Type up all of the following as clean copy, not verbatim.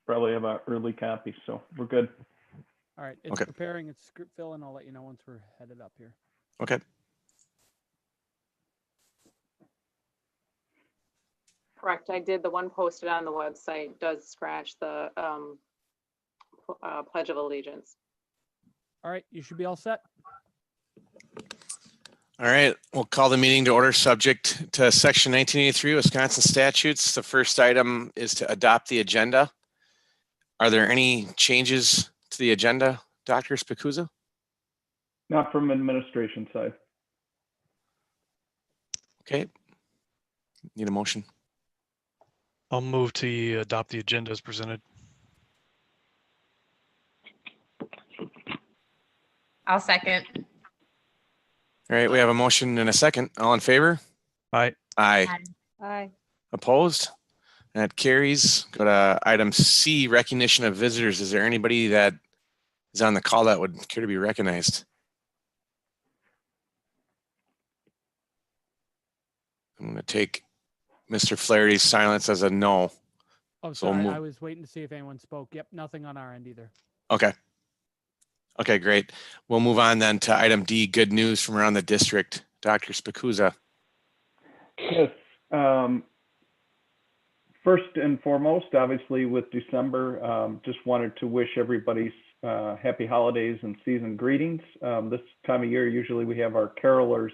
probably have an early copy, so we're good. All right, it's Okay. preparing its script fill, and I'll let you know once we're headed up here. Okay. Correct. I did. The one posted on the website does scratch the Pledge of Allegiance. All right, you should be all set. All right, we'll call the meeting to order subject to Section 1983 Wisconsin statutes. The first item is to adopt the agenda. Are there any changes to the agenda, Dr. Spicuzza? Not from administration side. Okay. Need a motion? I'll move to adopt the agenda as presented. I'll second. All right, we have a motion and a second. All in favor? Aye. Aye. Aye. Opposed? That carries. Go to item C, recognition of visitors. Is there anybody that is on the call that would care to be recognized? I'm going to take Mr. Flaherty's silence as a no. Oh, So we'll sorry, move- I was waiting to see if anyone spoke. Yep, nothing on our end either. Okay. Okay, great. We'll move on then to item D, good news from around the district. Dr. Spicuzza. Yes. First and foremost, obviously with December, just wanted to wish everybody happy holidays and season greetings. This time of year, usually we have our carolers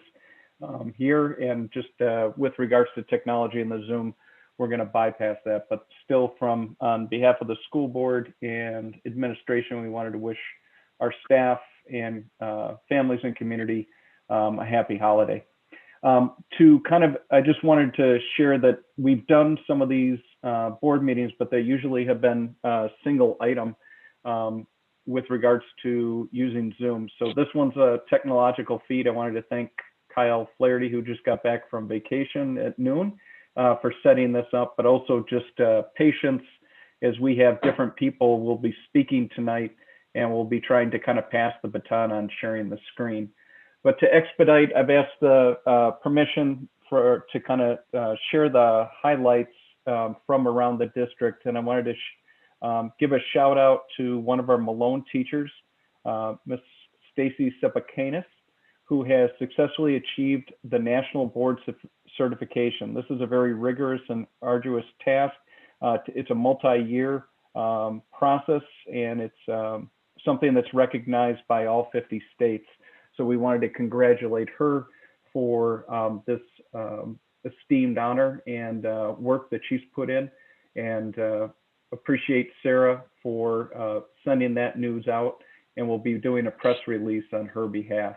here, and just with regards to technology and the Zoom, we're going to bypass that. But still, on behalf of the school board and administration, we wanted to wish our staff and families and community a happy holiday. I just wanted to share that we've done some of these board meetings, but they usually have been a single item with regards to using Zoom. So this one's a technological feat. I wanted to thank Kyle Flaherty, who just got back from vacation at noon, for setting this up, but also just patience as we have different people will be speaking tonight, and we'll be trying to kind of pass the baton on sharing the screen. But to expedite, I've asked the permission to kind of share the highlights from around the district. And I wanted to give a shout out to one of our Malone teachers, Miss Stacy Sepakanis, who has successfully achieved the National Board Certification. This is a very rigorous and arduous task. It's a multi-year process, and it's something that's recognized by all 50 states. So we wanted to congratulate her for this esteemed honor and work that she's put in, and appreciate Sarah for sending that news out, and we'll be doing a press release on her behalf.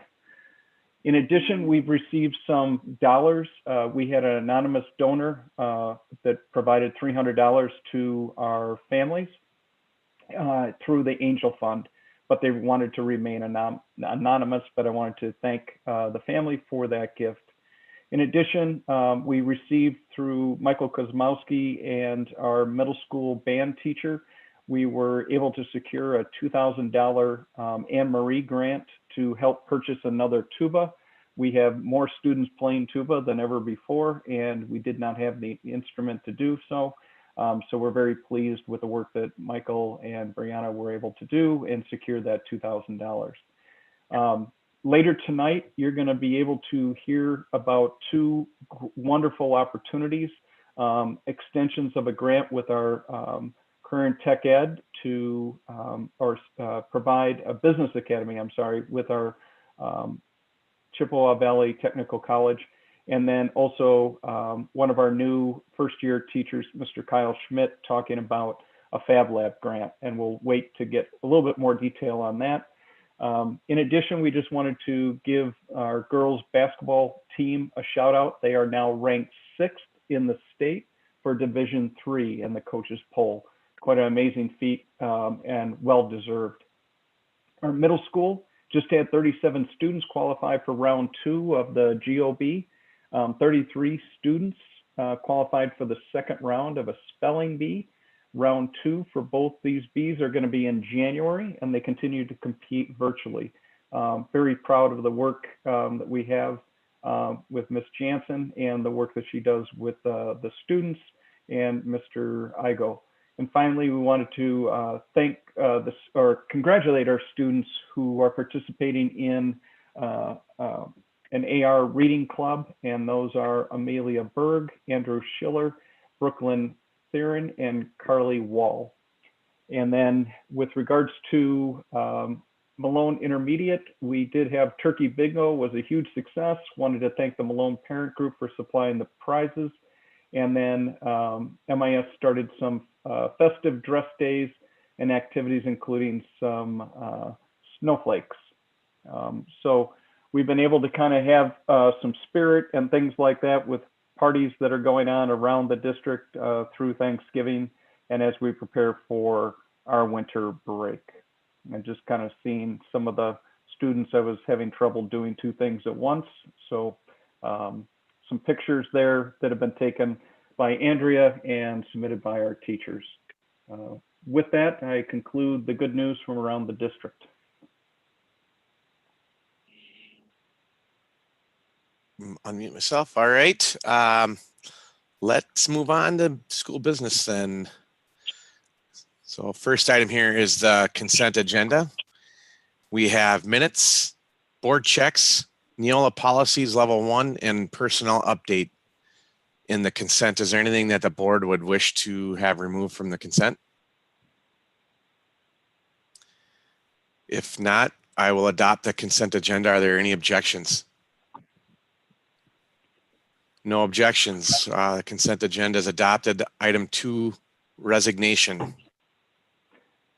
In addition, we've received some dollars. We had an anonymous donor that provided $300 to our families through the Angel Fund, but they wanted to remain anonymous, but I wanted to thank the family for that gift. In addition, we received through Michael Kozmowski and our middle school band teacher, we were able to secure a $2,000 Anne Marie grant to help purchase another tuba. We have more students playing tuba than ever before, and we did not have the instrument to do so. So we're very pleased with the work that Michael and Brianna were able to do and secure that $2,000. Later tonight, you're going to be able to hear about two wonderful opportunities, extensions of a grant with our current tech ed to provide a business academy, with our Chippewa Valley Technical College. And then also one of our new first-year teachers, Mr. Kyle Schmidt, talking about a Fab Lab grant, and we'll wait to get a little bit more detail on that. In addition, we just wanted to give our girls basketball team a shout out. They are now ranked 6th in the state for Division III in the coaches poll. Quite an amazing feat and well-deserved. Our middle school just had 37 students qualify for round 2 of the GOB. 33 students qualified for the second round of a spelling bee. Round 2 for both these bees are going to be in January, and they continue to compete virtually. Very proud of the work that we have with Ms. Jansen and the work that she does with the students and Mr. Igo. And finally, we wanted to thank or congratulate our students who are participating in an AR reading club, and those are Amelia Berg, Andrew Schiller, Brooklyn Theron, and Carly Wall. And then with regards to Malone Intermediate, we did have Turkey Bingo, was a huge success. Wanted to thank the Malone Parent Group for supplying the prizes. And then MIS started some festive dress days and activities, including some snowflakes. So we've been able to kind of have some spirit and things like that with parties that are going on around the district through Thanksgiving and as we prepare for our winter break. And just kind of seeing some of the students, I was having trouble doing two things at once. So some pictures there that have been taken by Andrea and submitted by our teachers. With that, I conclude the good news from around the district. Unmute myself. All right. Let's move on to school business then. So first item here is the consent agenda. We have minutes, board checks, Neola policies level 1, and personnel update in the consent. Is there anything that the board would wish to have removed from the consent? If not, I will adopt the consent agenda. Are there any objections? No objections. The consent agenda is adopted. Item 2, resignation.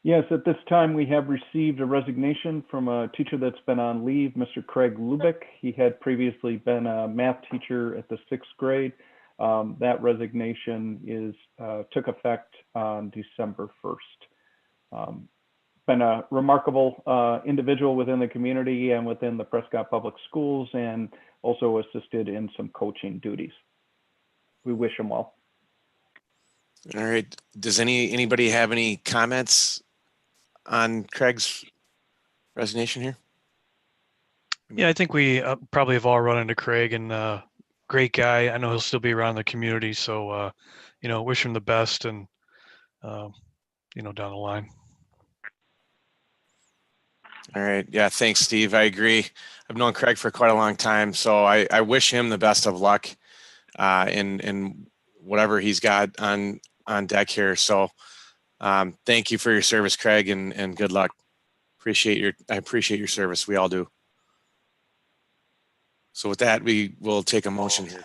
Yes, at this time we have received a resignation from a teacher that's been on leave, Mr. Craig Lubick. He had previously been a math teacher at the 6th grade. That resignation took effect on December 1st. Been a remarkable individual within the community and within the Prescott Public Schools, and also assisted in some coaching duties. We wish him well. All right. Does anybody have any comments on Craig's resignation here? Yeah, I think we probably have all run into Craig, and great guy. I know he'll still be around the community, so wish him the best, and down the line. All right. Yeah. Thanks, Steve. I agree. I've known Craig for quite a long time, so I wish him the best of luck in whatever he's got on deck here. So thank you for your service, Craig, and good luck. I appreciate your service. We all do. So with that, we will take a motion here.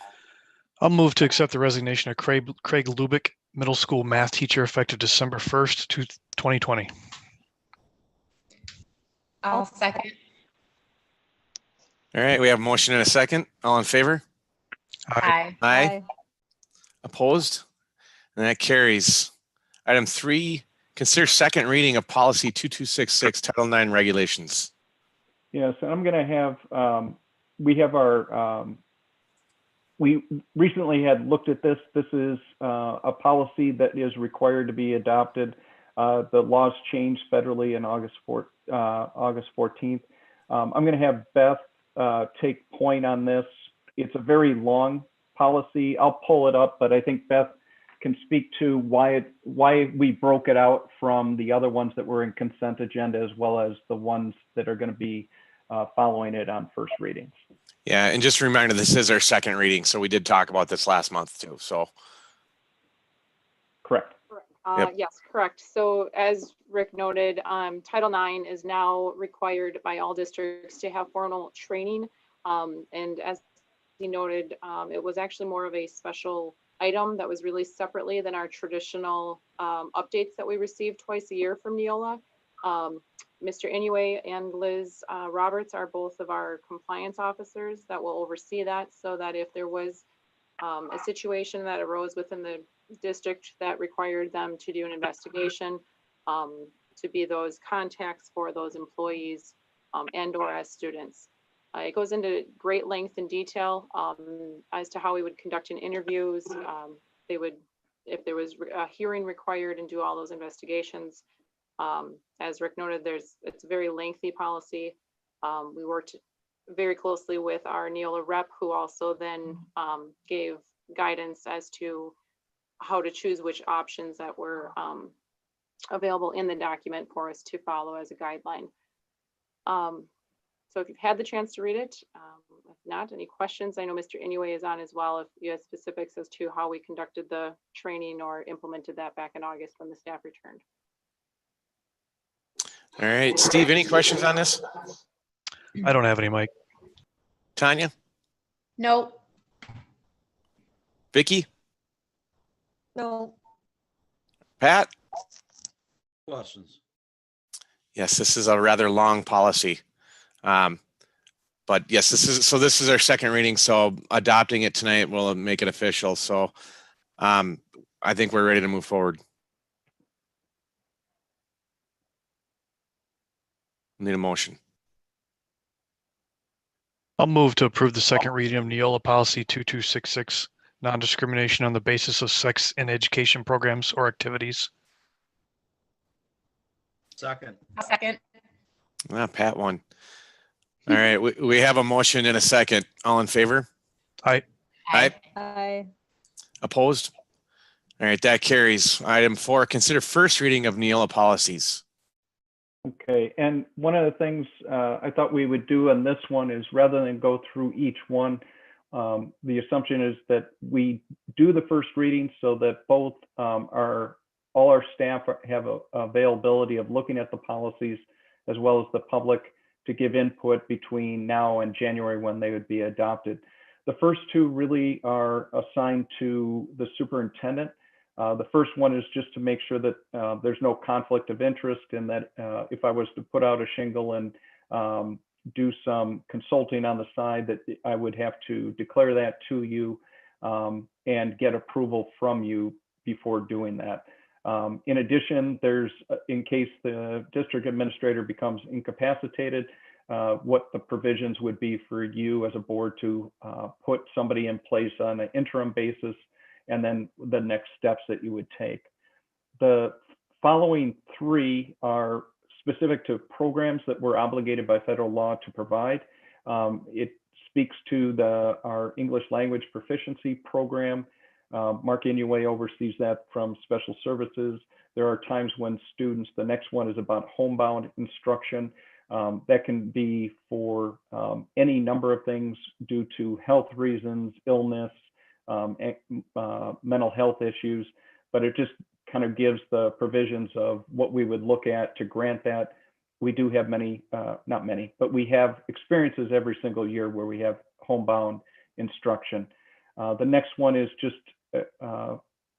I'll move to accept the resignation of Craig Lubick, middle school math teacher, effective December 1st, 2020. I'll second. All right. We have a motion and a second. All in favor? Aye. Aye. Opposed? And that carries. Item 3, consider second reading of policy 2266, Title IX regulations. Yes, I'm going to have, we have our, we recently had looked at this. This is a policy that is required to be adopted. The laws changed federally in August 14th. I'm going to have Beth take point on this. It's a very long policy. I'll pull it up, but I think Beth can speak to why we broke it out from the other ones that were in consent agenda, as well as the ones that are going to be following it on first readings. Yeah, and just a reminder, this is our second reading, so we did talk about this last month too. So, correct. Yep. Yes, correct. So as Rick noted, Title IX is now required by all districts to have formal training. And as he noted, it was actually more of a special item that was released separately than our traditional updates that we receive twice a year from Neola. Mr. Inouye and Liz Roberts are both of our compliance officers that will oversee that, so that if there was a situation that arose within the district that required them to do an investigation, to be those contacts for those employees and or as students. It goes into great length and detail as to how we would conduct in interviews. They would, if there was a hearing required, and do all those investigations. As Rick noted, it's a very lengthy policy. We worked very closely with our Neola rep, who also then gave guidance as to how to choose which options that were available in the document for us to follow as a guideline. So if you've had the chance to read it, if not, any questions? I know Mr. Inouye is on as well. If you have specifics as to how we conducted the training or implemented that back in August when the staff returned. All right, Steve, any questions on this? I don't have any, Mike. Tanya, Nope. Vicky, No. Pat? Questions? Yes, this is a rather long policy. But yes, this is our second reading. So adopting it tonight will make it official. So I think we're ready to move forward. Need a motion. I'll move to approve the second reading of Neola Policy 2266, non-discrimination on the basis of sex in education programs or activities. Second. I'll second. Pat won. All right, we have a motion and a second. All in favor? Aye. Aye. Opposed? All right, that carries. Item 4, consider first reading of Neola policies. Okay, and one of the things I thought we would do on this one is rather than go through each one, the assumption is that we do the first reading so that both all our staff have availability of looking at the policies as well as the public to give input between now and January when they would be adopted. The first two really are assigned to the superintendent. The first one is just to make sure that there's no conflict of interest, and that if I was to put out a shingle and do some consulting on the side, that I would have to declare that to you and get approval from you before doing that. In addition, there's, in case the district administrator becomes incapacitated, what the provisions would be for you as a board to put somebody in place on an interim basis, and then the next steps that you would take. The following three are specific to programs that we're obligated by federal law to provide. It speaks to our English language proficiency program. Mark Inouye oversees that from special services. There are times when students, the next one is about homebound instruction. That can be for any number of things due to health reasons, illness, mental health issues, but it just kind of gives the provisions of what we would look at to grant that. We do have not many, but we have experiences every single year where we have homebound instruction. The next one is just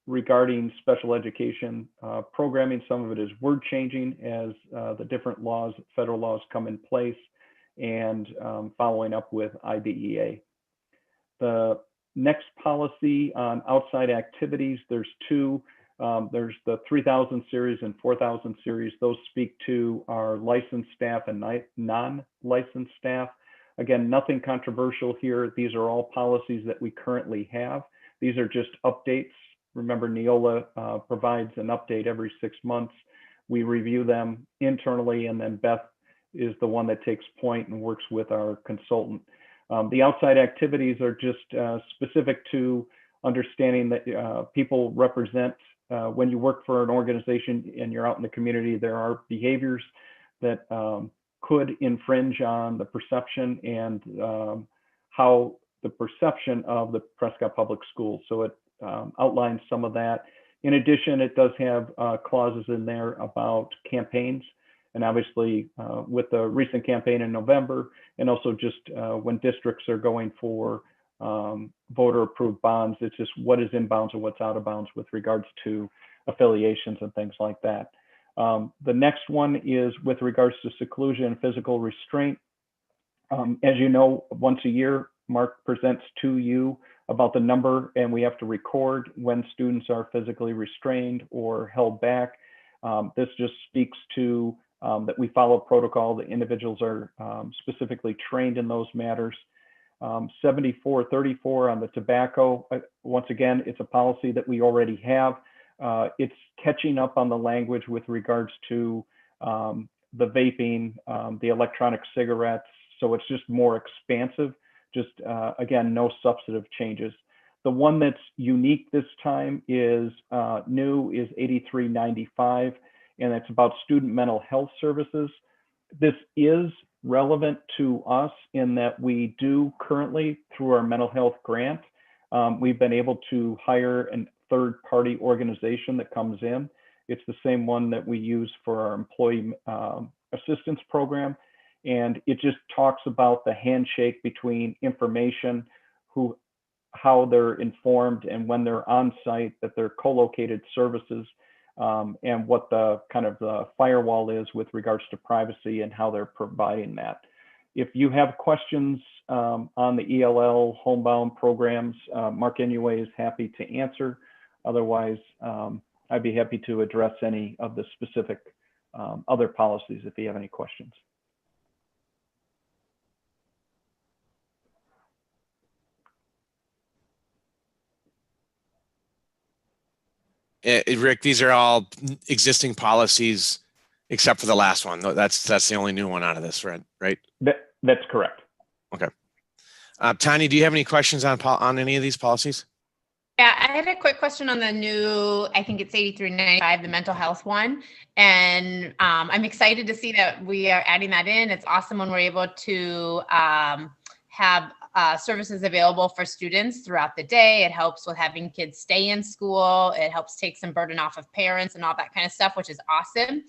regarding special education programming. Some of it is word changing as the different laws, federal laws come in place, and following up with IDEA. The next policy on outside activities, there's two. There's the 3000 series and 4000 series. Those speak to our licensed staff and non-licensed staff. Again, nothing controversial here. These are all policies that we currently have. These are just updates. Remember, Neola provides an update every 6 months. We review them internally, and then Beth is the one that takes point and works with our consultant. The outside activities are just specific to understanding that people represent, when you work for an organization and you're out in the community, there are behaviors that could infringe on the perception and how the perception of the Prescott Public Schools. So it outlines some of that. In addition, it does have clauses in there about campaigns. And obviously, with the recent campaign in November, and also just when districts are going for voter-approved bonds, it's just what is in bounds and what's out of bounds with regards to affiliations and things like that. The next one is with regards to seclusion and physical restraint. As you know, once a year, Mark presents to you about the number, and we have to record when students are physically restrained or held back. This just speaks to that we follow protocol. The individuals are specifically trained in those matters. 7434 on the tobacco. Once again, it's a policy that we already have. It's catching up on the language with regards to the vaping, the electronic cigarettes. So it's just more expansive. Just again, no substantive changes. The one that's unique this time is new is 8395, and that's about student mental health services. This is relevant to us in that we do currently, through our mental health grant, we've been able to hire a third-party organization that comes in. It's the same one that we use for our employee assistance program. And it just talks about the handshake between information, how they're informed, and when they're on site, that they're co-located services, and what the kind of the firewall is with regards to privacy and how they're providing that. If you have questions on the ELL homebound programs, Mark Inouye is happy to answer. Otherwise, I'd be happy to address any of the specific other policies if you have any questions. Rick, these are all existing policies except for the last one. That's the only new one out of this, right? That's correct. Okay. Tanya, do you have any questions on any of these policies? Yeah, I had a quick question on the new, I think it's 8395, the mental health one. And I'm excited to see that we are adding that in. It's awesome when we're able to have services available for students throughout the day. It helps with having kids stay in school. It helps take some burden off of parents and all that kind of stuff, which is awesome.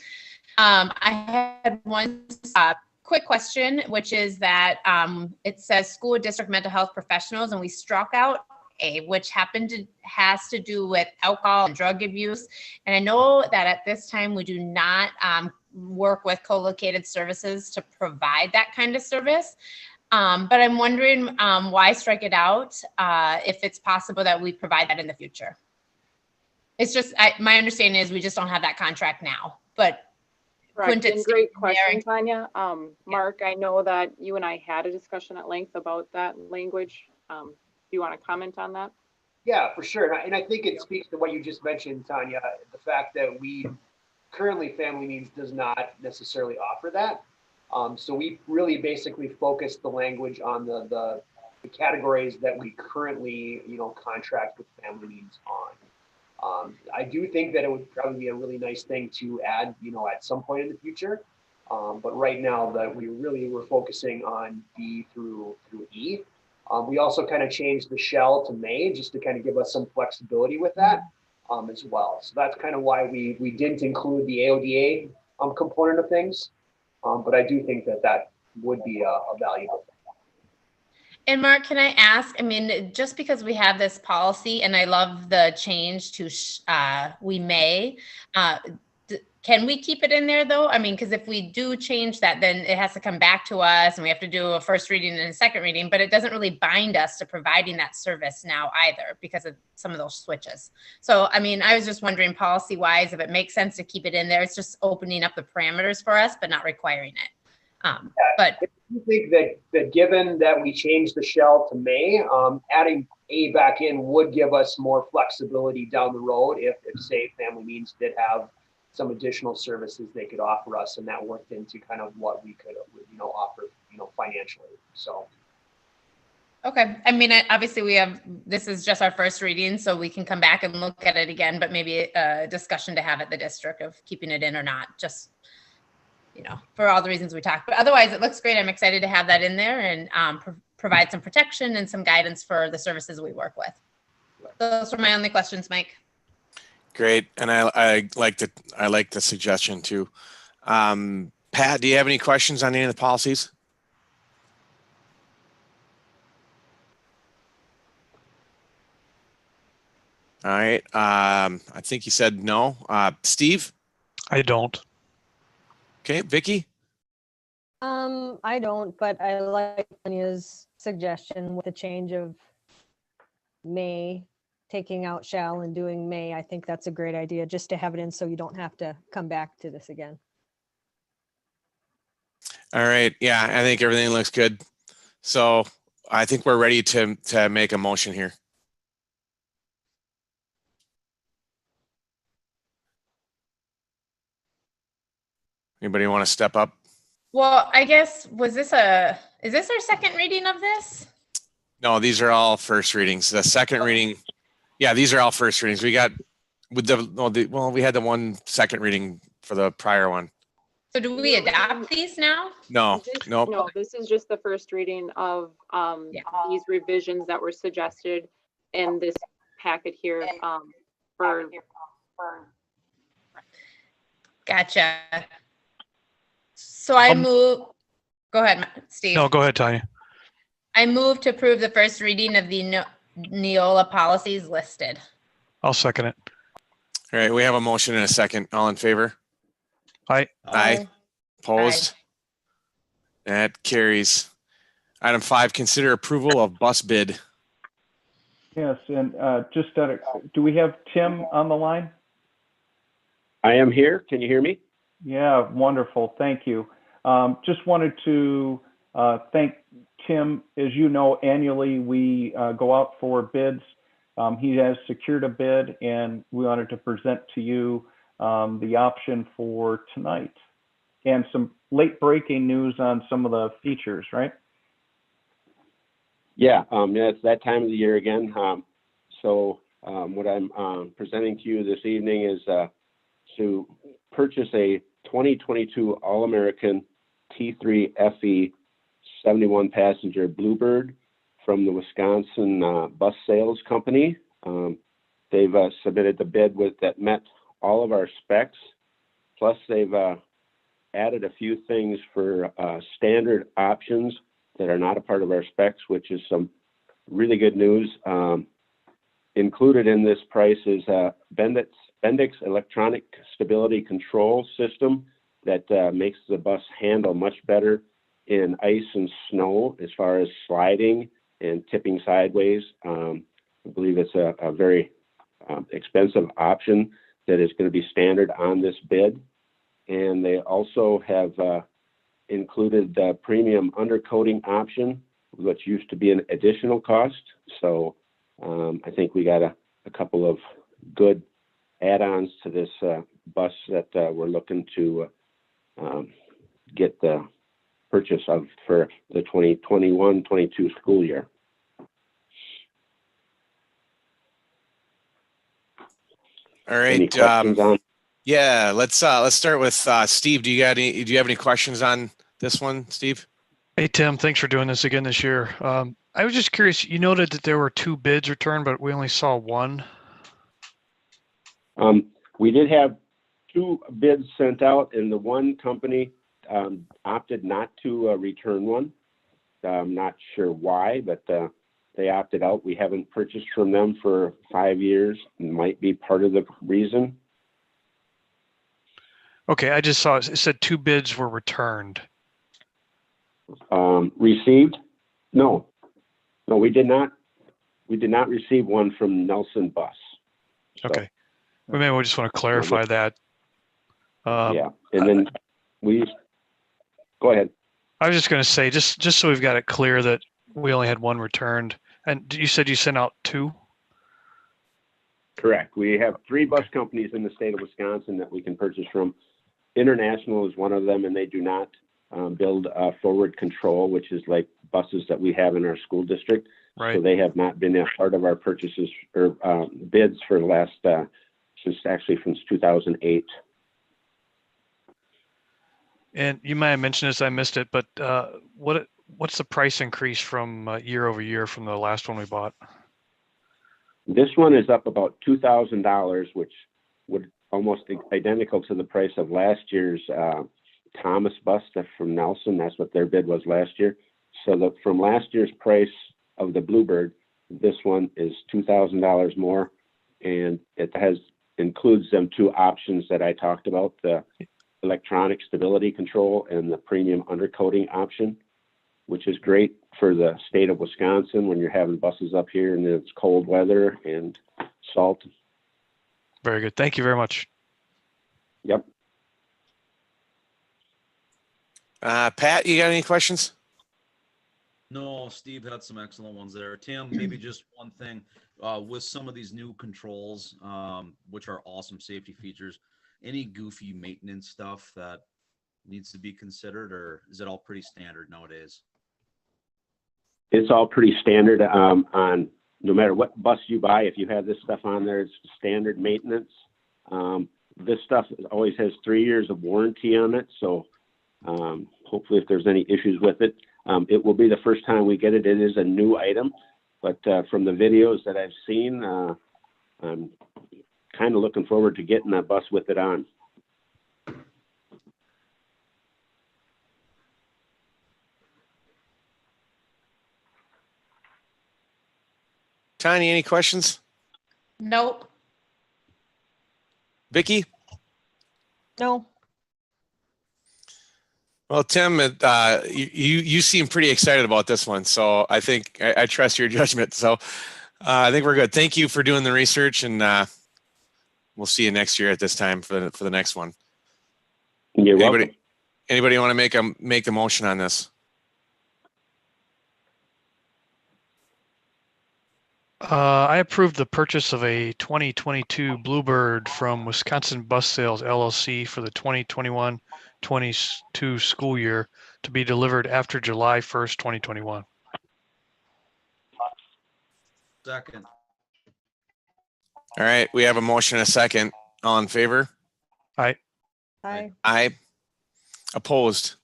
I had one quick question, which is that it says school district mental health professionals, and we struck out A, which has to do with alcohol and drug abuse. And I know that at this time we do not work with co-located services to provide that kind of service. But I'm wondering why strike it out if it's possible that we provide that in the future. It's just, my understanding is we just don't have that contract now, but Correct. And great question, Tanya. Mark, I know that you and I had a discussion at length about that language. Do you want to comment on that? Yeah, for sure. And I think it speaks to what you just mentioned, Tanya, the fact that we currently, Family Needs does not necessarily offer that. So we really basically focus the language on the categories that we currently, contract with Family Needs on. I do think that it would probably be a really nice thing to add, at some point in the future. But right now that we're focusing on D through E. We also kind of changed the shall to may just to kind of give us some flexibility with that as well. So that's kind of why we didn't include the AODA component of things. But I do think that would be a valuable thing. And Mark, can I ask, just because we have this policy and I love the change to we may, can we keep it in there though? Because if we do change that, then it has to come back to us and we have to do a first reading and a second reading, but it doesn't really bind us to providing that service now either because of some of those switches. So, I was just wondering policy wise, if it makes sense to keep it in there. It's just opening up the parameters for us, but not requiring it. But I think that given that we changed the shall to may, adding A back in would give us more flexibility down the road if say Family Needs did have some additional services they could offer us, and that worked into kind of what we could offer financially. So okay, obviously this is just our first reading, so we can come back and look at it again, but maybe a discussion to have at the district of keeping it in or not, just for all the reasons we talked. But otherwise, it looks great. I'm excited to have that in there and provide some protection and some guidance for the services we work with. Those were my only questions, Mike. Great, and I like the suggestion too. Pat, do you have any questions on any of the policies? All right. I think you said no. Steve? I don't. Okay, Vicky? I don't, but I like Tanya's suggestion with the change of may, taking out shall and doing may. I think that's a great idea, just to have it in so you don't have to come back to this again. All right. Yeah, I think everything looks good. So I think we're ready to make a motion here. Anybody want to step up? Well, I guess, is this our second reading of this? No, these are all first readings. The second reading, yeah, these are all first readings. We got with we had the one second reading for the prior one. So do we adopt these now? No, nope. No, this is just the first reading of Yeah. these revisions that were suggested in this packet here for Gotcha. So I move, go ahead, Steve. No, go ahead, Tanya. I move to approve the first reading of the Neola policies listed. I'll second it. All right, we have a motion and a second. All in favor? Aye. Aye. Opposed? That carries. Item 5, consider approval of bus bid. Yes, and do we have Tim on the line? I am here. Can you hear me? Yeah, wonderful. Thank you. Just wanted to thank Tim. As you know, annually we go out for bids. He has secured a bid, and we wanted to present to you the option for tonight and some late breaking news on some of the features, right? Yeah, it's that time of the year again. What I'm presenting to you this evening is to purchase a 2022 All-American T3 FE 71 passenger Bluebird from the Wisconsin Bus Sales Company. They've submitted the bid that met all of our specs. Plus, they've added a few things for standard options that are not a part of our specs, which is some really good news. Included in this price is Bendix electronic stability control system that makes the bus handle much better in ice and snow as far as sliding and tipping sideways. I believe it's a very expensive option that is going to be standard on this bid. And they also have included the premium undercoating option, which used to be an additional cost. So I think we got a couple of good add-ons to this bus that we're looking to get the purchase of for the 2021-22 school year. All right. Any questions on? Yeah, let's start with Steve. Do you have any questions on this one, Steve? Hey, Tim, thanks for doing this again this year. I was just curious, you noted that there were 2 bids returned, but we only saw 1. We did have 2 bids sent out, and the one company opted not to return one. I'm not sure why, but they opted out. We haven't purchased from them for 5 years. It might be part of the reason. Okay, I just saw it said 2 bids were returned. Received? No, we did not. We did not receive one from Nelson Bus. So, Okay, well, maybe we just want to clarify that. Yeah, and then go ahead. I was just going to say, just so we've got it clear that we only had 1 returned. And you said you sent out 2? Correct. We have 3 bus companies in the state of Wisconsin that we can purchase from. International is one of them, and they do not build forward control, which is like buses that we have in our school district. Right. So they have not been a part of our purchases or bids for the last since 2008. And you might have mentioned this, I missed it, but what's the price increase from year over year from the last one we bought? This one is up about $2,000, which would almost identical to the price of last year's Thomas bus from Nelson. That's what their bid was last year. So from last year's price of the Bluebird, this one is $2,000 more, and it includes them 2 options that I talked about: the electronic stability control and the premium undercoating option, which is great for the state of Wisconsin when you're having buses up here and it's cold weather and salt. Very good. Thank you very much. Yep. Pat, you got any questions? No, Steve had some excellent ones there. Tim, maybe just one thing with some of these new controls, which are awesome safety features, any goofy maintenance stuff that needs to be considered, or is it all pretty standard nowadays? it's all pretty standard on no matter what bus you buy. If you have this stuff on there, it's standard maintenance. This stuff always has 3 years of warranty on it. So hopefully if there's any issues with it, it will be the first time we get it. It is a new item, but from the videos that I've seen, I'm kind of looking forward to getting that bus with it on. Tanya, any questions? Nope. Vicky? No, Well, Tim, you seem pretty excited about this one, so I think I trust your judgment. So I think we're good. Thank you for doing the research, and we'll see you next year at this time for the next one. You're welcome. Anybody want to make the motion on this? I approved the purchase of a 2022 Bluebird from Wisconsin Bus Sales LLC for the 2021-22 school year to be delivered after July 1st, 2021. Second. All right, we have a motion and a second. All in favor? I, Aye. Opposed?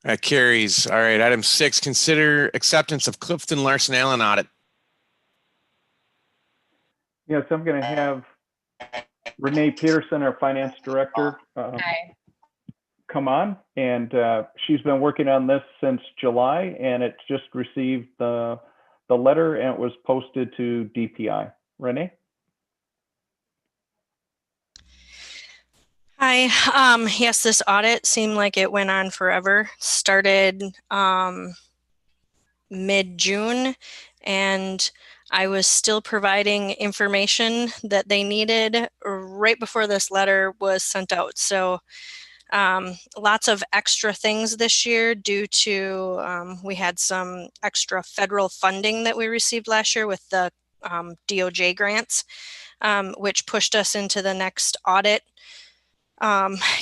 That carries. All right, item 6, consider acceptance of Clifton Larson Allen audit. Yes, I'm going to have Renee Peterson, our finance director, Aye. come on. And she's been working on this since July, and it just received the letter and it was posted to DPI. Renee? Hi. Yes, this audit seemed like it went on forever. Started mid-June, and I was still providing information that they needed right before this letter was sent out. So lots of extra things this year due to we had some extra federal funding that we received last year with the DOJ grants, which pushed us into the next audit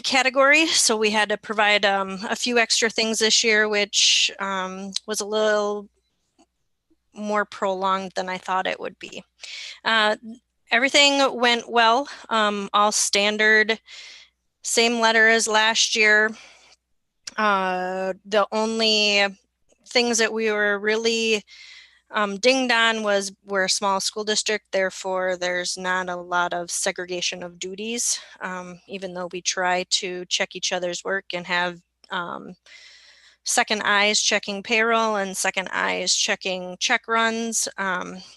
category. So we had to provide a few extra things this year, which was a little more prolonged than I thought it would be. Everything went well, all standard, same letter as last year. The only things that we were really dinged on was we're a small school district, therefore there's not a lot of segregation of duties, even though we try to check each other's work and have second eyes checking payroll and second eyes checking check runs.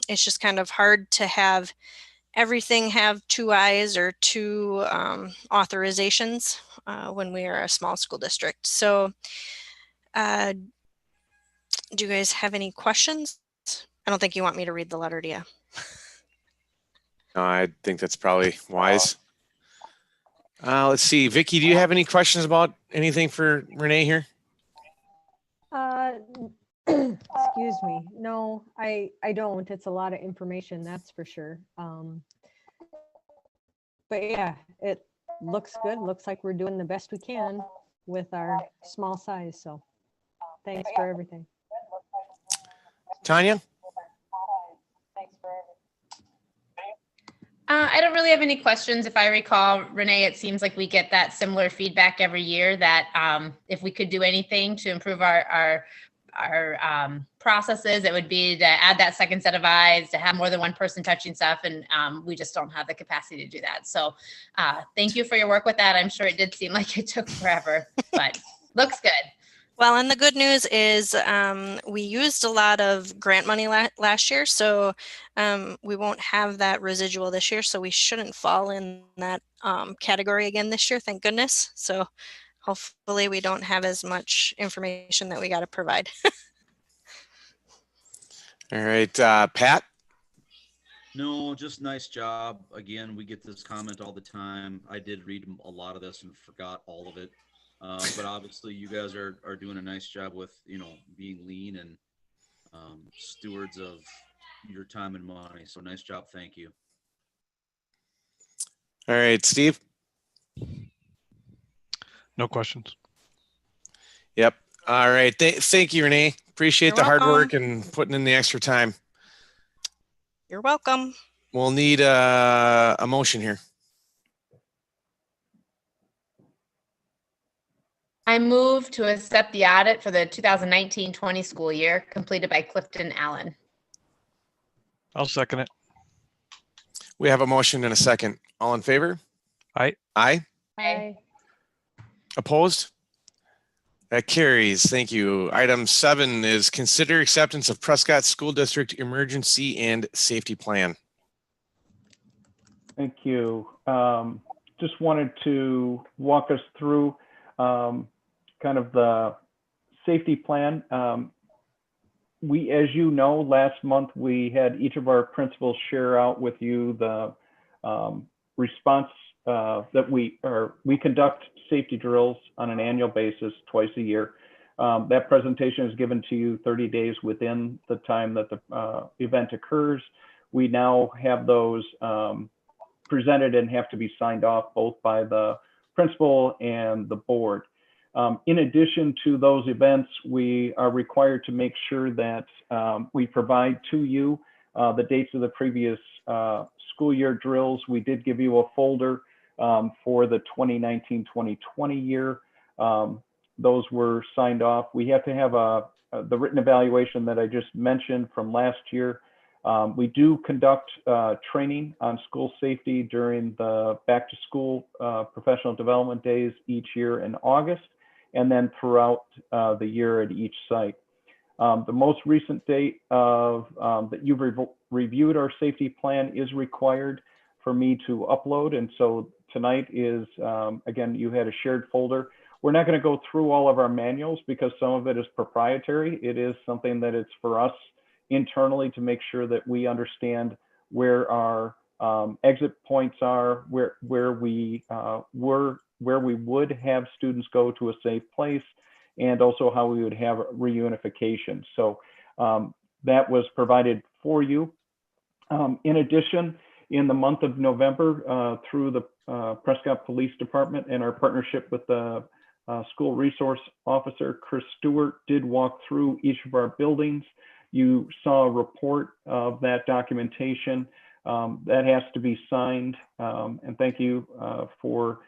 It's just kind of hard to have everything have 2 eyes or 2 authorizations when we are a small school district. So do you guys have any questions? I don't think you want me to read the letter, do you? No, I think that's probably wise. Let's see. Vicky, do you have any questions about anything for Renee here? excuse me. No, I don't. It's a lot of information, that's for sure. But yeah, it looks good. Looks like we're doing the best we can with our small size. So thanks for everything. Tanya? I don't really have any questions. If I recall, Renee, it seems like we get that similar feedback every year that if we could do anything to improve our processes, it would be to add that second set of eyes, to have more than one person touching stuff. And we just don't have the capacity to do that. So thank you for your work with that. I'm sure it did seem like it took forever, but looks good. Well, and the good news is we used a lot of grant money last year, so we won't have that residual this year, so we shouldn't fall in that category again this year, thank goodness. So hopefully we don't have as much information that we got to provide. All right, Pat? No, just nice job. Again, we get this comment all the time. I did read a lot of this and forgot all of it. But obviously you guys are doing a nice job with, being lean and stewards of your time and money. So nice job. Thank you. All right, Steve? No questions. Yep. All right. Thank you, Renee. Appreciate You're the hard welcome. work and putting in the extra time. You're welcome. We'll need a motion here. I move to accept the audit for the 2019-20 school year completed by Clifton Allen. I'll second it. We have a motion and a second. All in favor? Aye. Aye. Aye. Opposed? That carries. Thank you. Item 7 is consider acceptance of Prescott School District Emergency and Safety Plan. Thank you. Just wanted to walk us through kind of the safety plan. We, as you know, last month we had each of our principals share out with you the response that we conduct safety drills on an annual basis twice a year. That presentation is given to you 30 days within the time that the event occurs. We now have those presented and have to be signed off both by the principal and the board. In addition to those events, we are required to make sure that we provide to you the dates of the previous school year drills. We did give you a folder for the 2019-2020 year. Those were signed off. We have to have the written evaluation that I just mentioned from last year. We do conduct training on school safety during the back to school professional development days each year in August, and then throughout the year at each site. The most recent date of that you've reviewed our safety plan is required for me to upload. And so tonight is, again, you had a shared folder. We're not going to go through all of our manuals because some of it is proprietary. It is something that it's for us internally to make sure that we understand where our exit points are, where we would have students go to a safe place, and also how we would have reunification. So that was provided for you. In addition, in the month of November, through the Prescott Police Department and our partnership with the school resource officer, Chris Stewart, did walk through each of our buildings. You saw a report of that documentation. That has to be signed. And thank you for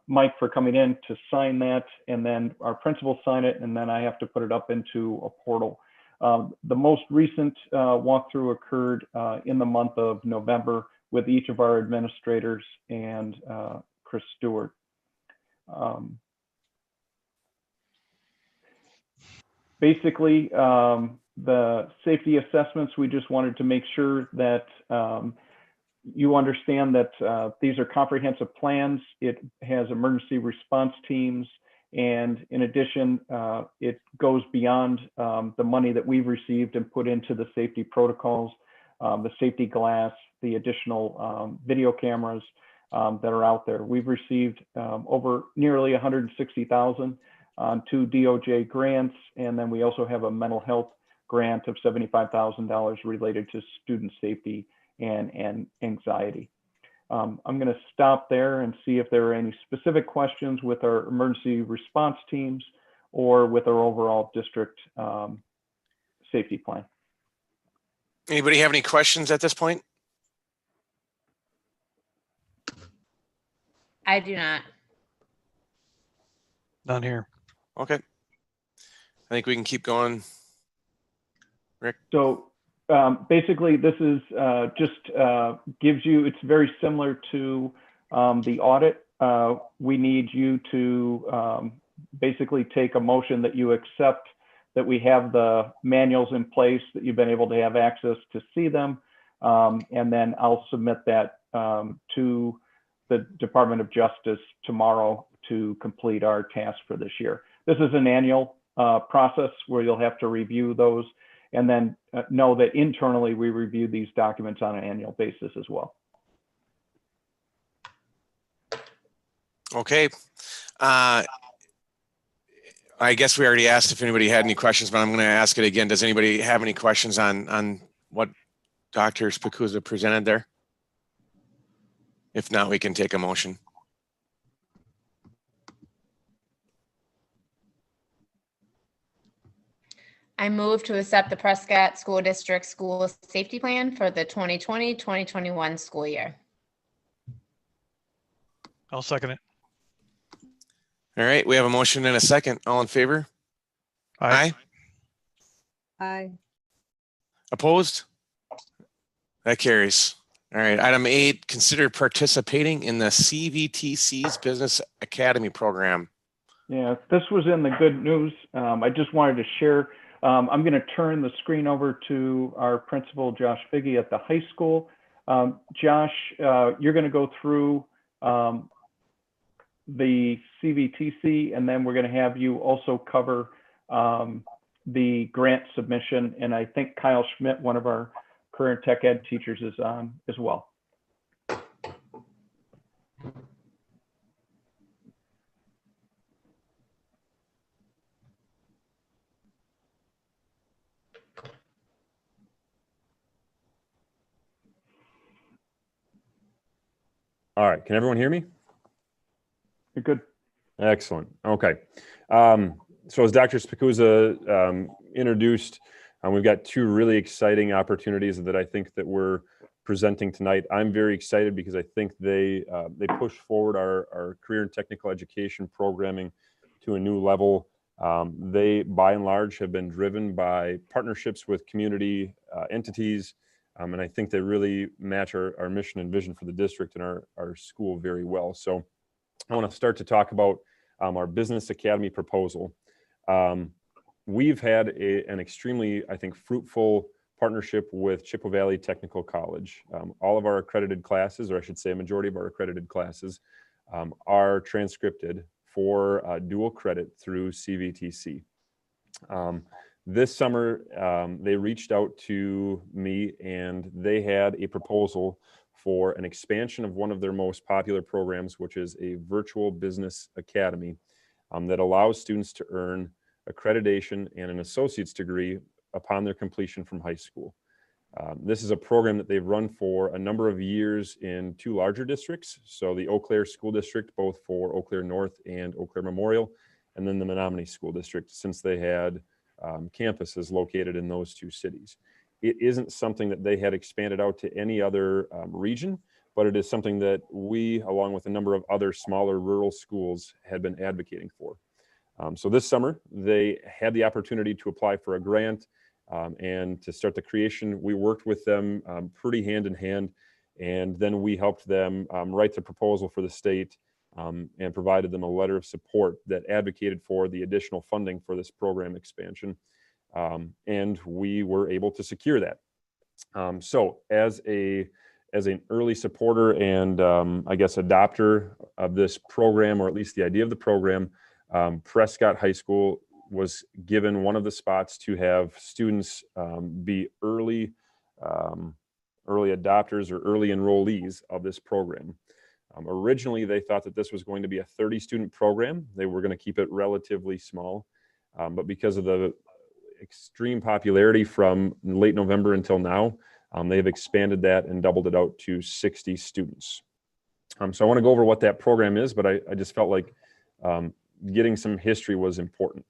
Mike for coming in to sign that, and then our principals sign it, and then I have to put it up into a portal. The most recent walkthrough occurred in the month of November with each of our administrators and Chris Stewart. Basically, the safety assessments, we just wanted to make sure that you understand that these are comprehensive plans. It has emergency response teams. And in addition, it goes beyond the money that we've received and put into the safety protocols, the safety glass, the additional video cameras that are out there. We've received over nearly 160,000 on 2 DOJ grants. And then we also have a mental health grant of $75,000 related to student safety and anxiety. I'm going to stop there and see if there are any specific questions with our emergency response teams or with our overall district safety plan. Anybody have any questions at this point? I do not. None here. Okay. I think we can keep going. Rick? So basically, this is just gives you, it's very similar to the audit. We need you to basically take a motion that you accept that we have the manuals in place, that you've been able to have access to see them. And then I'll submit that to the Department of Justice tomorrow to complete our task for this year. This is an annual process where you'll have to review those. And then know that internally we review these documents on an annual basis as well. Okay. I guess we already asked if anybody had any questions, but I'm going to ask it again. Does anybody have any questions on what Dr. Spicuzza presented there? If not, we can take a motion. I move to accept the Prescott School District School Safety Plan for the 2020-2021 school year. I'll second it. All right, we have a motion and a second. All in favor? Aye. Aye. Opposed? That carries. All right, item 8, consider participating in the CVTC's Business Academy program. Yeah, this was in the good news. I just wanted to share. I'm going to turn the screen over to our principal, Josh Figge, at the high school. Josh, you're going to go through the CVTC, and then we're going to have you also cover the grant submission. And I think Kyle Schmidt, one of our current tech ed teachers, is on as well. All right, can everyone hear me? You're good. Excellent. Okay. So as Dr. Spikuza introduced, we've got 2 really exciting opportunities that I think that we're presenting tonight. I'm very excited because I think they push forward our career and technical education programming to a new level. They, by and large, have been driven by partnerships with community entities, and I think they really match our mission and vision for the district and our school very well. So I want to start to talk about our Business Academy proposal. We've had an extremely, I think, fruitful partnership with Chippewa Valley Technical College. All of our accredited classes, or I should say a majority of our accredited classes, are transcripted for dual credit through CVTC. This summer, they reached out to me and they had a proposal for an expansion of one of their most popular programs, which is a virtual business academy that allows students to earn accreditation and an associate's degree upon their completion from high school. This is a program that they've run for a number of years in 2 larger districts. So the Eau Claire School District, both for Eau Claire North and Eau Claire Memorial, and then the Menominee School District, since they had campuses located in those 2 cities. It isn't something that they had expanded out to any other region, but it is something that we, along with a number of other smaller rural schools, had been advocating for. So this summer, they had the opportunity to apply for a grant and to start the creation. We worked with them pretty hand in hand, and then we helped them write the proposal for the state and provided them a letter of support that advocated for the additional funding for this program expansion. And we were able to secure that. So as an early supporter and I guess adopter of this program, or at least the idea of the program, Prescott High School was given one of the spots to have students be early adopters or early enrollees of this program. Originally, they thought that this was going to be a 30-student program. They were going to keep it relatively small, but because of the extreme popularity from late November until now, they've expanded that and doubled it out to 60 students. So I want to go over what that program is, but I just felt like getting some history was important.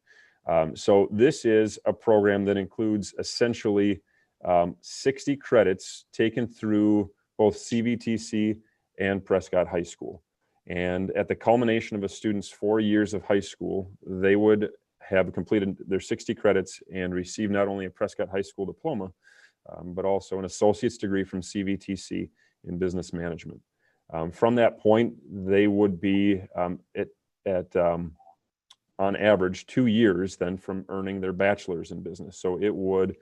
So this is a program that includes essentially 60 credits taken through both CVTC and Prescott High School. And at the culmination of a student's 4 years of high school, they would have completed their 60 credits and receive not only a Prescott High School diploma, but also an associate's degree from CVTC in business management. From that point, they would be on average 2 years then from earning their bachelor's in business. So it would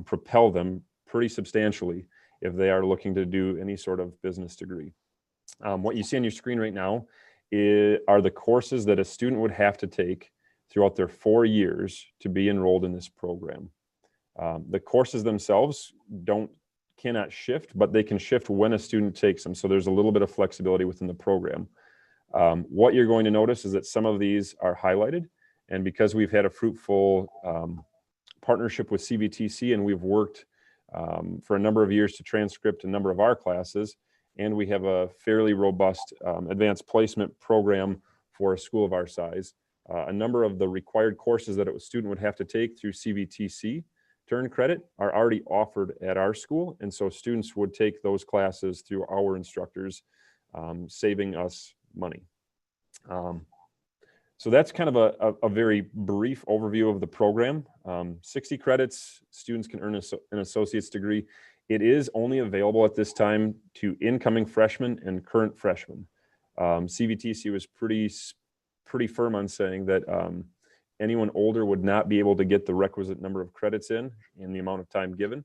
propel them pretty substantially if they are looking to do any sort of business degree. What you see on your screen right now are the courses that a student would have to take throughout their 4 years to be enrolled in this program. The courses themselves cannot shift, but they can shift when a student takes them. So there's a little bit of flexibility within the program. What you're going to notice is that some of these are highlighted, and because we've had a fruitful partnership with CVTC and we've worked for a number of years to transcript a number of our classes, and we have a fairly robust advanced placement program for a school of our size, A number of the required courses that a student would have to take through CVTC to earn credit are already offered at our school. And so students would take those classes through our instructors, saving us money. So that's kind of a very brief overview of the program. 60 credits, students can earn an associate's degree. It is only available at this time to incoming freshmen and current freshmen. CVTC was pretty firm on saying that anyone older would not be able to get the requisite number of credits in the amount of time given.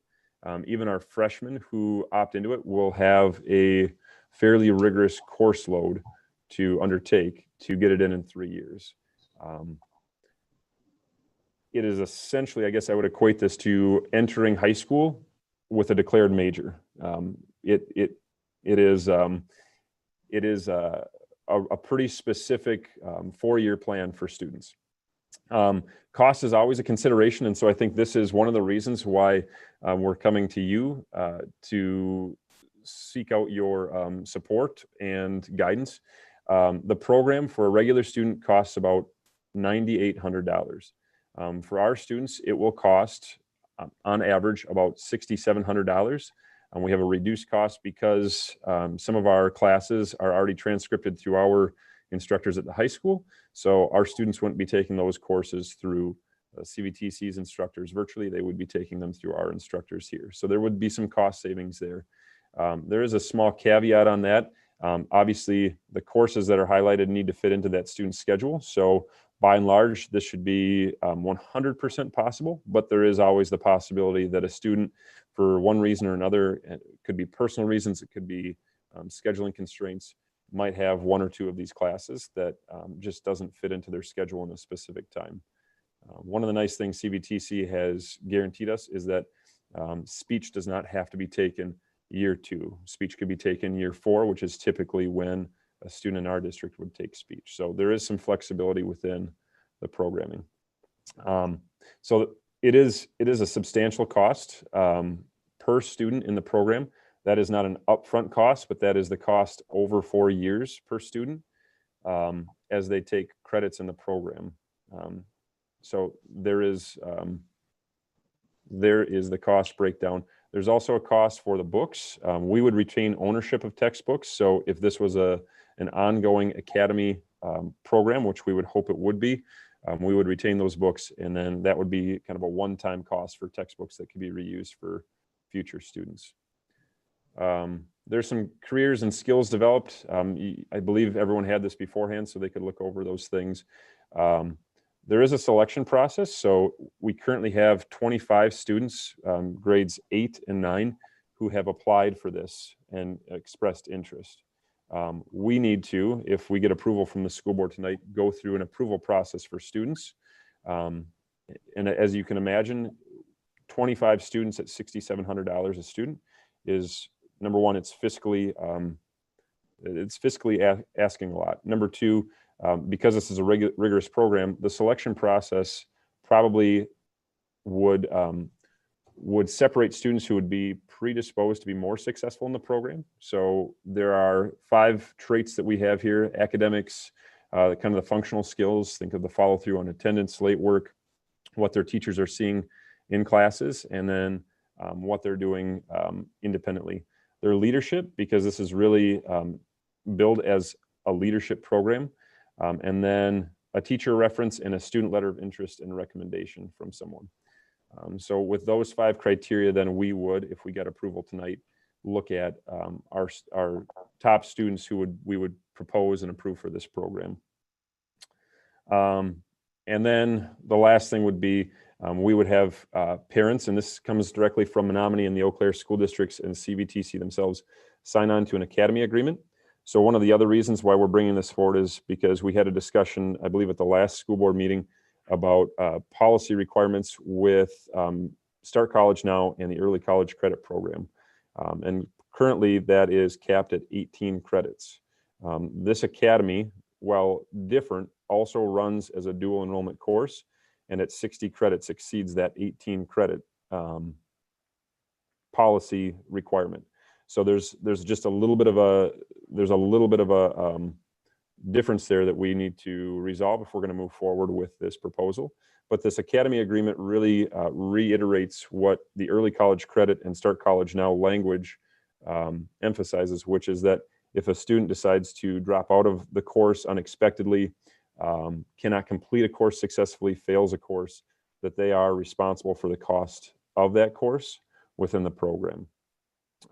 Even our freshmen who opt into it will have a fairly rigorous course load to undertake to get it in 3 years. It is essentially, I guess I would equate this to entering high school with a declared major. It is a pretty specific 4-year plan for students. Cost is always a consideration, and so I think this is one of the reasons why we're coming to you to seek out your support and guidance. The program for a regular student costs about $9,800. For our students, it will cost, on average, about $6,700. We have a reduced cost because some of our classes are already transcribed through our instructors at the high school. So our students wouldn't be taking those courses through CVTC's instructors virtually. They would be taking them through our instructors here. So there would be some cost savings there. There is a small caveat on that. Obviously, the courses that are highlighted need to fit into that student schedule. So by and large, this should be 100% possible, but there is always the possibility that a student, for one reason or another, it could be personal reasons, it could be scheduling constraints, might have one or two of these classes that just doesn't fit into their schedule in a specific time. One of the nice things CVTC has guaranteed us is that speech does not have to be taken year 2. Speech could be taken year 4, which is typically when a student in our district would take speech. So there is some flexibility within the programming. So it is a substantial cost per student in the program. That is not an upfront cost, but that is the cost over 4 years per student as they take credits in the program. So there is the cost breakdown. There's also a cost for the books. We would retain ownership of textbooks. So if this was an ongoing academy program, which we would hope it would be, we would retain those books, and then that would be kind of a one-time cost for textbooks that could be reused for future students. There's some careers and skills developed. I believe everyone had this beforehand, so they could look over those things. There is a selection process. So we currently have 25 students, grades 8 and 9, who have applied for this and expressed interest. We need to, if we get approval from the school board tonight, go through an approval process for students. And as you can imagine, 25 students at $6,700 a student is, number one, it's fiscally asking a lot. Number two, because this is a rigorous program, the selection process probably would separate students who would be predisposed to be more successful in the program. So there are 5 traits that we have here: academics, kind of the functional skills, think of the follow through on attendance, late work, what their teachers are seeing in classes, and then what they're doing independently. Their leadership, because this is really billed as a leadership program, and then a teacher reference and a student letter of interest and recommendation from someone. So with those 5 criteria, then we would, if we got approval tonight, look at our top students who we would propose and approve for this program. And then the last thing would be we would have parents, and this comes directly from Menominee and the Eau Claire school districts and CVTC themselves, sign on to an academy agreement. So one of the other reasons why we're bringing this forward is because we had a discussion, I believe at the last school board meeting, about policy requirements with Start College Now and the Early College Credit Program. And currently that is capped at 18 credits. This academy, while different, also runs as a dual enrollment course, and at 60 credits exceeds that 18 credit policy requirement. So there's just a little bit of a difference there that we need to resolve if we're going to move forward with this proposal. But this academy agreement really reiterates what the early college credit and start college now language emphasizes, which is that if a student decides to drop out of the course unexpectedly, cannot complete a course successfully, fails a course, that they are responsible for the cost of that course within the program.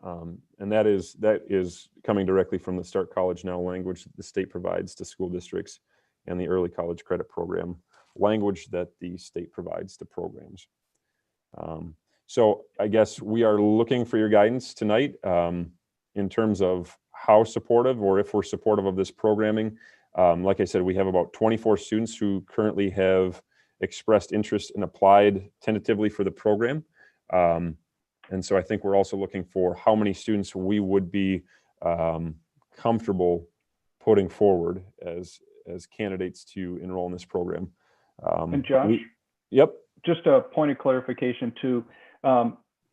And that is coming directly from the Start College Now language that the state provides to school districts, and the early college credit program language that the state provides to programs. So I guess we are looking for your guidance tonight in terms of how supportive, or if we're supportive of this programming. Like I said, we have about 24 students who currently have expressed interest and applied tentatively for the program. And so I think we're also looking for how many students we would be comfortable putting forward as candidates to enroll in this program. And Josh? Yep. Just a point of clarification too.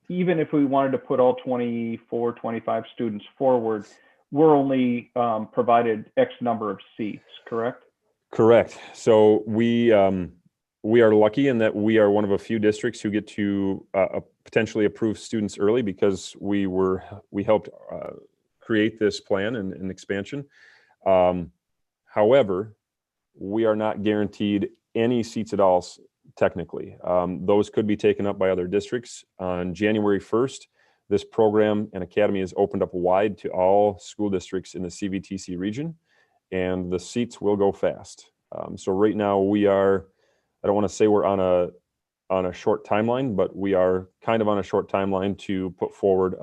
Even if we wanted to put all 24, 25 students forward, we're only provided X number of seats, correct? Correct. So we are lucky in that we are one of a few districts who get to potentially approve students early, because we helped create this plan and expansion. However, we are not guaranteed any seats at all technically. Those could be taken up by other districts. On January 1st, this program and academy is opened up wide to all school districts in the CVTC region, and the seats will go fast. So right now we are, I don't want to say we're on a short timeline, but we are kind of on a short timeline to put forward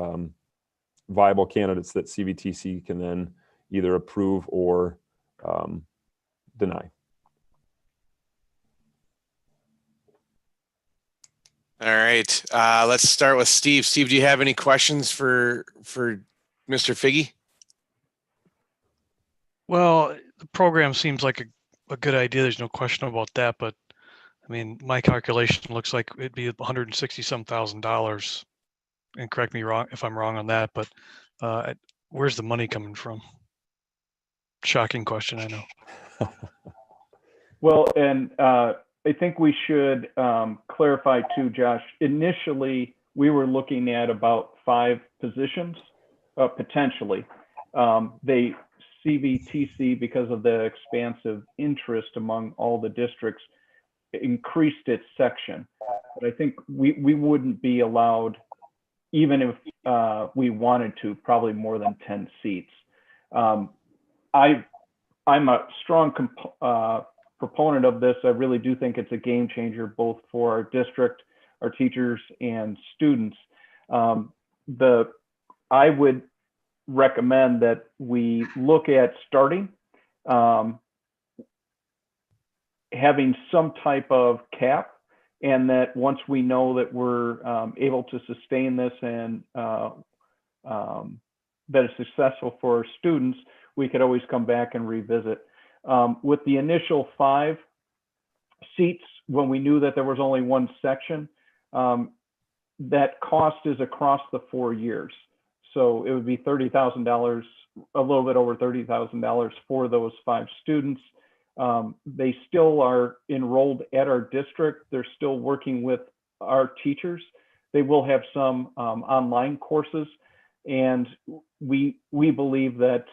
viable candidates that CVTC can then either approve or deny. All right, let's start with Steve. Steve, do you have any questions for Mr. Figge? Well, the program seems like a good idea. There's no question about that. But I mean, my calculation looks like it'd be $160,000. And correct me wrong if I'm wrong on that. But where's the money coming from? Shocking question, I know. Well, and I think we should clarify too, Josh. Initially, we were looking at about 5 positions, potentially. CVTC, because of the expansive interest among all the districts, increased its section. But I think we wouldn't be allowed, even if we wanted to, probably more than 10 seats. I'm a strong proponent of this. I really do think it's a game changer, both for our district, our teachers, and students. I would recommend that we look at starting having some type of cap, and that once we know that we're able to sustain this and that it's successful for our students, we could always come back and revisit. With the initial 5 seats, when we knew that there was only one section, that cost is across the 4 years. So it would be $30,000, a little bit over $30,000 for those 5 students. They still are enrolled at our district. They're still working with our teachers. They will have some online courses, and we believe that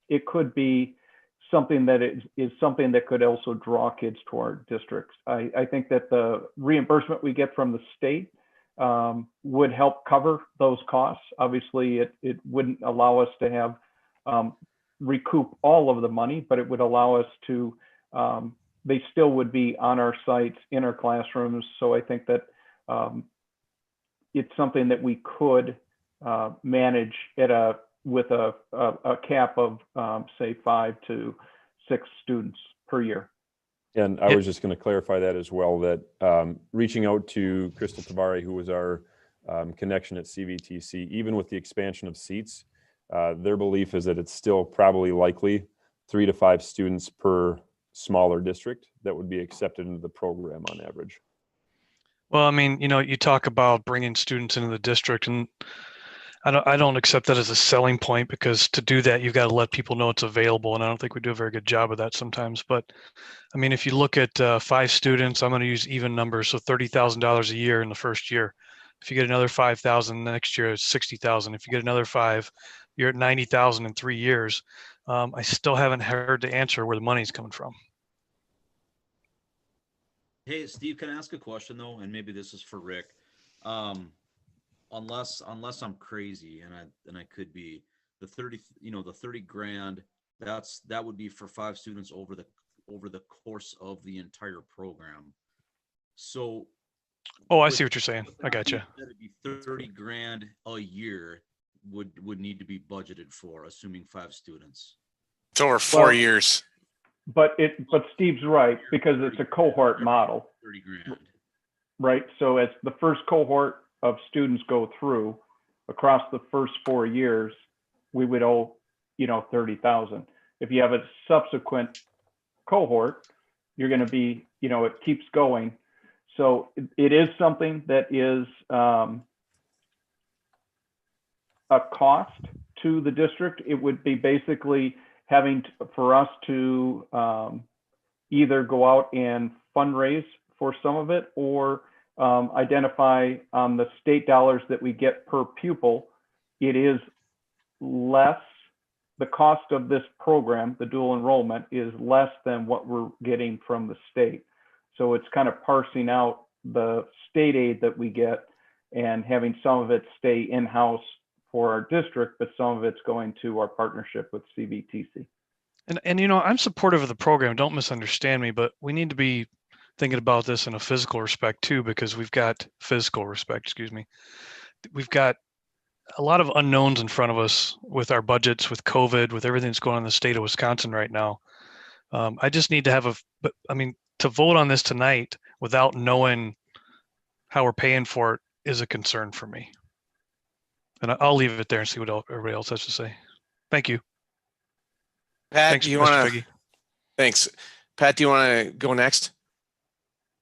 it could be something that is something that could also draw kids to our districts. I think that the reimbursement we get from the state would help cover those costs. Obviously, it wouldn't allow us to have recoup all of the money, but it would allow us to, they still would be on our sites, in our classrooms. So I think that it's something that we could manage with a cap of say 5 to 6 students per year. And I was just going to clarify that as well, that reaching out to Crystal Tavari, who was our connection at CVTC, even with the expansion of seats, their belief is that it's still probably likely 3 to 5 students per smaller district that would be accepted into the program on average. Well, I mean, you talk about bringing students into the district, and I don't accept that as a selling point, because to do that, you've got to let people know it's available. And I don't think we do a very good job of that sometimes. But I mean, if you look at 5 students, I'm going to use even numbers. So $30,000 a year in the first year. If you get another 5,000 next year, it's 60,000. If you get another 5, you're at 90,000 in 3 years. I still haven't heard the answer where the money's coming from. Hey, Steve, can I ask a question though? And maybe this is for Rick. Unless I'm crazy, and I could be, the 30, the 30 grand, that would be for 5 students over the course of the entire program. So. Oh, I see what you're saying. I got you. That'd be 30 grand a year would need to be budgeted for, assuming 5 students. It's over 4 years. But Steve's right, because it's a cohort model. 30 grand. Right. So as the first cohort of students go through across the first 4 years, we would owe, 30,000. If you have a subsequent cohort, you're going to be, it keeps going. So it is something that is a cost to the district. It would be basically having for us to either go out and fundraise for some of it, or identify on the state dollars that we get per pupil. It is less, the cost of this program, the dual enrollment, is less than what we're getting from the state. So it's kind of parsing out the state aid that we get and having some of it stay in-house for our district, but some of it's going to our partnership with CBTC. And I'm supportive of the program. Don't misunderstand me, but we need to be thinking about this in a physical respect too, because we've got We've got a lot of unknowns in front of us with our budgets, with COVID, with everything that's going on in the state of Wisconsin right now. I just need to to vote on this tonight without knowing how we're paying for it is a concern for me. And I'll leave it there and see what everybody else has to say. Thank you. Pat, Thanks, do you Mr. want to? Piggy. Thanks, Pat. Do you want to go next?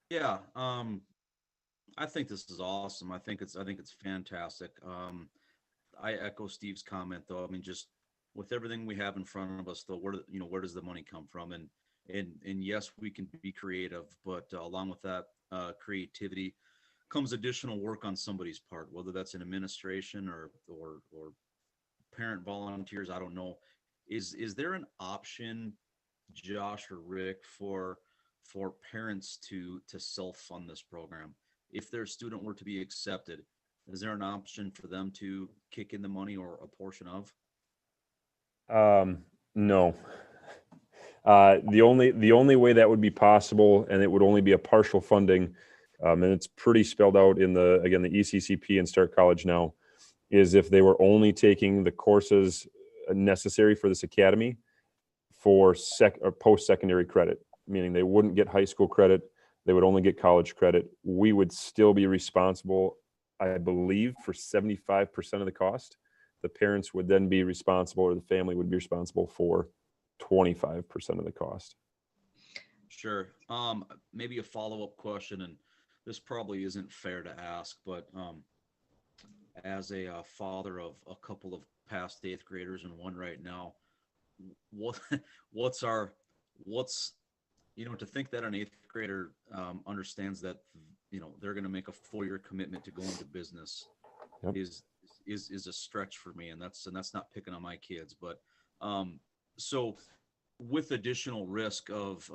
Yeah, I think this is awesome. I think it's fantastic. I echo Steve's comment though. I mean, just with everything we have in front of us though, where does the money come from? And yes, we can be creative, but along with that creativity comes additional work on somebody's part, whether that's in administration or parent volunteers. I don't know. Is there an option, Josh or Rick, for parents to self-fund this program? If their student were to be accepted, is there an option for them to kick in the money or a portion of? No. The only way that would be possible, and it would only be a partial funding, and it's pretty spelled out in the ECCP and Start College Now, is if they were only taking the courses necessary for this academy for post-secondary credit, meaning they wouldn't get high school credit, they would only get college credit. We would still be responsible, I believe, for 75% of the cost. The parents would then be responsible, or the family would be responsible for 25% of the cost. Sure. Maybe a follow-up question, and this probably isn't fair to ask, but as a father of a couple of past 8th graders and one right now, what's to think that an 8th grader understands that they're going to make a 4-year commitment to go into business. Yep. is a stretch for me, and that's not picking on my kids, but so with additional risk of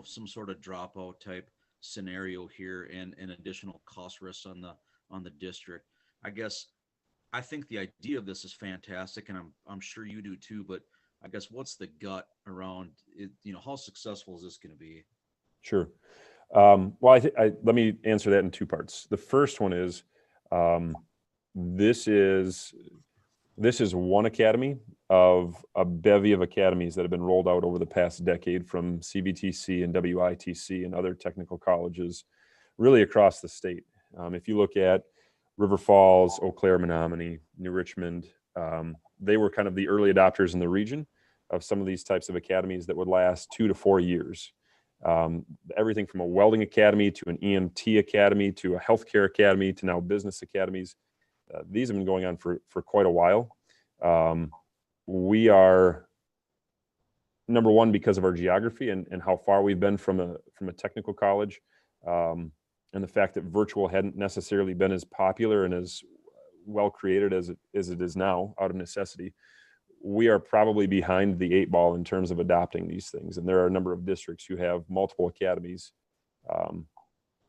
some sort of dropout type scenario here and additional cost risks on the district, I think the idea of this is fantastic, and I'm sure you do too, but I guess what's the gut around it? How successful is this going to be? Sure. Well, let me answer that in 2 parts. The first one is, this is one academy of a bevy of academies that have been rolled out over the past decade from CBTC and WITC and other technical colleges really across the state. If you look at River Falls, Eau Claire, Menominee, New Richmond, they were kind of the early adopters in the region of some of these types of academies that would last 2 to 4 years. Everything from a welding academy to an EMT academy to a healthcare academy to now business academies. these have been going on for quite a while. We are number one because of our geography and how far we've been from a technical college, and the fact that virtual hadn't necessarily been as popular and as well created as it is now out of necessity. We are probably behind the 8 ball in terms of adopting these things, and there are a number of districts who have multiple academies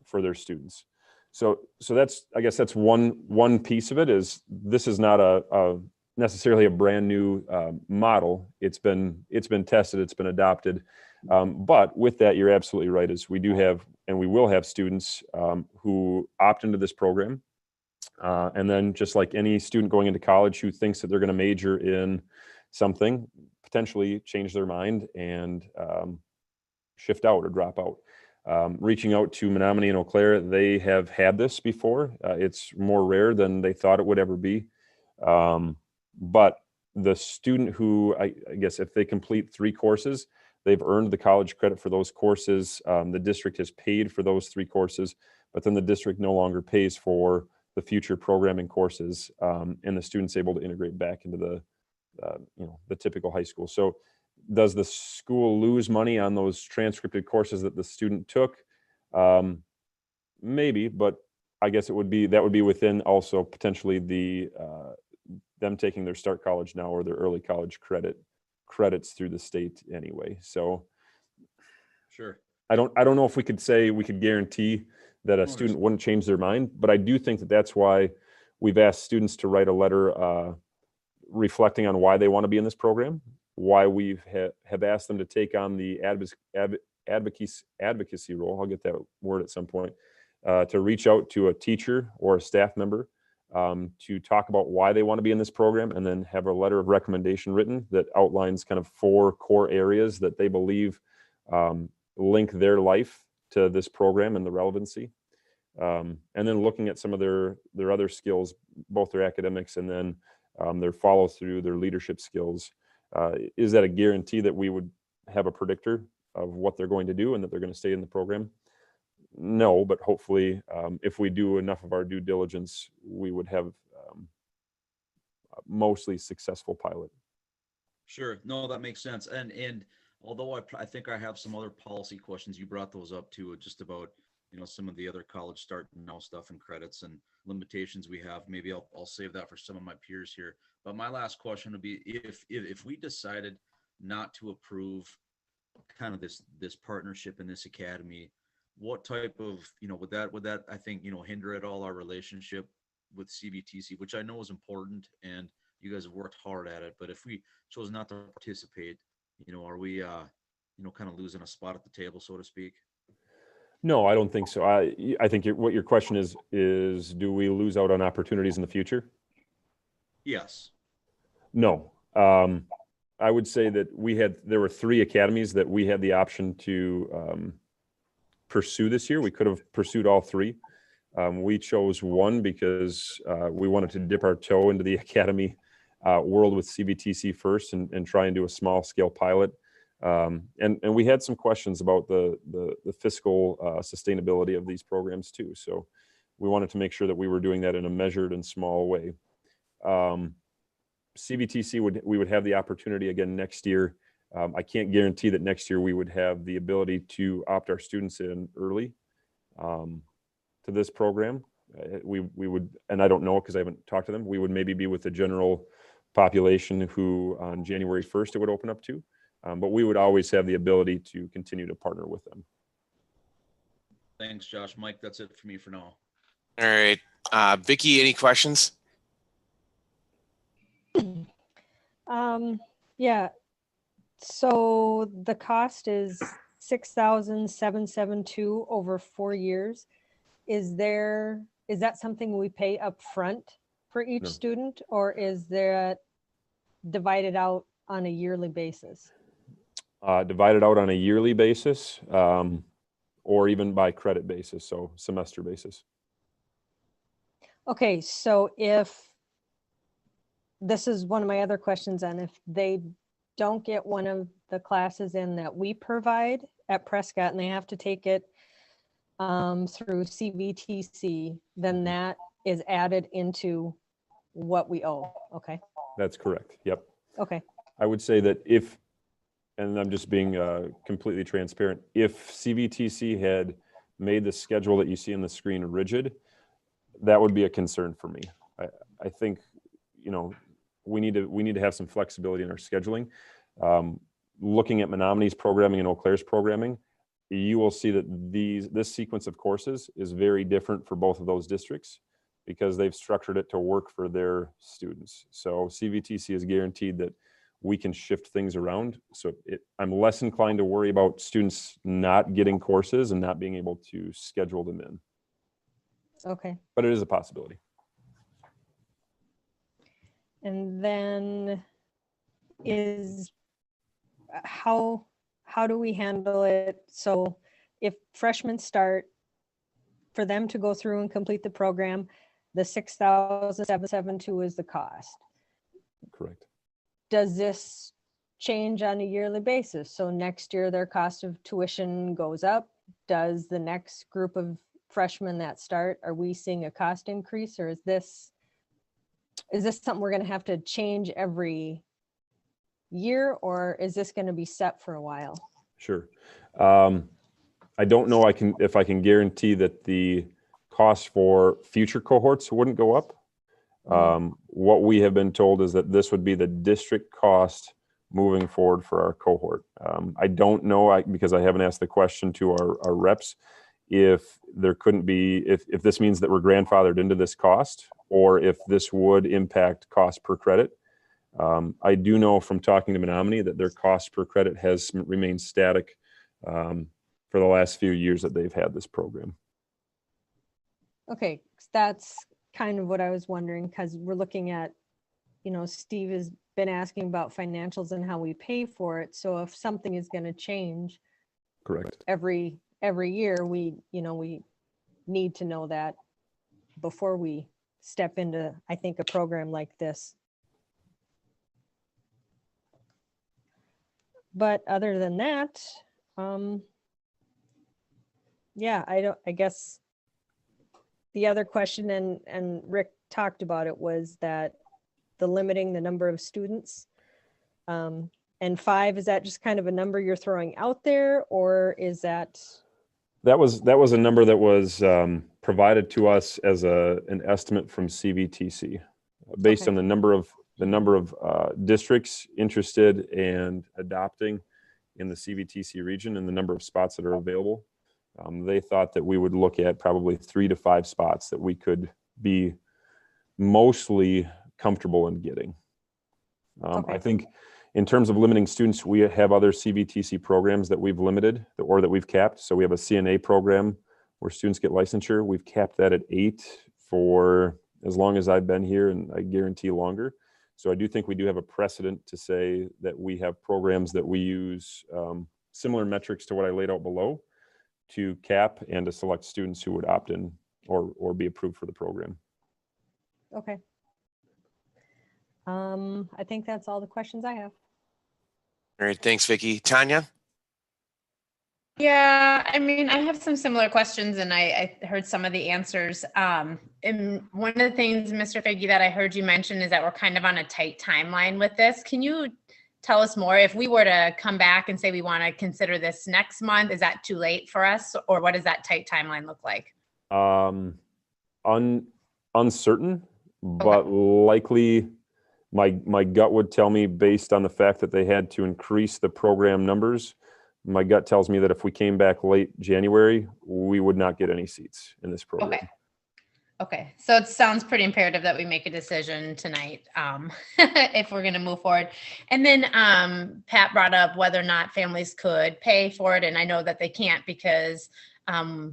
for their students. So that's, I guess that's one piece of it. Is this is not a necessarily a brand new model. It's been tested, it's been adopted. But with that, you're absolutely right, is we do have, and we will have students who opt into this program. And then just like any student going into college who thinks that they're going to major in something, potentially change their mind and shift out or drop out. Reaching out to Menominee and Eau Claire, they have had this before. It's more rare than they thought it would ever be. But the student who, I guess if they complete 3 courses, they've earned the college credit for those courses. The district has paid for those 3 courses, but then the district no longer pays for the future programming courses, and the student's able to integrate back into the typical high school. So does the school lose money on those transcripted courses that the student took? Maybe, but I guess that would be within also potentially the them taking their Start College Now or their early college credits through the state anyway. So Sure. I don't know if we could guarantee that a student wouldn't change their mind, but I do think that that's why we've asked students to write a letter reflecting on why they want to be in this program, why we have asked them to take on the advocacy role. I'll get that word at some point, to reach out to a teacher or a staff member to talk about why they want to be in this program, and then have a letter of recommendation written that outlines kind of 4 core areas that they believe link their life to this program and the relevancy. And then looking at some of their other skills, both their academics and then their follow through, their leadership skills. Is that a guarantee that we would have a predictor of what they're going to do and that they're going to stay in the program? No, but hopefully if we do enough of our due diligence, we would have a mostly successful pilot. Sure. No, that makes sense. And although I think I have some other policy questions, you brought those up too, just about, some of the other college Start Now stuff and credits and limitations we have. Maybe I'll save that for some of my peers here. But my last question would be, if we decided not to approve kind of this partnership in this academy, what type of, would that I think, hinder at all our relationship with CVTC, which I know is important and you guys have worked hard at it. But if we chose not to participate, are we, kind of losing a spot at the table, so to speak? No, I don't think so. I think what your question is do we lose out on opportunities in the future? Yes. No. I would say that there were 3 academies that we had the option to pursue this year. We could have pursued all 3. We chose one because we wanted to dip our toe into the academy world with CVTC first and try and do a small scale pilot. And we had some questions about the fiscal sustainability of these programs too. So we wanted to make sure that we were doing that in a measured and small way. CVTC we would have the opportunity again next year. I can't guarantee that next year we would have the ability to opt our students in early to this program. We would, and I don't know because I haven't talked to them, we would maybe be with the general population who on January 1st it would open up to. But we would always have the ability to continue to partner with them. Thanks, Josh. Mike, that's it for me for now. All right. Vicki, any questions? Yeah. So the cost is $6,772 over 4 years. Is that something we pay up front for each No. student, or is that divided out on a yearly basis? Divided out on a yearly basis, or even by credit basis, so semester basis. Okay, so this is one of my other questions, and if they don't get one of the classes in that we provide at Prescott and they have to take it through CVTC, then that is added into what we owe. Okay, That's correct. Yep. okay, I would say that if, and I'm just being completely transparent, if CVTC had made the schedule that you see on the screen rigid, that would be a concern for me. I think, you know, we need to have some flexibility in our scheduling. Looking at Menominee's programming and Eau Claire's programming, you will see that this sequence of courses is very different for both of those districts because they've structured it to work for their students. So CVTC is guaranteed that we can shift things around. So I'm less inclined to worry about students not getting courses and not being able to schedule them in. okay. But it is a possibility. And then is how do we handle it? So if freshmen start, for them to go through and complete the program, the $6,772 is the cost. Correct. Does this change on a yearly basis? So next year their cost of tuition goes up. Does the next group of freshmen that start, are we seeing a cost increase, or is this something we're going to have to change every year, or is this going to be set for a while? Sure. I don't know if I can guarantee that the cost for future cohorts wouldn't go up. What we have been told is that this would be the district cost moving forward for our cohort. I don't know, because I haven't asked the question to our reps, if there couldn't be, if this means that we're grandfathered into this cost, or if this would impact cost per credit. I do know from talking to Menominee that their cost per credit has remained static for the last few years that they've had this program. Okay, that's kind of what I was wondering, because we're looking at, Steve has been asking about financials and how we pay for it. So if something is going to change, correct, every year, we need to know that before we step into, I think, a program like this. But other than that, yeah, I guess the other question, and Rick talked about it, was that the limiting the number of students, and 5, is that just kind of a number you're throwing out there, or is that? That was a number that was provided to us as an estimate from CVTC based Okay. on the number of districts interested and adopting in the CVTC region and the number of spots that are available. They thought that we would look at probably 3 to 5 spots that we could be mostly comfortable in getting. Okay. I think in terms of limiting students, we have other CVTC programs that we've limited or that we've capped. So we have a CNA program where students get licensure. We've capped that at 8 for as long as I've been here, and I guarantee longer. So I do think we do have a precedent to say that we have programs that we use similar metrics to what I laid out below to cap and to select students who would opt in or be approved for the program. Okay. I think that's all the questions I have. All right, thanks, Vicki. Tanya? Yeah, I mean, I have some similar questions, and I heard some of the answers. And one of the things, Mr. Figge, that I heard you mention is that we're kind of on a tight timeline with this. Can you tell us more? If we were to come back and say we want to consider this next month, is that too late for us, or what does that tight timeline look like? Uncertain, but likely. My gut would tell me, based on the fact that they had to increase the program numbers, my gut tells me that if we came back late January, we would not get any seats in this program. Okay. So it sounds pretty imperative that we make a decision tonight if we're going to move forward. And then Pat brought up whether or not families could pay for it. And I know that they can't, because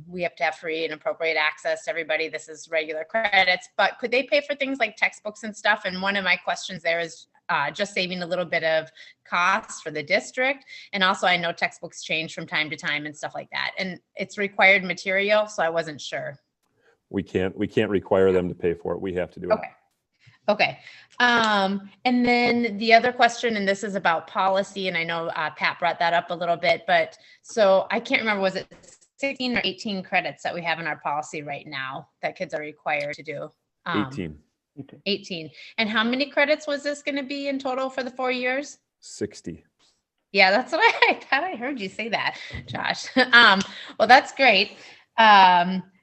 we have to have free and appropriate access to everybody. This is regular credits, but could they pay for things like textbooks and stuff? And one of my questions there is just saving a little bit of costs for the district. And also, I know textbooks change from time to time and stuff like that. And it's required material, so I wasn't sure. We can't require them to pay for it. We have to do it. Okay. And then the other question, and this is about policy, and I know Pat brought that up a little bit, but so I can't remember, was it 16 or 18 credits that we have in our policy right now that kids are required to do? 18. Okay. 18. And how many credits was this going to be in total for the 4 years? 60. Yeah, that's what I thought. I heard you say that, Josh. Well, that's great.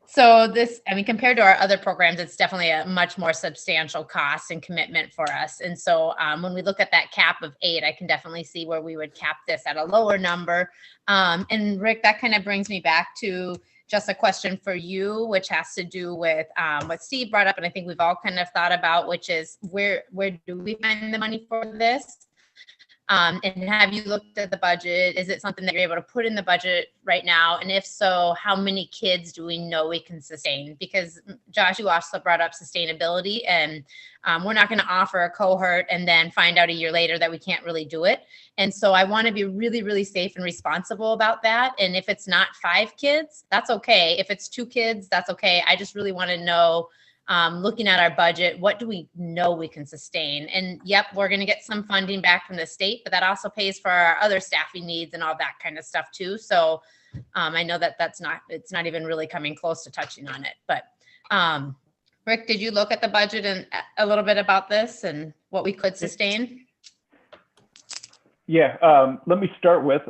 So this, I mean, compared to our other programs, it's definitely a much more substantial cost and commitment for us. And so when we look at that cap of 8, I can definitely see where we would cap this at a lower number. And Rick, that kind of brings me back to just a question for you, which has to do with what Steve brought up, and I think we've all kind of thought about, which is where do we find the money for this? And have you looked at the budget? Is it something that you're able to put in the budget right now? And if so, how many kids do we know we can sustain? Because Josh, you also brought up sustainability, and we're not going to offer a cohort and then find out a year later that we can't really do it. And so I want to be really, really safe and responsible about that. And if it's not 5 kids, that's okay. If it's 2 kids, that's okay. I just really want to know, looking at our budget, what do we know we can sustain? And yep, we're going to get some funding back from the state, but that also pays for our other staffing needs and all that kind of stuff too. So I know that it's not even really coming close to touching on it. But Rick, did you look at the budget and a little bit about this and what we could sustain? Yeah, let me start with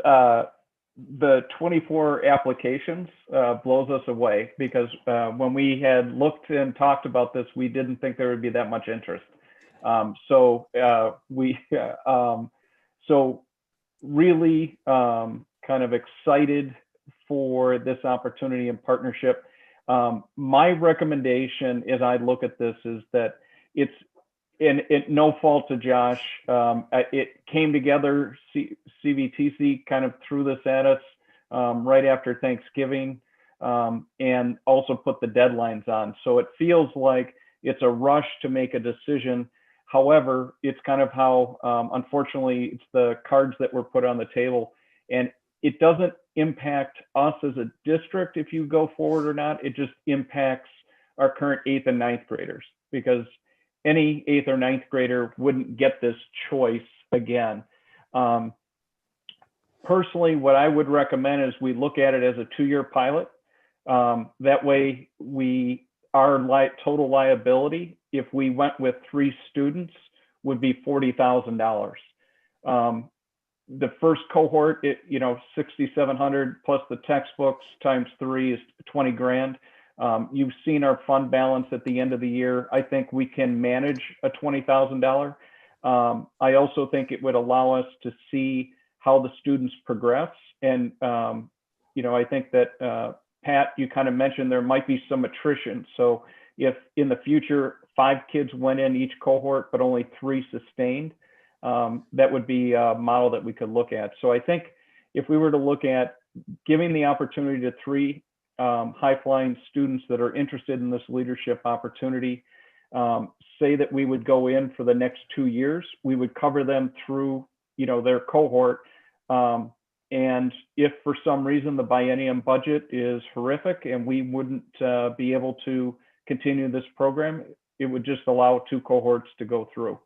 the 24 applications blows us away, because when we had looked and talked about this, we didn't think there would be that much interest. So really kind of excited for this opportunity and partnership. My recommendation as I look at this is that it's, and no fault to Josh, it came together, CVTC kind of threw this at us right after Thanksgiving, and also put the deadlines on. So it feels like it's a rush to make a decision. However, it's kind of how, unfortunately, it's the cards that were put on the table, and it doesn't impact us as a district if you go forward or not. It just impacts our current 8th and 9th graders, because any 8th or 9th grader wouldn't get this choice again. Personally, what I would recommend is we look at it as a 2-year pilot. That way our total liability, if we went with 3 students, would be $40,000. The first cohort, $6,700 plus the textbooks times 3 is 20 grand. You've seen our fund balance at the end of the year. I think we can manage a $20,000. I also think it would allow us to see how the students progress. And, I think that, Pat, you kind of mentioned there might be some attrition. So if in the future 5 kids went in each cohort, but only 3 sustained, that would be a model that we could look at. So I think if we were to look at giving the opportunity to 3 high-flying students that are interested in this leadership opportunity, say that we would go in for the next 2 years, we would cover them through, their cohort. And if for some reason the biennium budget is horrific and we wouldn't be able to continue this program, it would just allow 2 cohorts to go through.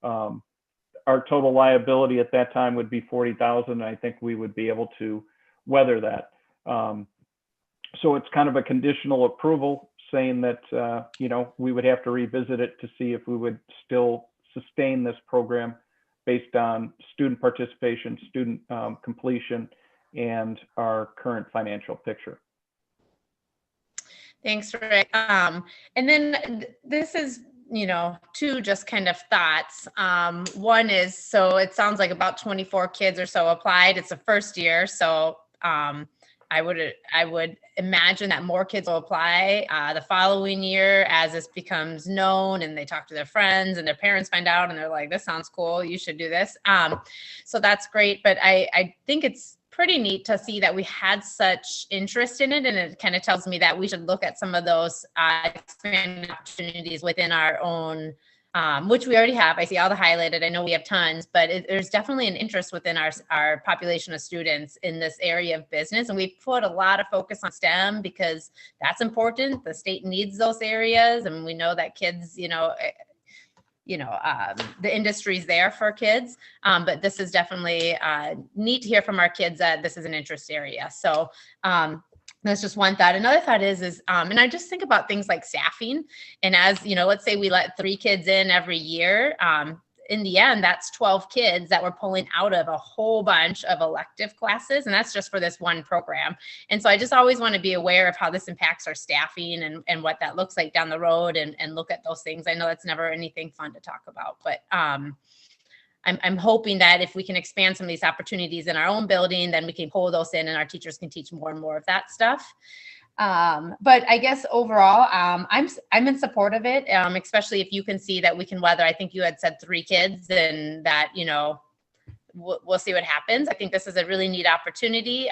Our total liability at that time would be $40,000. I think we would be able to weather that. So it's kind of a conditional approval, saying that, we would have to revisit it to see if we would still sustain this program based on student participation, student completion, and our current financial picture. Thanks, Rick. And then this is, 2 just kind of thoughts. One is, so it sounds like about 24 kids or so applied. It's the first year. So I would imagine that more kids will apply the following year as this becomes known and they talk to their friends and their parents find out and they're like, this sounds cool, you should do this. So that's great. But I think it's pretty neat to see that we had such interest in it. And it kind of tells me that we should look at some of those expanded opportunities within our own, which we already have. I see all the highlighted. I know we have tons, but there's definitely an interest within our population of students in this area of business. And we put a lot of focus on STEM because that's important. The state needs those areas. And we know that kids, the industry's there for kids. But this is definitely neat to hear from our kids that this is an interest area. So That's just one thought. Another thought is, and I just think about things like staffing. And as you know, let's say we let 3 kids in every year. In the end, that's 12 kids that we're pulling out of a whole bunch of elective classes. And that's just for this one program. And so I just always want to be aware of how this impacts our staffing and what that looks like down the road and look at those things. I know that's never anything fun to talk about, but I'm hoping that if we can expand some of these opportunities in our own building, then we can pull those in and our teachers can teach more and more of that stuff. But I guess overall, I'm in support of it, especially if you can see that we can weather. I think you had said 3 kids, and that, you know, we'll see what happens. I think this is a really neat opportunity.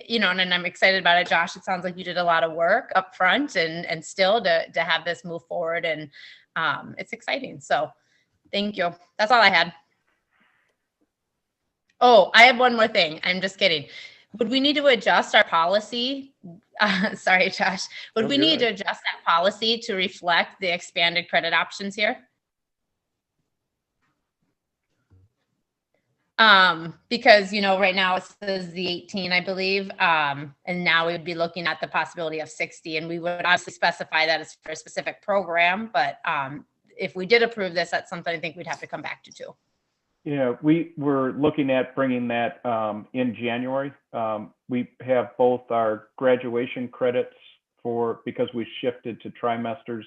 You know, and I'm excited about it. Josh, it sounds like you did a lot of work up front and still to have this move forward, and it's exciting. So thank you. That's all I had. Oh, I have one more thing. I'm just kidding. Would we need to adjust our policy? Sorry, Josh. Would we need to adjust that policy to reflect the expanded credit options here? Because, you know, right now it says the 18, I believe. And now we would be looking at the possibility of 60, and we would obviously specify that as for a specific program. But if we did approve this, that's something I think we'd have to come back to too. Yeah, we were looking at bringing that in January. We have both our graduation credits because we shifted to trimesters,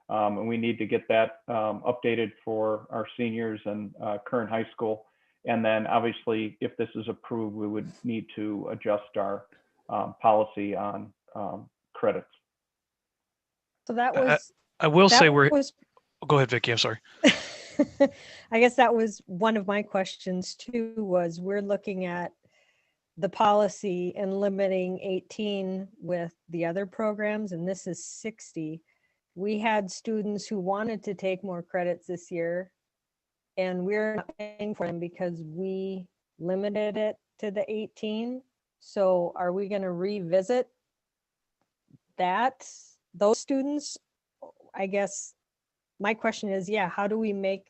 and we need to get that updated for our seniors and current high school. And then obviously, if this is approved, we would need to adjust our policy on credits. So that was. I will say go ahead, Vicki. I'm sorry. I guess that was one of my questions too, was we're looking at the policy and limiting 18 with the other programs, and this is 60. We had students who wanted to take more credits this year, and we're not paying for them because we limited it to the 18. So are we going to revisit those students? I guess my question is, yeah, how do we make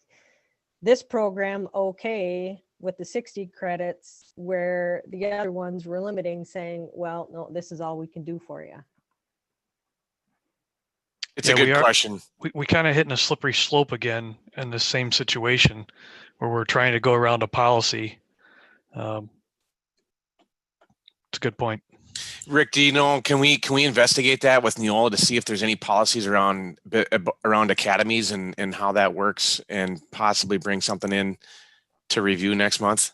this program okay with the 60 credits where the other ones were limiting, saying, well, no, this is all we can do for you? It's a good question. We kind of hitting a slippery slope again in the same situation where we're trying to go around a policy. It's a good point. Rick, do you know, can we investigate that with Neola to see if there's any policies around academies and how that works, and possibly bring something in to review next month?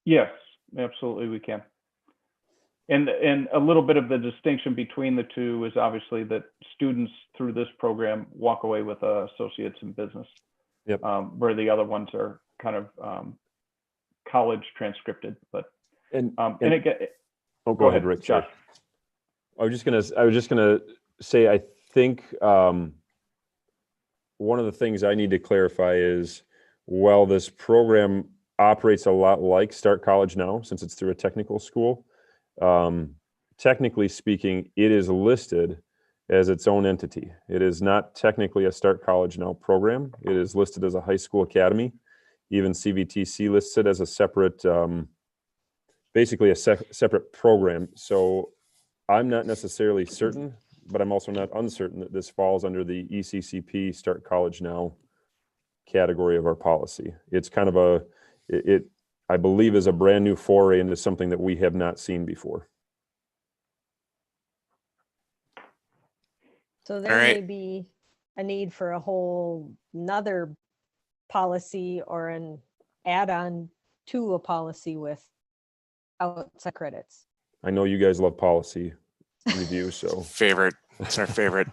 Yes, absolutely we can. And a little bit of the distinction between the two is obviously that students through this program walk away with associates in business. Yep. Where the other ones are kind of college transcripted, but go ahead, Rick. Josh. I was just gonna say, I think one of the things I need to clarify is, while this program operates a lot like Start College Now, since it's through a technical school, technically speaking, it is listed as its own entity. It is not technically a Start College Now program. It is listed as a high school academy. Even CVTC lists it as a separate, basically a separate program. So I'm not necessarily certain, but I'm also not uncertain that this falls under the ECCP Start College Now category of our policy. It's kind of I believe, is a brand new foray into something that we have not seen before. So there may be a need for a whole nother policy or an add-on to a policy with outside credits. I know you guys love policy review, so favorite. It's our favorite.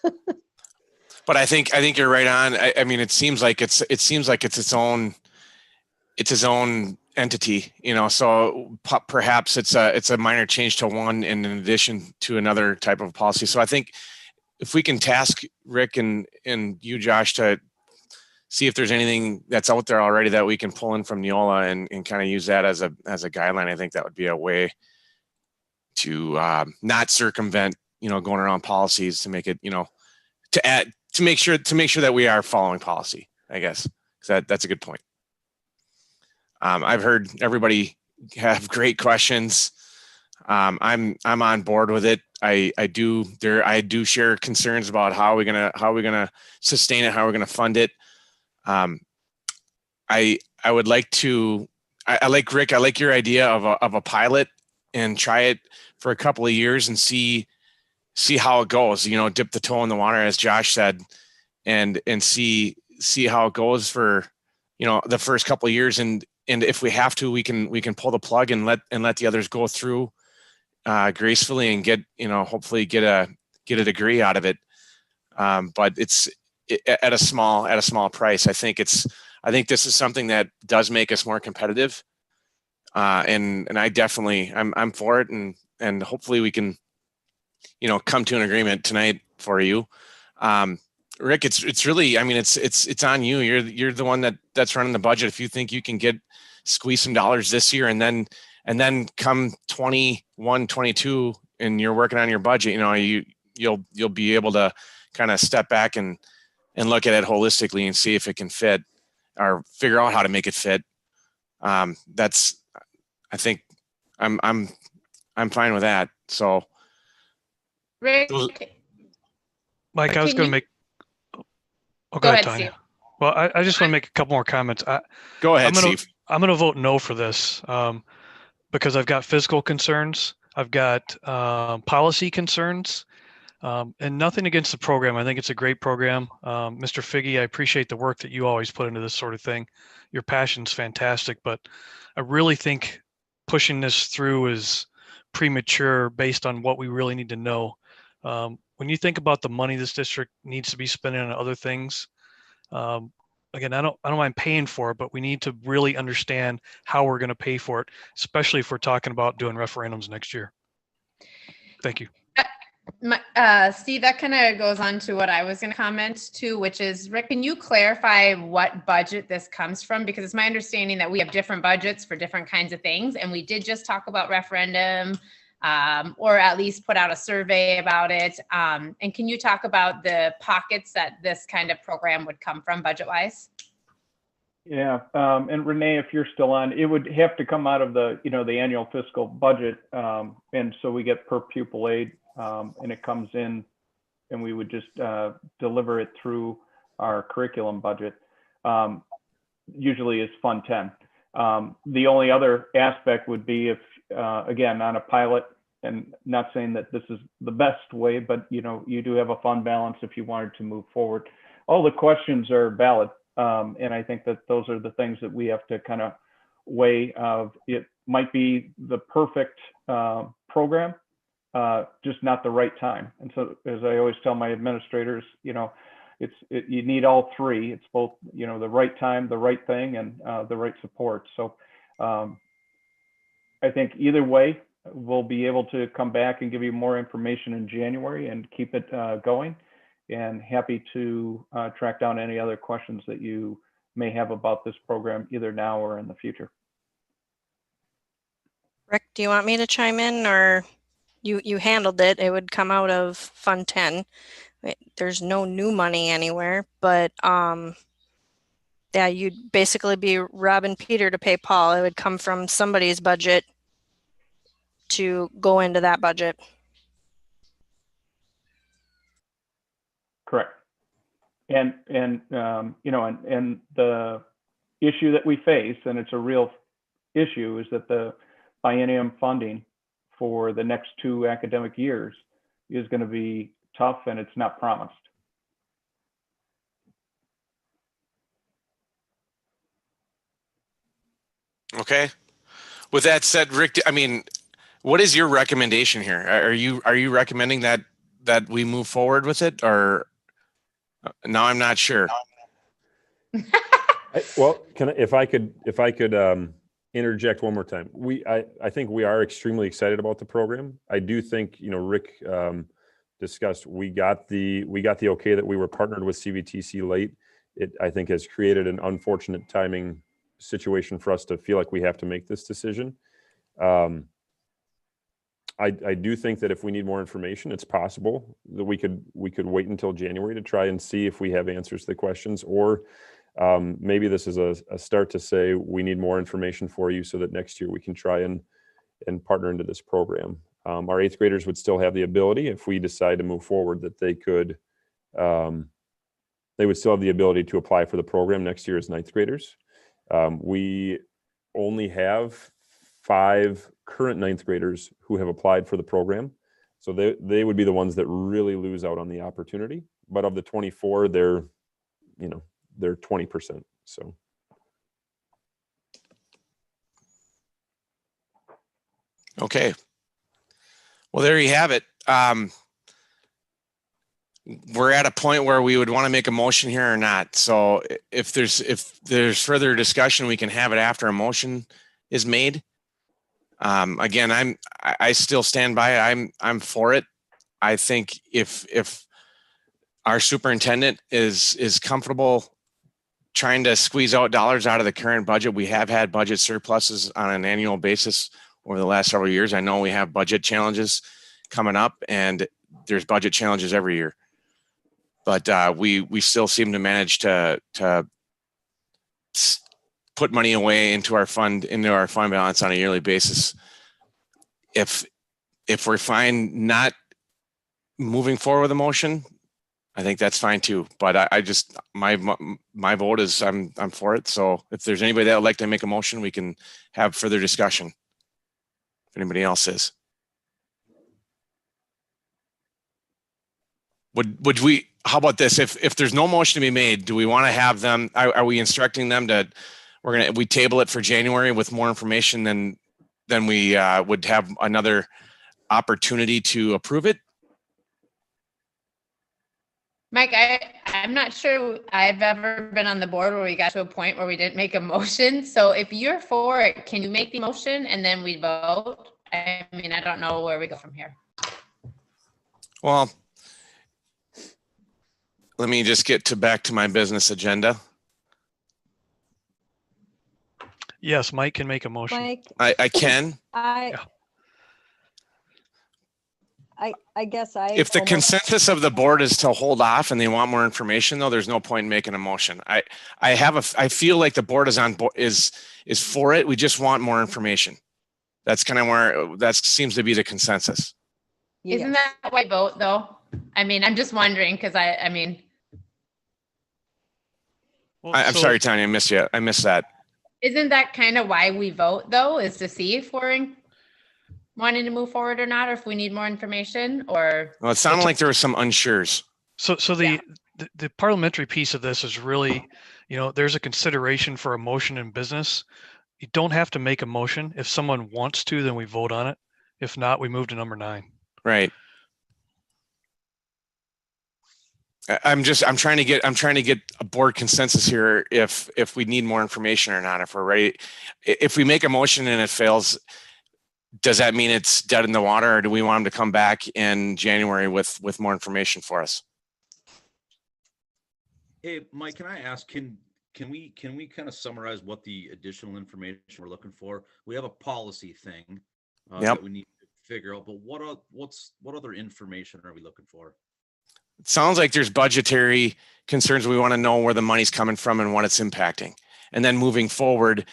But I think you're right on. I mean, it seems like it's its own entity, you know. So perhaps it's a minor change to one in addition to another type of policy. So I think if we can task Rick and you, Josh, to see if there's anything that's out there already that we can pull in from Neola and kind of use that as a guideline, I think that would be a way to not circumvent, you know, going around policies, to make it, you know, to make sure that we are following policy, I guess. That's a good point. I've heard everybody have great questions. I'm on board with it. I do share concerns about how we're gonna sustain it, how we're gonna fund it. I would like to. I like Rick. I like your idea of a pilot and try it for a couple of years and see how it goes. You know, dip the toe in the water, as Josh said, and see how it goes for, you know, the first couple of years. And if we have to, we can pull the plug and let the others go through gracefully and get, you know, hopefully get a degree out of it. But it's at a small price. I think this is something that does make us more competitive. And I definitely, I'm for it. And hopefully we can, you know, come to an agreement tonight for you. Rick, it's really, I mean, it's on you. You're the one that's running the budget. If you think you can squeeze some dollars this year and then come 21, 22 and you're working on your budget, you know, you'll be able to kind of step back and look at it holistically and see if it can fit or figure out how to make it fit. I think I'm fine with that. So Rick, Mike, I was going to make. Oh, go ahead, Tanya. Steve. Well, I just want to make a couple more comments. Go ahead, Steve. I'm going to vote no for this because I've got fiscal concerns. I've got policy concerns, and nothing against the program. I think it's a great program. Mr. Figge, I appreciate the work that you always put into this sort of thing. Your passion's fantastic, but I really think pushing this through is premature based on what we really need to know. When you think about the money this district needs to be spending on other things, again, I don't mind paying for it, but we need to really understand how we're going to pay for it, especially if we're talking about doing referendums next year. Thank you. Steve, that kind of goes on to what I was going to comment to, which is, Rick, can you clarify what budget this comes from? Because it's my understanding that we have different budgets for different kinds of things. And we did just talk about referendum, or at least put out a survey about it. And can you talk about the pockets that this kind of program would come from budget-wise? Yeah, and Renee, if you're still on, it would have to come out of the, you know, the annual fiscal budget. And so we get per pupil aid, and it comes in, and we would just deliver it through our curriculum budget. Usually is Fund 10. The only other aspect would be if, again, on a pilot, and not saying that this is the best way, but you know, you do have a fund balance if you wanted to move forward. All the questions are valid. And I think that those are the things that we have to kind of weigh. It might be the perfect program, just not the right time. And so, as I always tell my administrators, you know, you need all three. It's both, you know, the right time, the right thing, and the right support. So I think either way, we'll be able to come back and give you more information in January and keep it going. And happy to track down any other questions that you may have about this program, either now or in the future. Rick, do you want me to chime in, or you handled it? It would come out of Fund 10. There's no new money anywhere, but yeah, you'd basically be robbing Peter to pay Paul. It would come from somebody's budget to go into that budget. Correct. And you know, and the issue that we face, and it's a real issue, is that the biennium funding for the next 2 academic years is going to be tough, and it's not promised. Okay. With that said, Rick, I mean, what is your recommendation here? Are you recommending that we move forward with it, or now I'm not sure. Well, if I could interject one more time. I think we are extremely excited about the program. I do think, you know, Rick discussed, we got the okay that we were partnered with CVTC late. It, I think, has created an unfortunate timing situation for us to feel like we have to make this decision. I do think that if we need more information, it's possible that we could wait until January to try and see if we have answers to the questions, or maybe this is a start to say we need more information for you so that next year we can try and partner into this program. Our 8th graders would still have the ability, if we decide to move forward, that they could, they would still have the ability to apply for the program next year as 9th graders. We only have 5 current 9th graders who have applied for the program. So they would be the ones that really lose out on the opportunity. But of the 24, they're 20%. So. Okay. Well, there you have it. We're at a point where we would want to make a motion here or not. So if there's further discussion, we can have it after a motion is made. Again, I still stand by it. I'm for it. I think if our superintendent is comfortable trying to squeeze out dollars out of the current budget, we have had budget surpluses on an annual basis over the last several years. I know we have budget challenges coming up, and there's budget challenges every year. But we still seem to manage to put money away into our fund balance on a yearly basis. If we're fine not moving forward with a motion, I think that's fine too. But I just my vote is I'm for it. So if there's anybody that would like to make a motion, we can have further discussion. If anybody else is. Would we, how about this? If there's no motion to be made, do we want to have them, are we instructing them to, we table it for January with more information than we would have another opportunity to approve it? Mike, I'm not sure I've ever been on the board where we got to a point where we didn't make a motion. So if you're for it, can you make the motion and then we vote? I mean, I don't know where we go from here. Well, let me just get back to my business agenda. Yes, Mike can make a motion. Mike, I can. I guess I. If the almost- consensus of the board is to hold off and they want more information, though, there's no point in making a motion. I feel like the board is for it. We just want more information. That's kind of where that seems to be the consensus. Isn't that why vote though? I mean, I'm just wondering because I mean. Well, I'm so- sorry, Tanya, I missed you. I missed that. Isn't that kind of why we vote though, is to see if we're wanting to move forward or not, or if we need more information or? Well, it sounded like there were some unsures. So the parliamentary piece of this is really, there's a consideration for a motion in business. You don't have to make a motion. If someone wants to, then we vote on it. If not, we move to number 9. Right. I'm trying to get a board consensus here if we need more information or not, if we're ready. If we make a motion and it fails, does that mean it's dead in the water, or do we want them to come back in January with more information for us? Hey, Mike, can I ask, can we kind of summarize what the additional information we're looking for? We have a policy thing that we need to figure out, but what other information are we looking for? It sounds like there's budgetary concerns. We want to know where the money's coming from and what it's impacting. And then moving forward,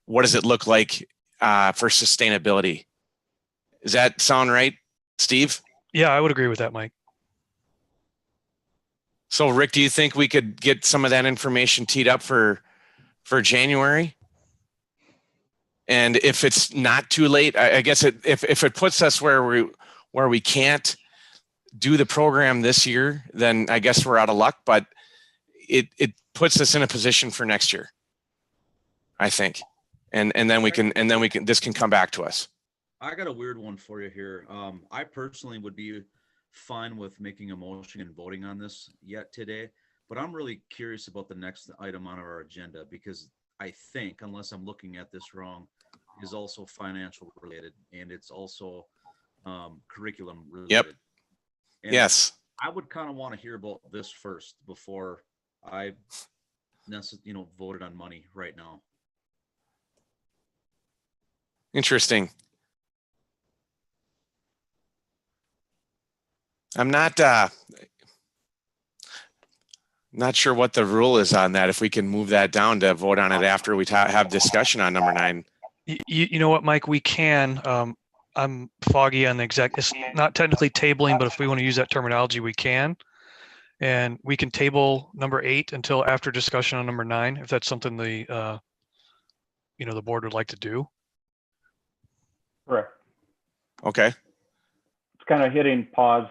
what does it look like for sustainability? Does that sound right, Steve? Yeah, I would agree with that, Mike. So Rick, do you think we could get some of that information teed up for January? And if it's not too late, I guess if it puts us where we can't do the program this year, then I guess we're out of luck, but it puts us in a position for next year, I think. And then this can come back to us. I got a weird one for you here. I personally would be fine with making a motion and voting on this yet today, but I'm really curious about the next item on our agenda, because I think, unless I'm looking at this wrong, is also financial related, and it's also curriculum related. Yep. And yes. I would kind of want to hear about this first before I voted on money right now. Interesting. I'm not Not sure what the rule is on that. If we can move that down to vote on it after we have discussion on number 9. You know what, Mike, we can. I'm foggy on the exact, it's not technically tabling, but if we want to use that terminology, we can. And we can table number 8 until after discussion on number 9, if that's something the board would like to do. Correct. Okay. It's kind of hitting pause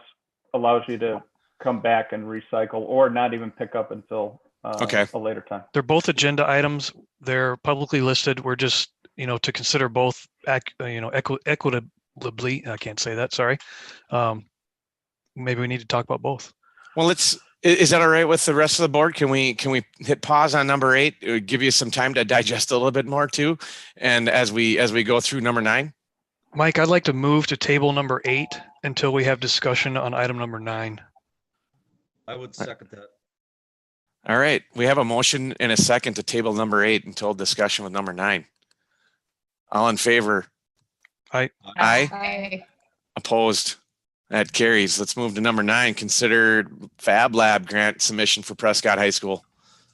allows you to come back and recycle or not even pick up until a later time. They're both agenda items. They're publicly listed. We're just, to consider both, equitably. I can't say that, sorry. Maybe we need to talk about both. Well, is that all right with the rest of the board? Can we hit pause on number 8? It would give you some time to digest a little bit more too. And as we go through number 9. Mike, I'd like to move to table number 8 until we have discussion on item number 9. I would second that. All right. We have a motion and a second to table number 8 until discussion with number 9. All in favor? Aye. Aye. Opposed? That carries. Let's move to number 9. Consider Fab Lab grant submission for Prescott High School.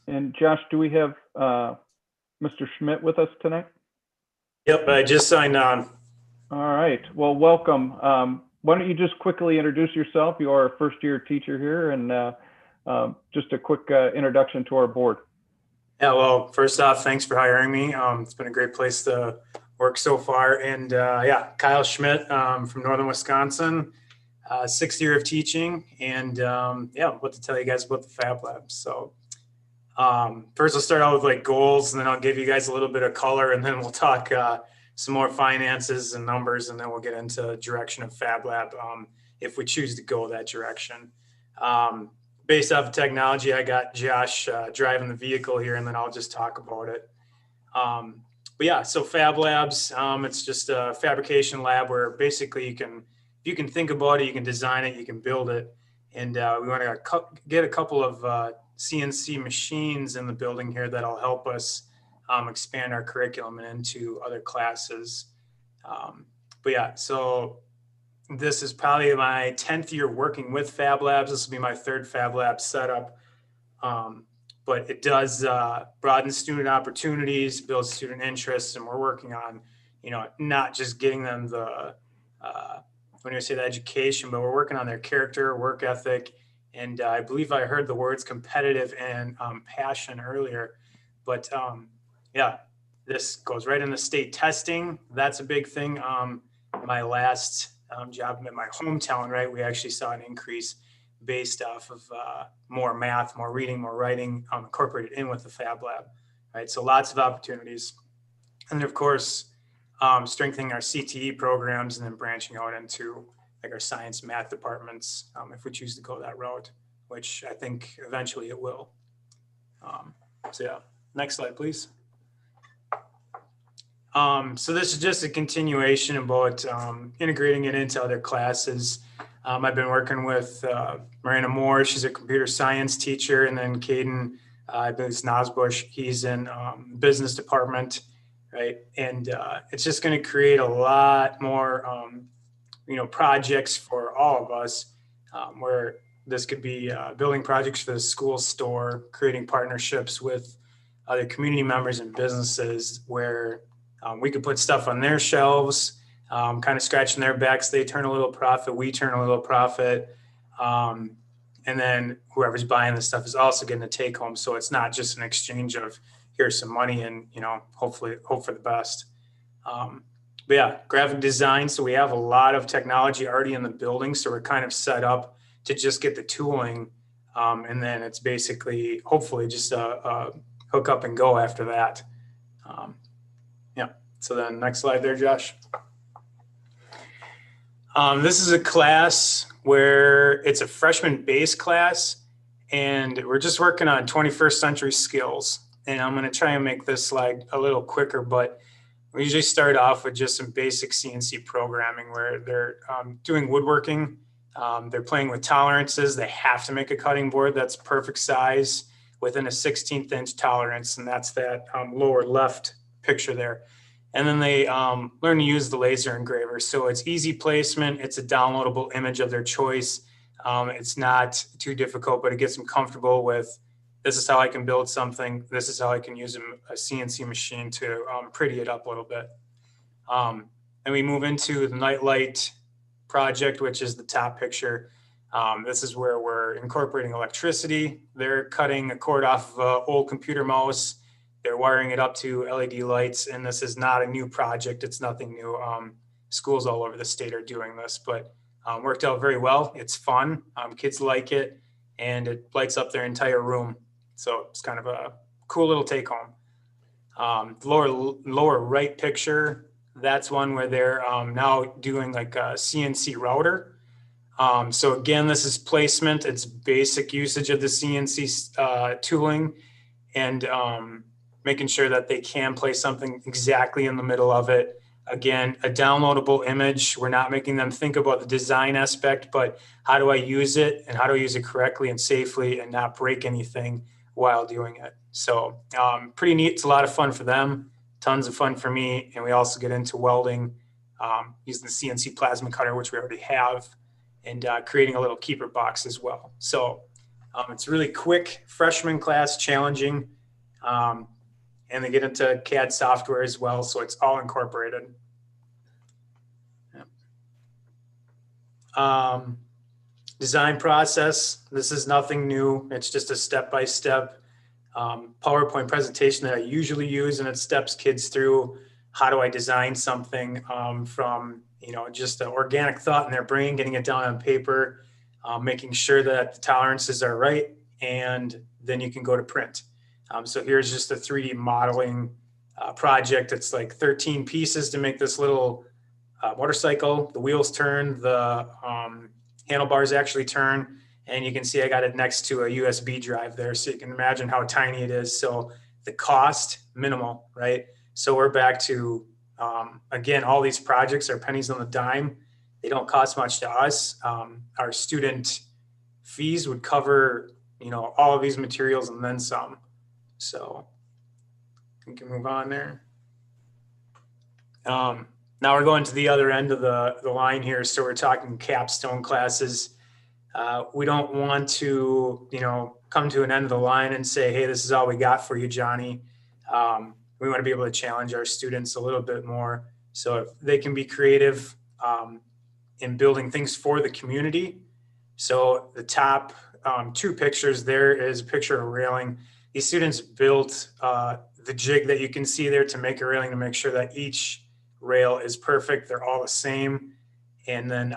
And Josh, do we have Mr. Schmidt with us tonight? Yep, I just signed on. All right. Well, welcome. Why don't you just quickly introduce yourself? You are a first-year teacher here, and just a quick introduction to our board. Yeah, well, first off, thanks for hiring me. It's been a great place to work so far. And Kyle Schmidt from Northern Wisconsin, 6th year of teaching. And what to tell you guys about the Fab Lab. So first I'll start out with like goals, and then I'll give you guys a little bit of color, and then we'll talk some more finances and numbers, and then we'll get into direction of Fab Lab if we choose to go that direction. Based off of technology, I got Josh driving the vehicle here, and then I'll just talk about it. So Fab Labs, it's just a fabrication lab where basically you can think about it, you can design it, you can build it. And we want to get a couple of CNC machines in the building here that'll help us expand our curriculum and into other classes. So this is probably my 10th year working with Fab Labs. This will be my 3rd Fab Lab setup. But it does broaden student opportunities, build student interests, and we're working on, not just getting them the education, but we're working on their character, work ethic, and I believe I heard the words competitive and passion earlier. But this goes right into state testing. That's a big thing. My last job in my hometown, right, we actually saw an increase based off of more math, more reading, more writing incorporated in with the Fab Lab, right? So lots of opportunities. And of course, strengthening our CTE programs and then branching out into like our science math departments if we choose to go that route, which I think eventually it will. Next slide, please. So this is just a continuation about integrating it into other classes. I've been working with Marina Moore. She's a computer science teacher. And then Caden, I believe it's Nosbush. He's in business department, right? And it's just going to create a lot more, projects for all of us where this could be building projects for the school store, creating partnerships with other community members and businesses where we could put stuff on their shelves, kind of scratching their backs. They turn a little profit, we turn a little profit. And then whoever's buying the stuff is also getting a take home. So it's not just an exchange of here's some money and, hopefully hope for the best. Graphic design. So we have a lot of technology already in the building. So we're kind of set up to just get the tooling. And then it's basically, hopefully just a hook up and go after that. So then next slide there, Josh. This is a class where it's a freshman base class and we're just working on 21st century skills. And I'm going to try and make this slide a little quicker, but we usually start off with just some basic CNC programming where they're doing woodworking. They're playing with tolerances. They have to make a cutting board that's perfect size within a 16th inch tolerance. And that's that lower left picture there. And then they learn to use the laser engraver. So it's easy placement. It's a downloadable image of their choice. It's not too difficult, but it gets them comfortable with this is how I can build something. This is how I can use a CNC machine to pretty it up a little bit. And we move into the Nightlight project, which is the top picture. This is where we're incorporating electricity. They're cutting a cord off of an old computer mouse. They're wiring it up to LED lights. And this is not a new project. It's nothing new. Schools all over the state are doing this, but worked out very well. It's fun. Kids like it, and it lights up their entire room. So it's kind of a cool little take home. Lower right picture, that's one where they're now doing like a CNC router. So again, this is placement. It's basic usage of the CNC tooling, and making sure that they can place something exactly in the middle of it. Again, a downloadable image. We're not making them think about the design aspect, but how do I use it and how do I use it correctly and safely and not break anything while doing it. So pretty neat. It's a lot of fun for them, tons of fun for me. And we also get into welding using the CNC plasma cutter, which we already have, and creating a little keeper box as well. So it's really quick, freshman class, challenging. And they get into CAD software as well. So it's all incorporated. Yeah. Design process. This is nothing new. It's just a step-by-step PowerPoint presentation that I usually use, and it steps kids through how do I design something from, just an organic thought in their brain, getting it down on paper, making sure that the tolerances are right, and then you can go to print. So here's just a 3D modeling project. It's like 13 pieces to make this little motorcycle. The wheels turn, the handlebars actually turn, and you can see I got it next to a USB drive there, so you can imagine how tiny it is. So the cost, minimal, right? So we're back to, again, all these projects are pennies on the dime. They don't cost much to us. Our student fees would cover, all of these materials and then some. So we can move on there. Now we're going to the other end of the line here. So we're talking capstone classes. We don't want to, come to an end of the line and say, hey, this is all we got for you, Johnny. We want to be able to challenge our students a little bit more. So if they can be creative in building things for the community. So the top two pictures there is a picture of a railing. These students built the jig that you can see there to make a railing, to make sure that each rail is perfect. They're all the same. And then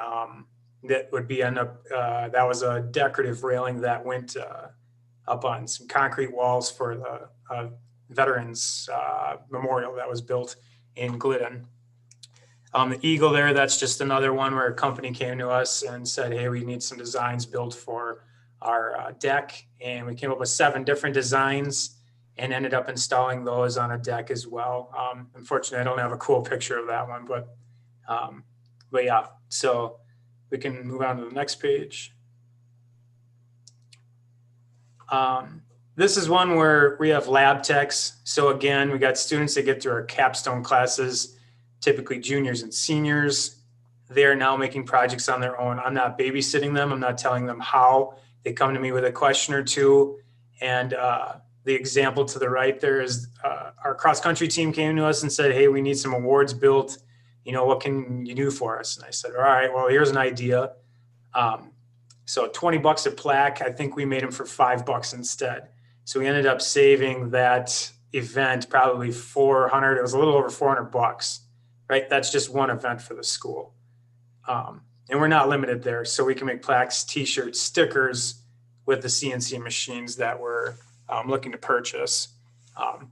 that would be that was a decorative railing that went up on some concrete walls for the Veterans Memorial that was built in Glidden. The eagle there, that's just another one where a company came to us and said, hey, we need some designs built for our deck, and we came up with 7 different designs and ended up installing those on a deck as well. Unfortunately, I don't have a cool picture of that one, but yeah, so we can move on to the next page. This is one where we have lab techs. So again, we got students that get through our capstone classes, typically juniors and seniors. They're now making projects on their own. I'm not babysitting them. I'm not telling them how. They come to me with a question or two. And the example to the right there is our cross-country team came to us and said, hey, we need some awards built. What can you do for us? And I said, all right, well, here's an idea. So $20 a plaque, I think we made them for $5 instead. So we ended up saving that event probably $400. It was a little over $400, right? That's just one event for the school. And we're not limited there. So we can make plaques, t-shirts, stickers with the CNC machines that we're looking to purchase.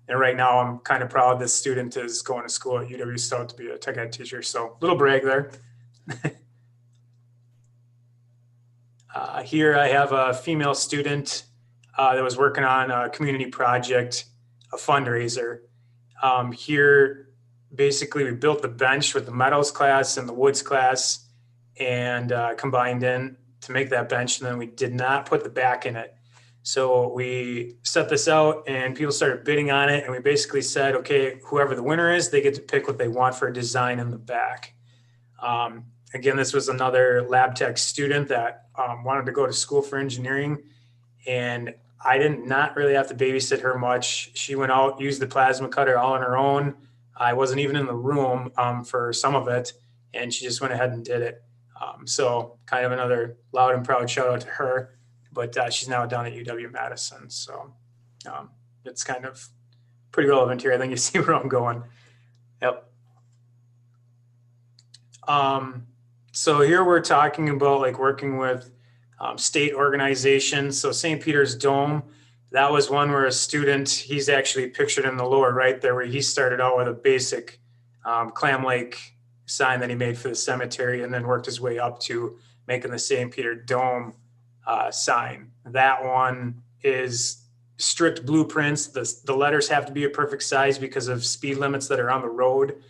And right now I'm kind of proud this student is going to school at UW Stout to be a tech ed teacher. So little brag there. Here I have a female student that was working on a community project, a fundraiser. Here, basically we built the bench with the metals class and the woods class and combined in to make that bench. And then we did not put the back in it. So we set this out and people started bidding on it. And we basically said, okay, whoever the winner is, they get to pick what they want for a design in the back. Again, this was another lab tech student that wanted to go to school for engineering. And I didn't not really have to babysit her much. She went out, used the plasma cutter all on her own. I wasn't even in the room for some of it, and she just went ahead and did it. So kind of another loud and proud shout out to her, but she's now down at UW-Madison. So it's kind of pretty relevant here. I think you see where I'm going. Yep. So here we're talking about like working with state organizations. So St. Peter's Dome, that was one where a student, he's actually pictured in the lower right there, where he started out with a basic Clam Lake sign that he made for the cemetery and then worked his way up to making the St. Peter Dome sign. That one is strict blueprints. The letters have to be a perfect size because of speed limits that are on the road.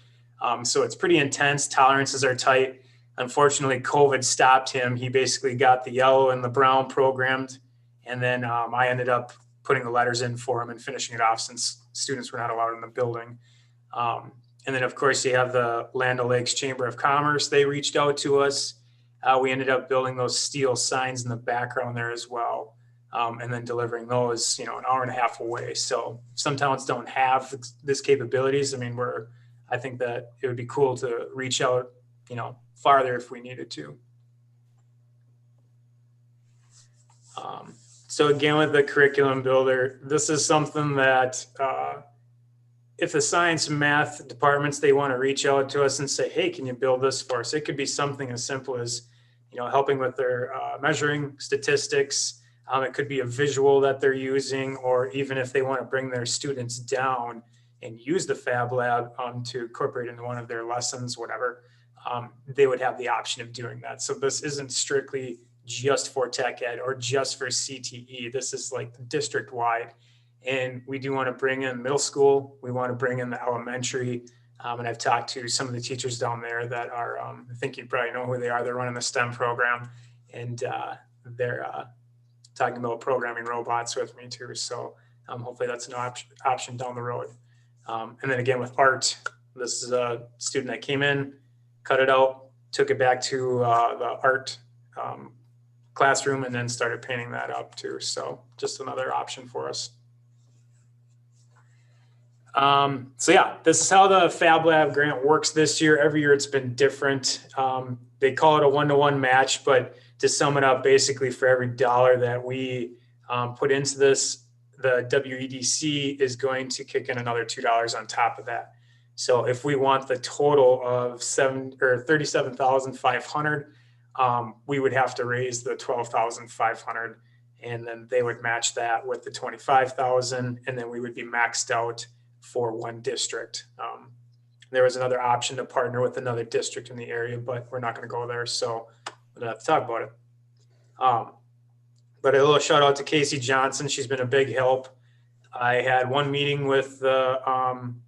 So it's pretty intense. Tolerances are tight. Unfortunately, COVID stopped him. He basically got the yellow and the brown programmed. And then I ended up putting the letters in for him and finishing it off since students were not allowed in the building. And then, of course, you have the Land O'Lakes Chamber of Commerce. They reached out to us. We ended up building those steel signs in the background there as well. And then delivering those, an hour and a half away. So some towns don't have this capabilities. I mean, I think that it would be cool to reach out, farther if we needed to. So again, with the curriculum builder, this is something that if the science and math departments, they want to reach out to us and say, hey, can you build this for us? It could be something as simple as, helping with their measuring statistics. It could be a visual that they're using, or even if they want to bring their students down and use the Fab Lab to incorporate into one of their lessons, whatever, they would have the option of doing that. So this isn't strictly just for tech ed or just for CTE. This is like district wide. And we do want to bring in middle school. We want to bring in the elementary. And I've talked to some of the teachers down there that are, I think you probably know who they are. They're running the STEM program, and they're talking about programming robots with me too. So hopefully that's an option down the road. And then again, with art, this is a student that came in, cut it out, took it back to the art classroom, and then started painting that up too. So just another option for us. So yeah, this is how the Fab Lab grant works this year. Every year it's been different. They call it a 1-to-1 match, but to sum it up, basically for every dollar that we put into this, the WEDC is going to kick in another $2 on top of that. So if we want the total of $37,500, we would have to raise the $12,500, and then they would match that with the $25,000, and then we would be maxed out for one district. There was another option to partner with another district in the area, but we're not going to go there, so we don't have to talk about it. But a little shout out to Casey Johnson. She's been a big help. I had one meeting with the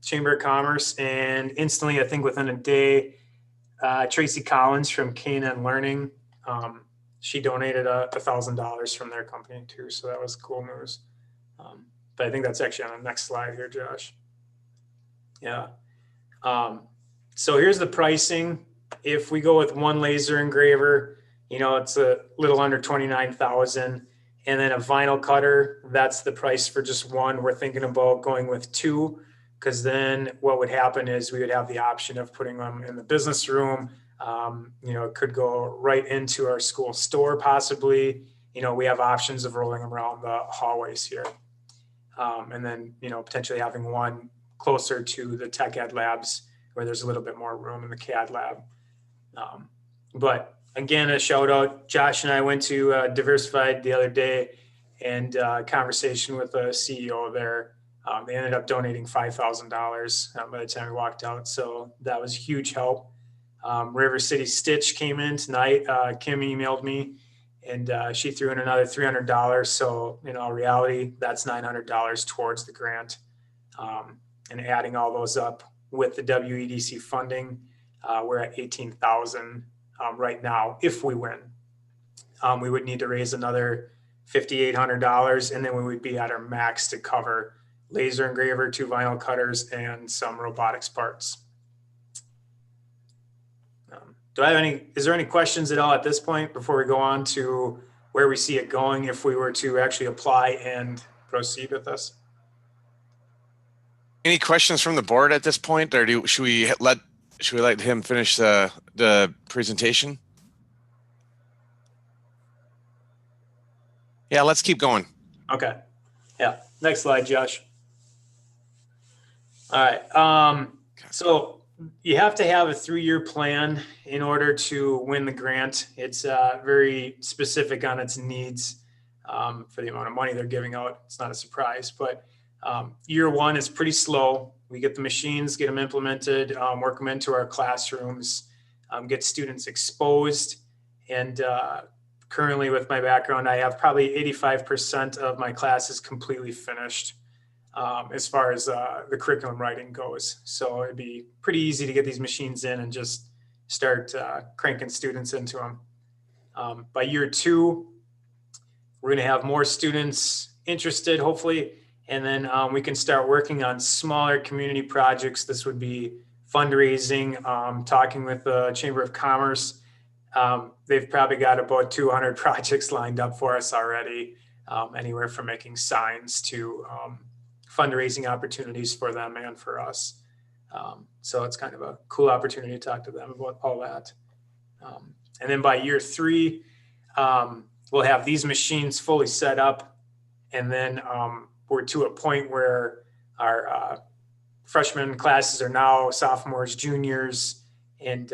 Chamber of Commerce, and instantly, I think within a day, Tracy Collins from K&N Learning, she donated $1,000 from their company too. So that was cool news. But I think that's actually on the next slide here, Josh. Yeah. So here's the pricing. If we go with one laser engraver, it's a little under 29,000. And then a vinyl cutter, that's the price for just one. We're thinking about going with two, because then what would happen is we would have the option of putting them in the business room. It could go right into our school store possibly. We have options of rolling them around the hallways here. And then, potentially having one closer to the tech ed labs where there's a little bit more room in the CAD lab. But again, a shout out, Josh and I went to Diversified the other day, and conversation with the CEO there. They ended up donating $5,000 by the time we walked out. So that was huge help. River City Stitch came in tonight. Kim emailed me, and she threw in another $300. So in all reality, that's $900 towards the grant. And adding all those up with the WEDC funding, we're at $18,000 right now. If we win, we would need to raise another $5,800, and then we would be at our max to cover laser engraver, 2 vinyl cutters, and some robotics parts. Is there any questions at all at this point before we go on to where we see it going if we were to actually apply and proceed with this. Any questions from the board at this point, or should we let him finish the presentation? Yeah, let's keep going. Okay. Yeah. Next slide, Josh. All right. So you have to have a 3-year plan in order to win the grant. It's very specific on its needs for the amount of money they're giving out. It's not a surprise, but year 1 is pretty slow. We get the machines, get them implemented, work them into our classrooms, get students exposed. And currently with my background, I have probably 85% of my classes completely finished as far as the curriculum writing goes. So it'd be pretty easy to get these machines in and just start cranking students into them. By year 2, we're going to have more students interested, hopefully, and then we can start working on smaller community projects. This would be fundraising, talking with the Chamber of Commerce. They've probably got about 200 projects lined up for us already, anywhere from making signs to fundraising opportunities for them and for us. So it's kind of a cool opportunity to talk to them about all that. And then by year 3, we'll have these machines fully set up, and then we're to a point where our freshman classes are now sophomores, juniors, and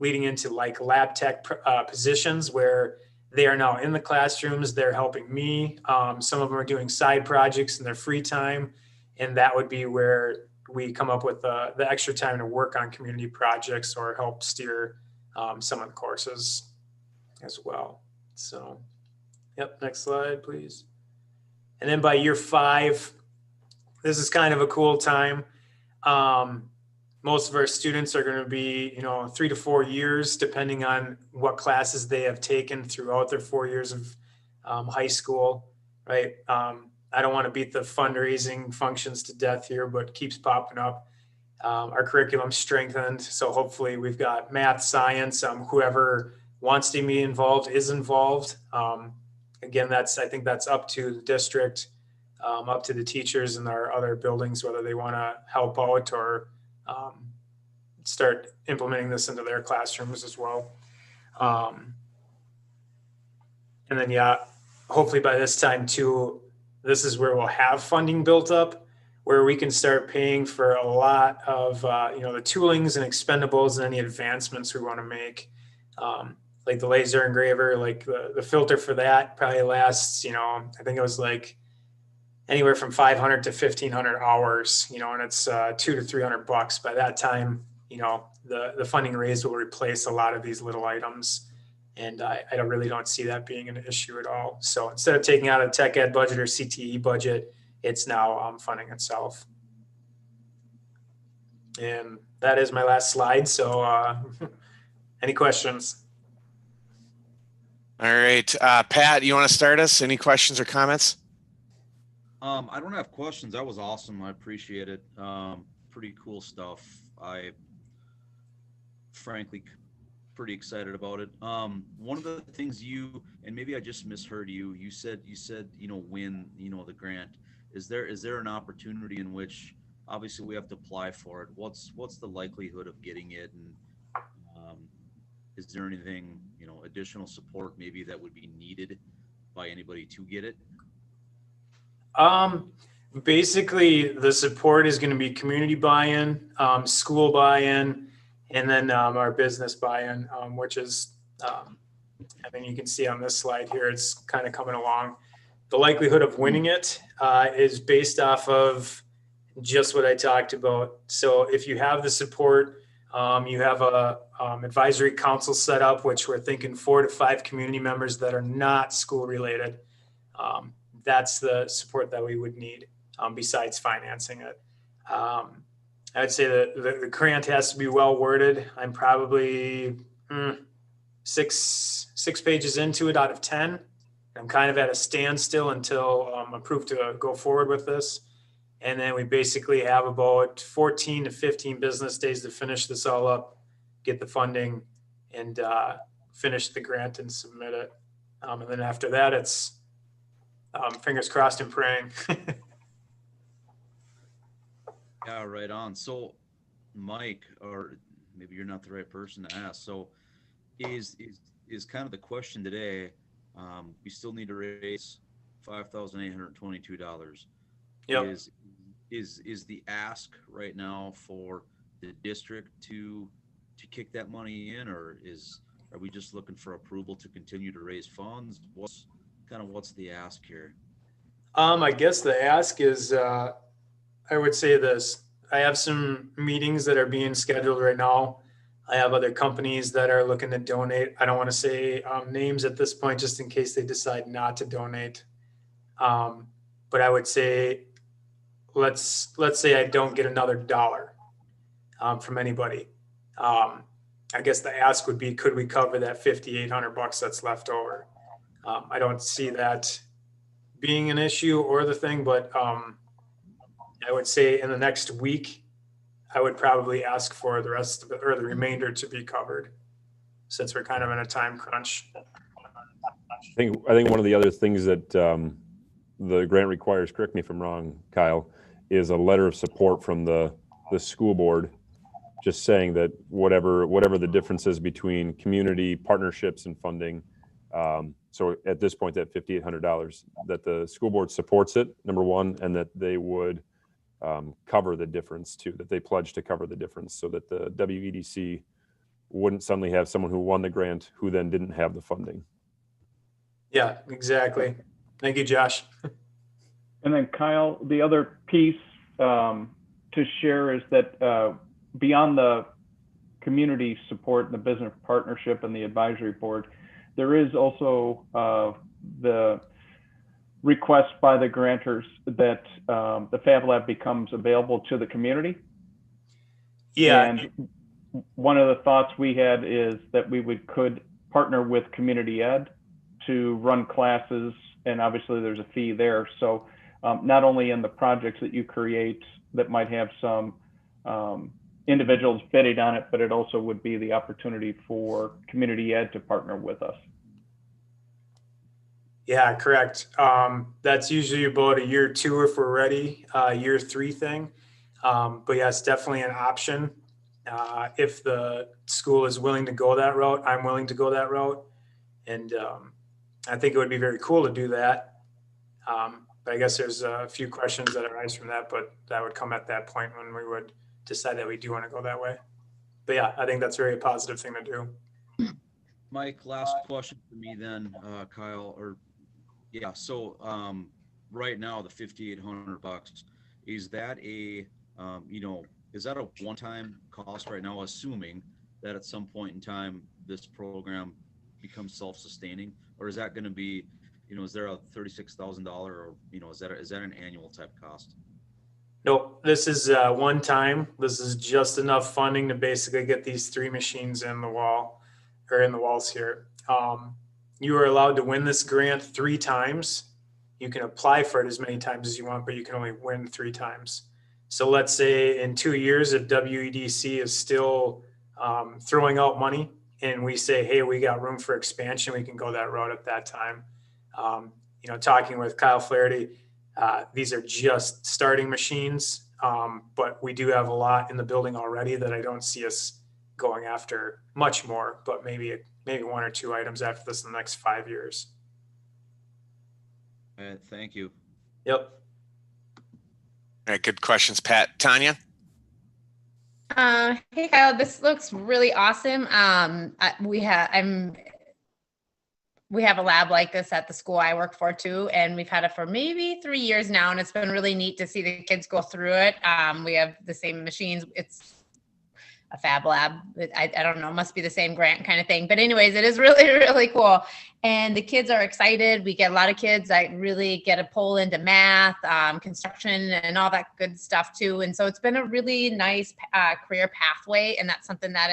leading into like lab tech positions where they are now in the classrooms. They're helping me. Some of them are doing side projects in their free time, and that would be where we come up with the extra time to work on community projects or help steer some of the courses as well. So, yep, next slide, please. And then by year 5, this is kind of a cool time. Most of our students are going to be, 3 to 4 years, depending on what classes they have taken throughout their 4 years of high school, right? I don't want to beat the fundraising functions to death here, but keeps popping up. Our curriculum strengthened, so hopefully we've got math, science, whoever wants to be involved is involved. Again, I think that's up to the district, up to the teachers in our other buildings, whether they want to help out or start implementing this into their classrooms as well. And then, yeah, hopefully by this time too, this is where we'll have funding built up, where we can start paying for a lot of, the toolings and expendables and any advancements we want to make. Like the laser engraver, like the filter for that probably lasts, I think it was like anywhere from 500 to 1,500 hours, and it's $200 to $300. By that time, the funding raised will replace a lot of these little items. And I really don't see that being an issue at all. So instead of taking out a tech ed budget or CTE budget, it's now funding itself. And that is my last slide. So any questions? All right, Pat, you want to start us? Any questions or comments? I don't have questions. That was awesome. I appreciate it. Pretty cool stuff. I frankly pretty excited about it. One of the things and maybe I just misheard you said, win, the grant. Is there an opportunity in which obviously we have to apply for it? What's the likelihood of getting it? And is there anything, additional support maybe that would be needed by anybody to get it? Basically the support is going to be community buy-in, school buy-in, and then our business buy-in, which is, I think you can see on this slide here, it's kind of coming along. The likelihood of winning it is based off of just what I talked about. So if you have the support, you have a advisory council set up, which we're thinking 4 to 5 community members that are not school related. That's the support that we would need besides financing it. I'd say that the grant has to be well worded. I'm probably 6 pages into it out of 10. I'm kind of at a standstill until I'm approved to go forward with this. And then we basically have about 14 to 15 business days to finish this all up, get the funding, and finish the grant and submit it. And then after that, it's fingers crossed and praying. Yeah, right on. So, Mike, or maybe you're not the right person to ask. So, is kind of the question today? We still need to raise $5,822. Yep. Is the ask right now for the district to kick that money in, or are we just looking for approval to continue to raise funds? What's the ask here? I guess the ask is, I would say this. I have some meetings that are being scheduled right now. I have other companies that are looking to donate. I don't want to say names at this point, just in case they decide not to donate. But I would say, let's say I don't get another dollar from anybody. I guess the ask would be, could we cover that $5,800 that's left over? I don't see that being an issue or the thing, but I would say in the next week, I would probably ask for the rest of it, or the remainder, to be covered, since we're kind of in a time crunch. I think one of the other things that the grant requires, correct me if I'm wrong, Kyle, is a letter of support from the school board, just saying that whatever the difference is between community partnerships and funding. So at this point, that $5,800, that the school board supports it, number one, and that they would cover the difference too, that they pledge to cover the difference, so that the WEDC wouldn't suddenly have someone who won the grant who then didn't have the funding. Yeah, exactly. Thank you, Josh. And then Kyle, the other piece to share is that beyond the community support and the business partnership and the advisory board, there is also the request by the grantors that the Fab Lab becomes available to the community. Yeah. And one of the thoughts we had is that we could partner with Community Ed to run classes, and obviously there's a fee there. So not only in the projects that you create that might have some individuals bidding on it, but it also would be the opportunity for Community Ed to partner with us. Yeah, correct. That's usually about a year 2 if we're ready, year 3 thing. But yeah, it's definitely an option. If the school is willing to go that route, I'm willing to go that route. And I think it would be very cool to do that. But I guess there's a few questions that arise from that, but that would come at that point when we would decide that we do want to go that way. But yeah, I think that's a very positive thing to do. Mike, last question for me then, Kyle, yeah. So right now the $5,800, is that a one-time cost right now, assuming that at some point in time this program becomes self-sustaining, or is that going to be, is there a $36,000, or is that an annual type cost? Nope, this is one time. This is just enough funding to basically get these 3 machines in the walls here. You are allowed to win this grant 3 times. You can apply for it as many times as you want, but you can only win 3 times. So let's say in 2 years, if WEDC is still throwing out money and we say, hey, we got room for expansion, we can go that route at that time. Talking with Kyle Flaherty, these are just starting machines, but we do have a lot in the building already that I don't see us going after much more, but maybe 1 or 2 items after this in the next 5 years. Thank you. Yep. All right, good questions, Pat. Tanya? Hey, Kyle, this looks really awesome. We have a lab like this at the school I work for too, and we've had it for maybe 3 years now, and it's been really neat to see the kids go through it. We have the same machines. It's a Fab Lab. I don't know, it must be the same grant kind of thing. But anyways, it is really, really cool. And the kids are excited. We get a lot of kids that really get a pull into math, construction, and all that good stuff too. And so it's been a really nice career pathway. And that's something that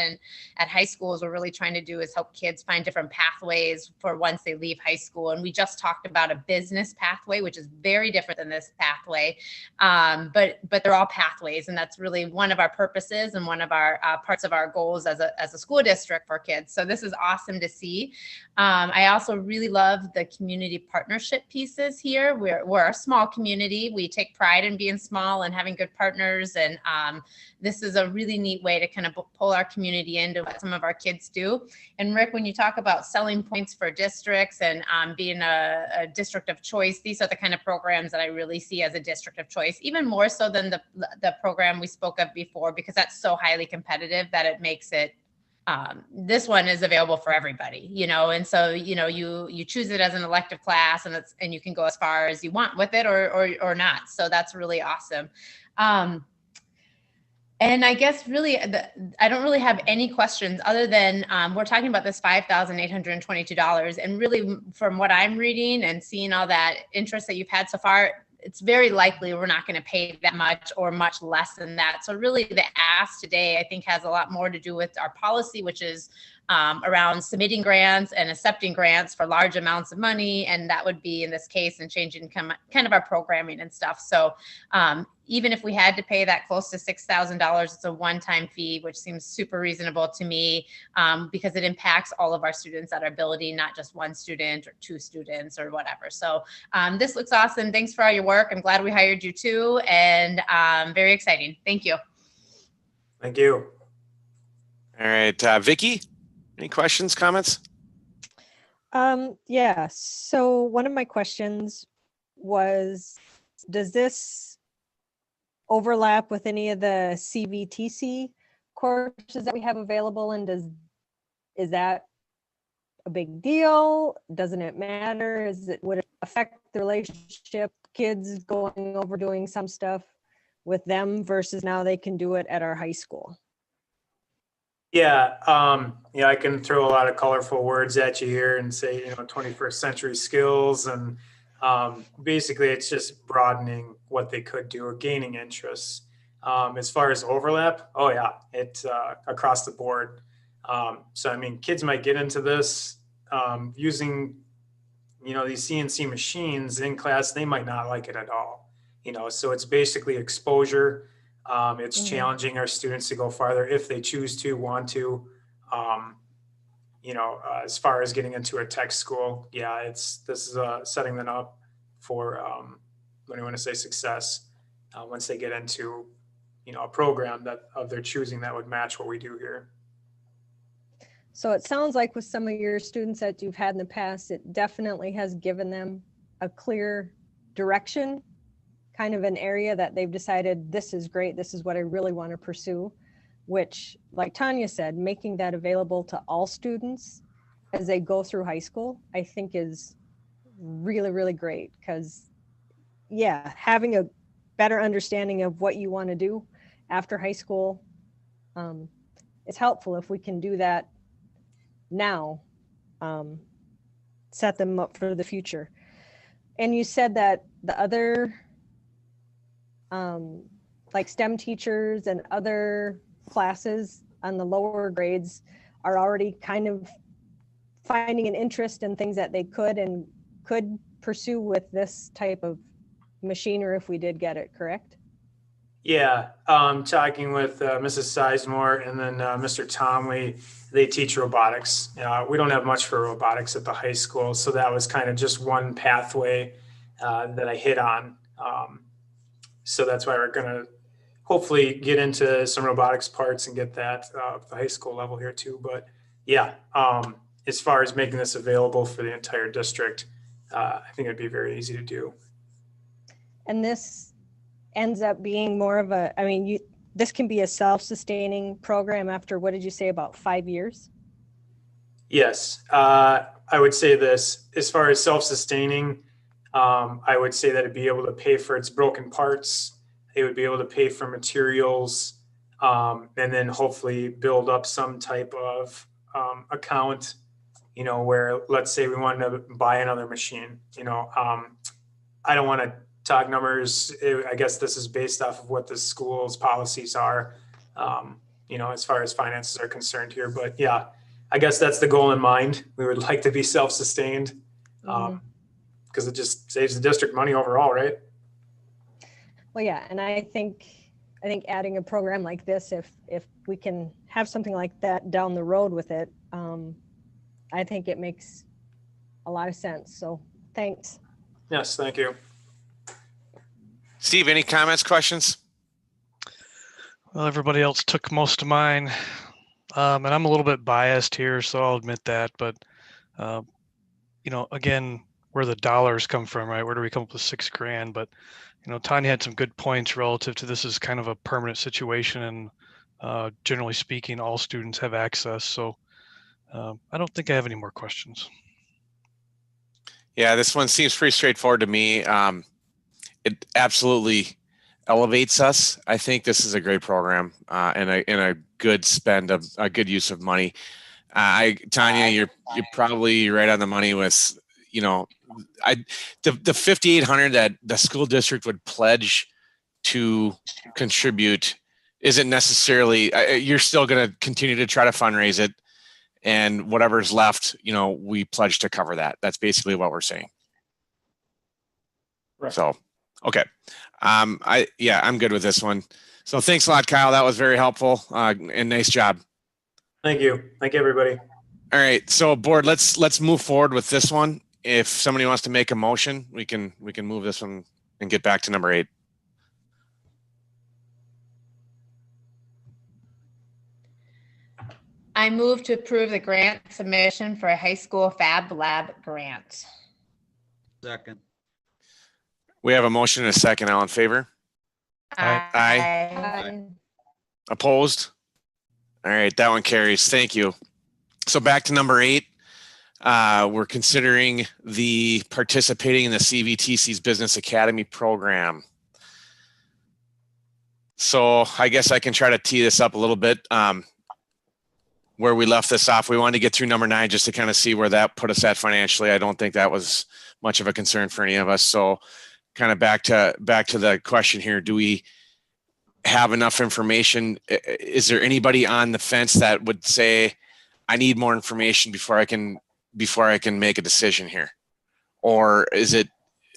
at high schools we're really trying to do, is help kids find different pathways for once they leave high school. And we just talked about a business pathway, which is very different than this pathway. But they're all pathways. And that's really one of our purposes and one of our parts of our goals as a school district for kids. So this is awesome to see. I also also really love the community partnership pieces here. We're a small community. We take pride in being small and having good partners. And this is a really neat way to kind of pull our community into what some of our kids do. And Rick, when you talk about selling points for districts and being a district of choice, these are the kind of programs that I really see as a district of choice, even more so than the program we spoke of before, because that's so highly competitive that it makes it, this one is available for everybody, you know, and so, you know, you choose it as an elective class, and you can go as far as you want with it or not. So that's really awesome. And I guess really, I don't really have any questions other than we're talking about this $5,822. And really, from what I'm reading and seeing all that interest that you've had so far, it's very likely we're not going to pay that much or much less than that. So really the ask today, I think, has a lot more to do with our policy, which is around submitting grants and accepting grants for large amounts of money. And that would be in this case and changing kind of our programming and stuff. So even if we had to pay that close to $6,000, it's a one-time fee, which seems super reasonable to me because it impacts all of our students at our ability, not just one student or two students or whatever. So this looks awesome. Thanks for all your work. I'm glad we hired you too. And very exciting. Thank you. Thank you. All right, Vicky, any questions, comments? Yeah, so one of my questions was, does this overlap with any of the CVTC courses that we have available, and is that a big deal? Doesn't it matter? Would it affect the relationship, kids going over doing some stuff with them versus now they can do it at our high school? Yeah, I can throw a lot of colorful words at you here and say, 21st century skills, and basically it's just broadening what they could do or gaining interest. As far as overlap, oh yeah, it's across the board. So I mean, kids might get into this using, these CNC machines in class. They might not like it at all. So it's basically exposure. It's challenging our students to go farther if they choose to, want to. As far as getting into a tech school, yeah, this is setting them up for when you want to say success once they get into a program that of their choosing that would match what we do here. So it sounds like with some of your students that you've had in the past, it definitely has given them a clear direction, kind of an area that they've decided, this is great, this is what I really want to pursue, which, like Tanya said, making that available to all students as they go through high school, I think is really, really great. Because yeah, having a better understanding of what you want to do after high school, it's helpful if we can do that now, set them up for the future. And you said that the other like STEM teachers and other classes on the lower grades are already kind of finding an interest in things that they could pursue with this type of machinery if we did get it, correct? Yeah, talking with Mrs. Sizemore and then Mr. Tomley, they teach robotics. We don't have much for robotics at the high school, so that was kind of just one pathway that I hit on. So that's why we're going to hopefully get into some robotics parts and get that at the high school level here too. But yeah, as far as making this available for the entire district, I think it'd be very easy to do. And this ends up being more of this can be a self-sustaining program after, what did you say, about 5 years? Yes, I would say this, as far as self-sustaining, I would say that it'd be able to pay for its broken parts. It would be able to pay for materials, and then hopefully build up some type of account, where, let's say we wanted to buy another machine, I don't want to talk numbers. I guess this is based off of what the school's policies are, as far as finances are concerned here. But yeah, I guess that's the goal in mind. We would like to be self-sustained. Because it just saves the district money overall, right? Well, yeah, and I think adding a program like this, if we can have something like that down the road with it, I think it makes a lot of sense. So thanks. Yes, thank you. Steve, any comments, questions? Well, everybody else took most of mine. And I'm a little bit biased here, so I'll admit that. But, again, where the dollars come from, right? Where do we come up with $6,000? But, Tanya had some good points relative to this is kind of a permanent situation. And generally speaking, all students have access. So I don't think I have any more questions. Yeah, this one seems pretty straightforward to me. It absolutely elevates us. I think this is a great program and a good spend of a good use of money. Tanya, you're probably right on the money with, the $5,800 that the school district would pledge to contribute isn't necessarily. You're still going to continue to try to fundraise it, and whatever's left, we pledge to cover that. That's basically what we're saying. Right. So, okay. I'm good with this one. So thanks a lot, Kyle. That was very helpful and nice job. Thank you. Thank you, everybody. All right. So board, let's move forward with this one. If somebody wants to make a motion, we can move this one and get back to number 8. I move to approve the grant submission for a high school Fab Lab grant. Second. We have a motion and a second. All in favor? Aye. Opposed? All right, that one carries. Thank you. So back to number 8. We're considering the participating in the CVTC's Business Academy program. So I guess I can try to tee this up a little bit. Where we left this off, we wanted to get through number 9 just to kind of see where that put us at financially. I don't think that was much of a concern for any of us. So kind of back to the question here, do we have enough information? Is there anybody on the fence that would say, I need more information before I can make a decision here? Or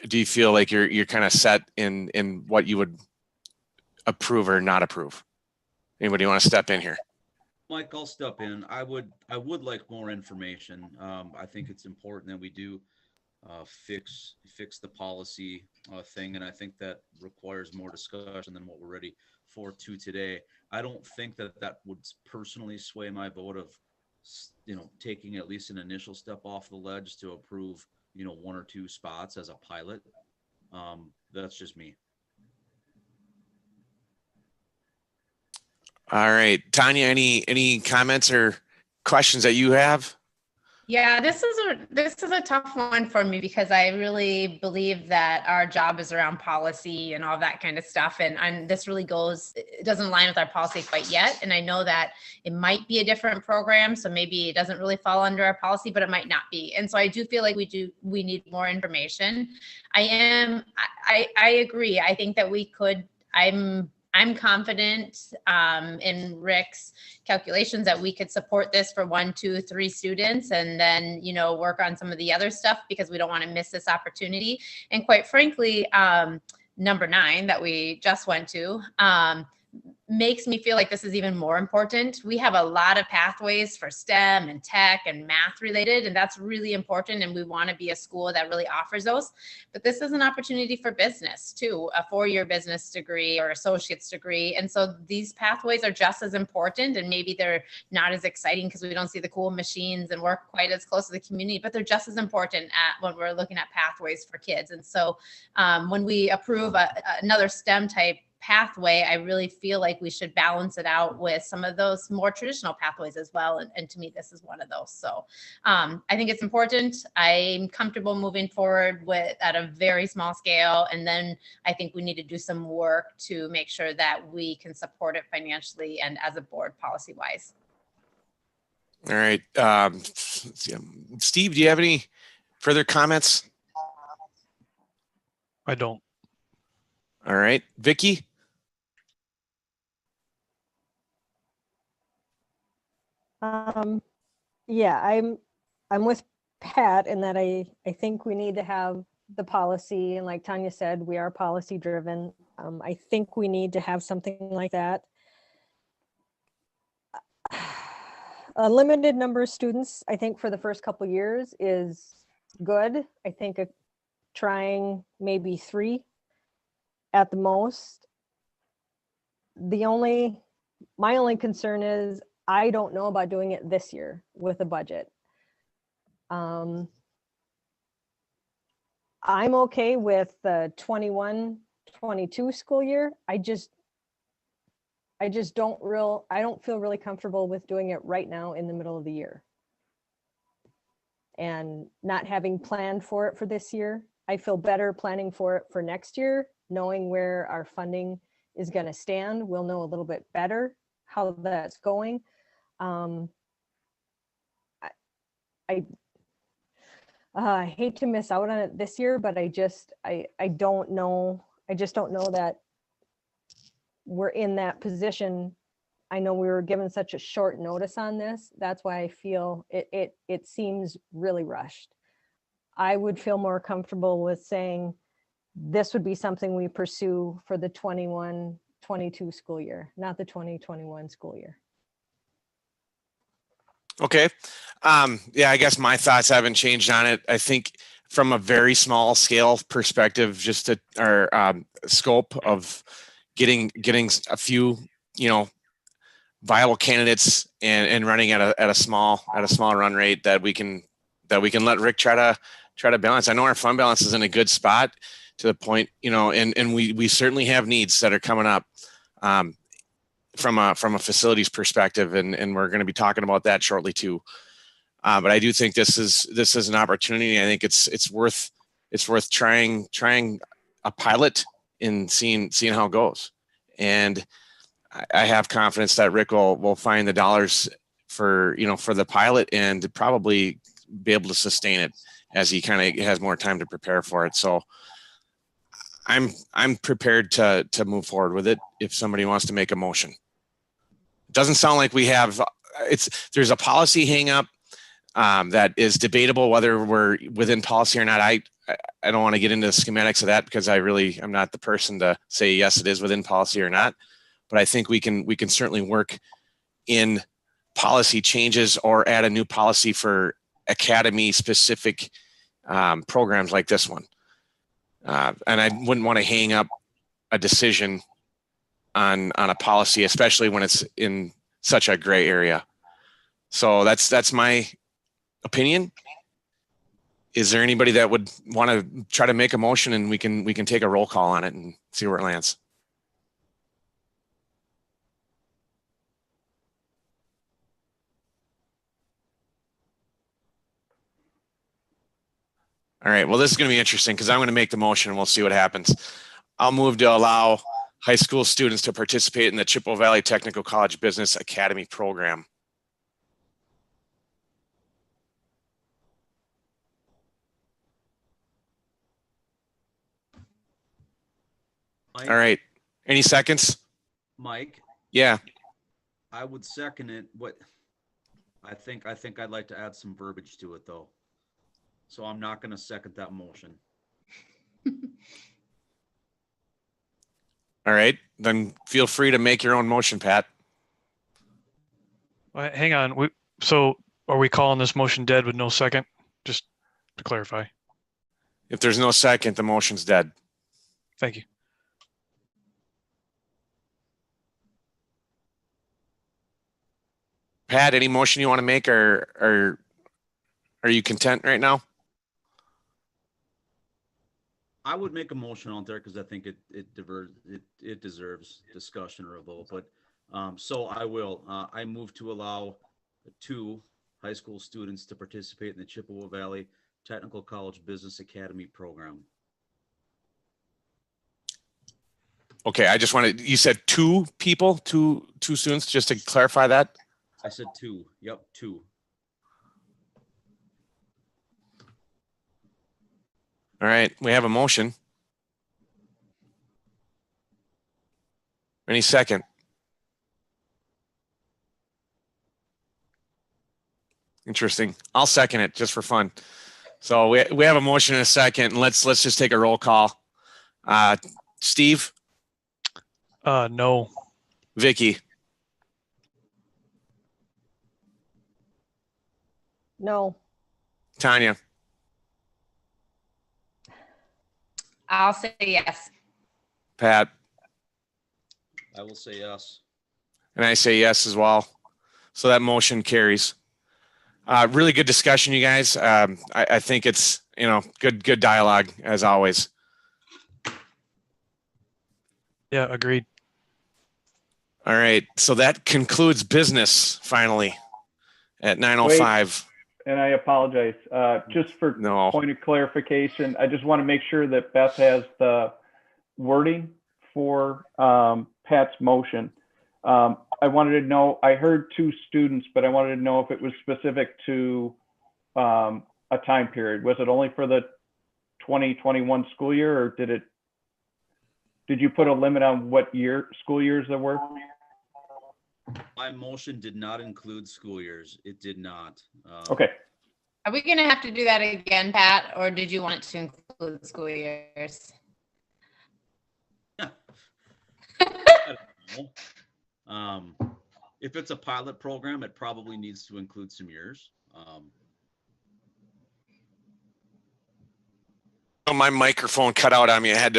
do you feel like you're kind of set in what you would approve or not approve? Anybody want to step in here? Mike, I'll step in. I would like more information. I think it's important that we do fix the policy thing, and I think that requires more discussion than what we're ready for today. I don't think that would personally sway my vote of taking at least an initial step off the ledge to approve 1 or 2 spots as a pilot. That's just me. All right, Tanya, any comments or questions that you have? Yeah, this is a tough one for me because I really believe that our job is around policy and all that kind of stuff. And this really it doesn't align with our policy quite yet. And I know that it might be a different program, so maybe it doesn't really fall under our policy, but it might not be. And so I do feel like we need more information. I agree. I think that we could, I'm confident in Rick's calculations that we could support this for 1, 2, 3 students and then, work on some of the other stuff because we don't want to miss this opportunity. And quite frankly, number 9 that we just went to, makes me feel like this is even more important. We have a lot of pathways for STEM and tech and math related, and that's really important. And we want to be a school that really offers those. But this is an opportunity for business too, a 4-year business degree or associate's degree. And so these pathways are just as important, and maybe they're not as exciting because we don't see the cool machines and work quite as close to the community, but they're just as important when we're looking at pathways for kids. And so when we approve another STEM type pathway, I really feel like we should balance it out with some of those more traditional pathways as well. And to me, this is one of those. So I think it's important. I'm comfortable moving forward at a very small scale. And then I think we need to do some work to make sure that we can support it financially and as a board policy wise. All right. Steve, do you have any further comments? I don't. All right. Vicky? Yeah, I'm with Pat in that I think we need to have the policy, and like Tanya said, we are policy driven. I think we need to have something like that. A limited number of students, I think, for the first couple years is good. I think trying maybe 3 at the most. My only concern is I don't know about doing it this year with a budget. I'm okay with the 21-22 school year. I don't feel really comfortable with doing it right now in the middle of the year. And not having planned for it for this year. I feel better planning for it for next year, knowing where our funding is going to stand. We'll know a little bit better how that's going. I hate to miss out on it this year, but I don't know. I just don't know that we're in that position. I know we were given such a short notice on this. That's why I feel it seems really rushed. I would feel more comfortable with saying this would be something we pursue for the 21-22 school year, not the 20-21 school year. Okay. Yeah, I guess my thoughts haven't changed on it. I think from a very small scale perspective, just our scope of getting a few, viable candidates and running at a small run rate that we can let Rick try to balance. I know our fund balance is in a good spot to the point, and we certainly have needs that are coming up from a facilities perspective, and we're going to be talking about that shortly too. But I do think this is an opportunity. I think it's worth trying a pilot and seeing how it goes. And I have confidence that Rick will find the dollars for the pilot and probably be able to sustain it as he kind of has more time to prepare for it. So I'm prepared to move forward with it if somebody wants to make a motion. It doesn't sound like we have there's a policy hang up that is debatable whether we're within policy or not. I don't want to get into the schematics of that because I'm not the person to say yes, it is within policy or not. But I think we can certainly work in policy changes or add a new policy for academy specific programs like this one. And I wouldn't want to hang up a decision on a policy, especially when it's in such a gray area. So that's my opinion. Is there anybody that would want to try to make a motion and we can take a roll call on it and see where it lands? All right. Well, this is going to be interesting because I'm going to make the motion and we'll see what happens. I'll move to allow high school students to participate in the Chippewa Valley Technical College Business Academy program. Mike, All right. Any seconds? Mike, Yeah. I would second it. What I think I'd like to add some verbiage to it though. So I'm not going to second that motion. All right. Then feel free to make your own motion, Pat. Hang on. So are we calling this motion dead with no second? Just to clarify. If there's no second, the motion's dead. Thank you. Pat, any motion you want to make or are you content right now? I would make a motion out there because I think it deserves discussion or a vote. But so I will. I move to allow 2 high school students to participate in the Chippewa Valley Technical College Business Academy program. Okay, I just wanted, you said 2 people, two students, just to clarify that. I said 2. Yep, 2. All right, we have a motion. Any second? Interesting. I'll second it just for fun. So we have a motion and a second. Let's just take a roll call. Steve? No. Vicky? No. Tanya? I'll say yes. Pat, I will say yes. and I say yes as well. So that motion carries. Really good discussion, you guys. I think it's, good dialogue as always. Yeah, agreed. All right. So that concludes business finally at 9:05. And I apologize, just for No. point of clarification, I just want to make sure that Beth has the wording for Pat's motion. I wanted to know, I heard 2 students, but I wanted to know if it was specific to a time period. Was it only for the 2021 school year, or did you put a limit on what school years there were? My motion did not include school years. It did not. Okay. Are we going to have to do that again, Pat, or did you want it to include school years? I don't know. If it's a pilot program, it probably needs to include some years. My microphone cut out on me. I had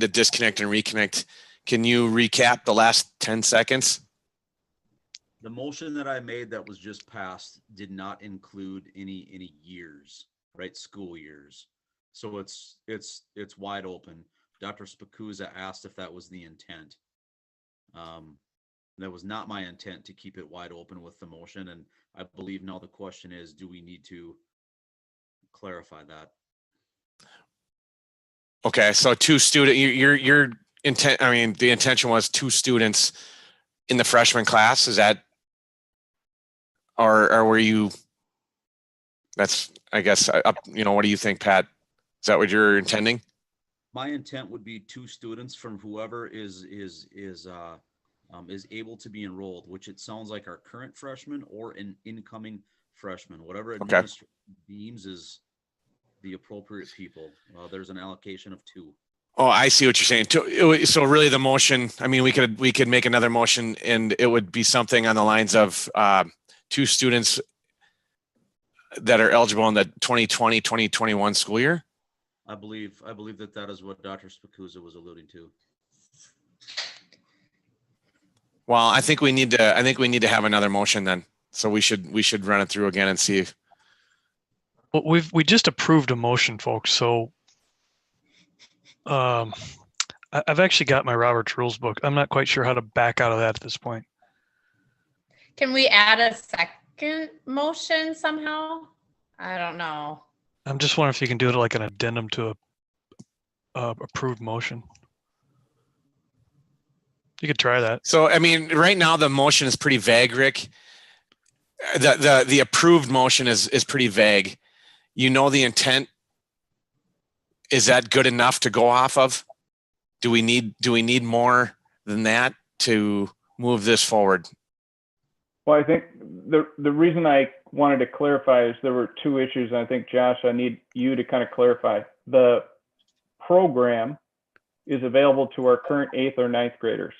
to disconnect and reconnect. Can you recap the last 10 seconds? The motion that I made that was just passed did not include any years, right? School years. So it's wide open. Dr. Spikuza asked if that was the intent. That was not my intent to keep it wide open with the motion. And I believe now the question is, do we need to clarify that? Okay. So 2 student, your intent, the intention was 2 students in the freshman class. Is that, or were you, that's, I guess, what do you think, Pat? Is that what you're intending? My intent would be 2 students from whoever is able to be enrolled, which it sounds like our current freshman or an incoming freshman, whatever administration deems is the appropriate people. There's an allocation of 2. Oh, I see what you're saying. So really the motion, we could make another motion and it would be something on the lines of 2 students that are eligible in the 2020, 2021 school year. I believe that is what Dr. Spikuza was alluding to. Well, I think we need to have another motion then. So we should run it through again and see. Well, we just approved a motion, folks. So I've actually got my Robert's Rules book. I'm not quite sure how to back out of that at this point. Can we add a second motion somehow? I don't know. I'm just wondering if you can do it like an addendum to a approved motion. You could try that. So, right now the motion is pretty vague, Rick. The approved motion is pretty vague. The intent. Is that good enough to go off of? Do we need more than that to move this forward? Well, I think the reason I wanted to clarify is there were 2 issues. And I think, Josh, I need you to kind of clarify. The program is available to our current 8th or 9th graders.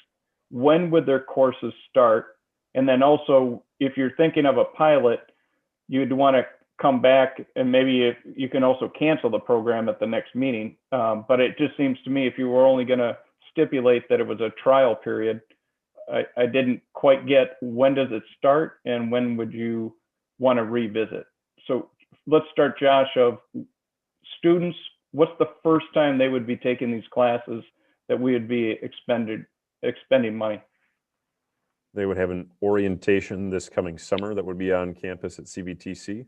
When would their courses start? And then also, if you're thinking of a pilot, you'd want to come back and maybe if you can also cancel the program at the next meeting. But it just seems to me if you were only going to stipulate that it was a trial period, I didn't quite get when does it start and when would you want to revisit? So let's start, Josh, of students. What's the first time they would be taking these classes that we would be expending money? They would have an orientation this coming summer that would be on campus at CVTC.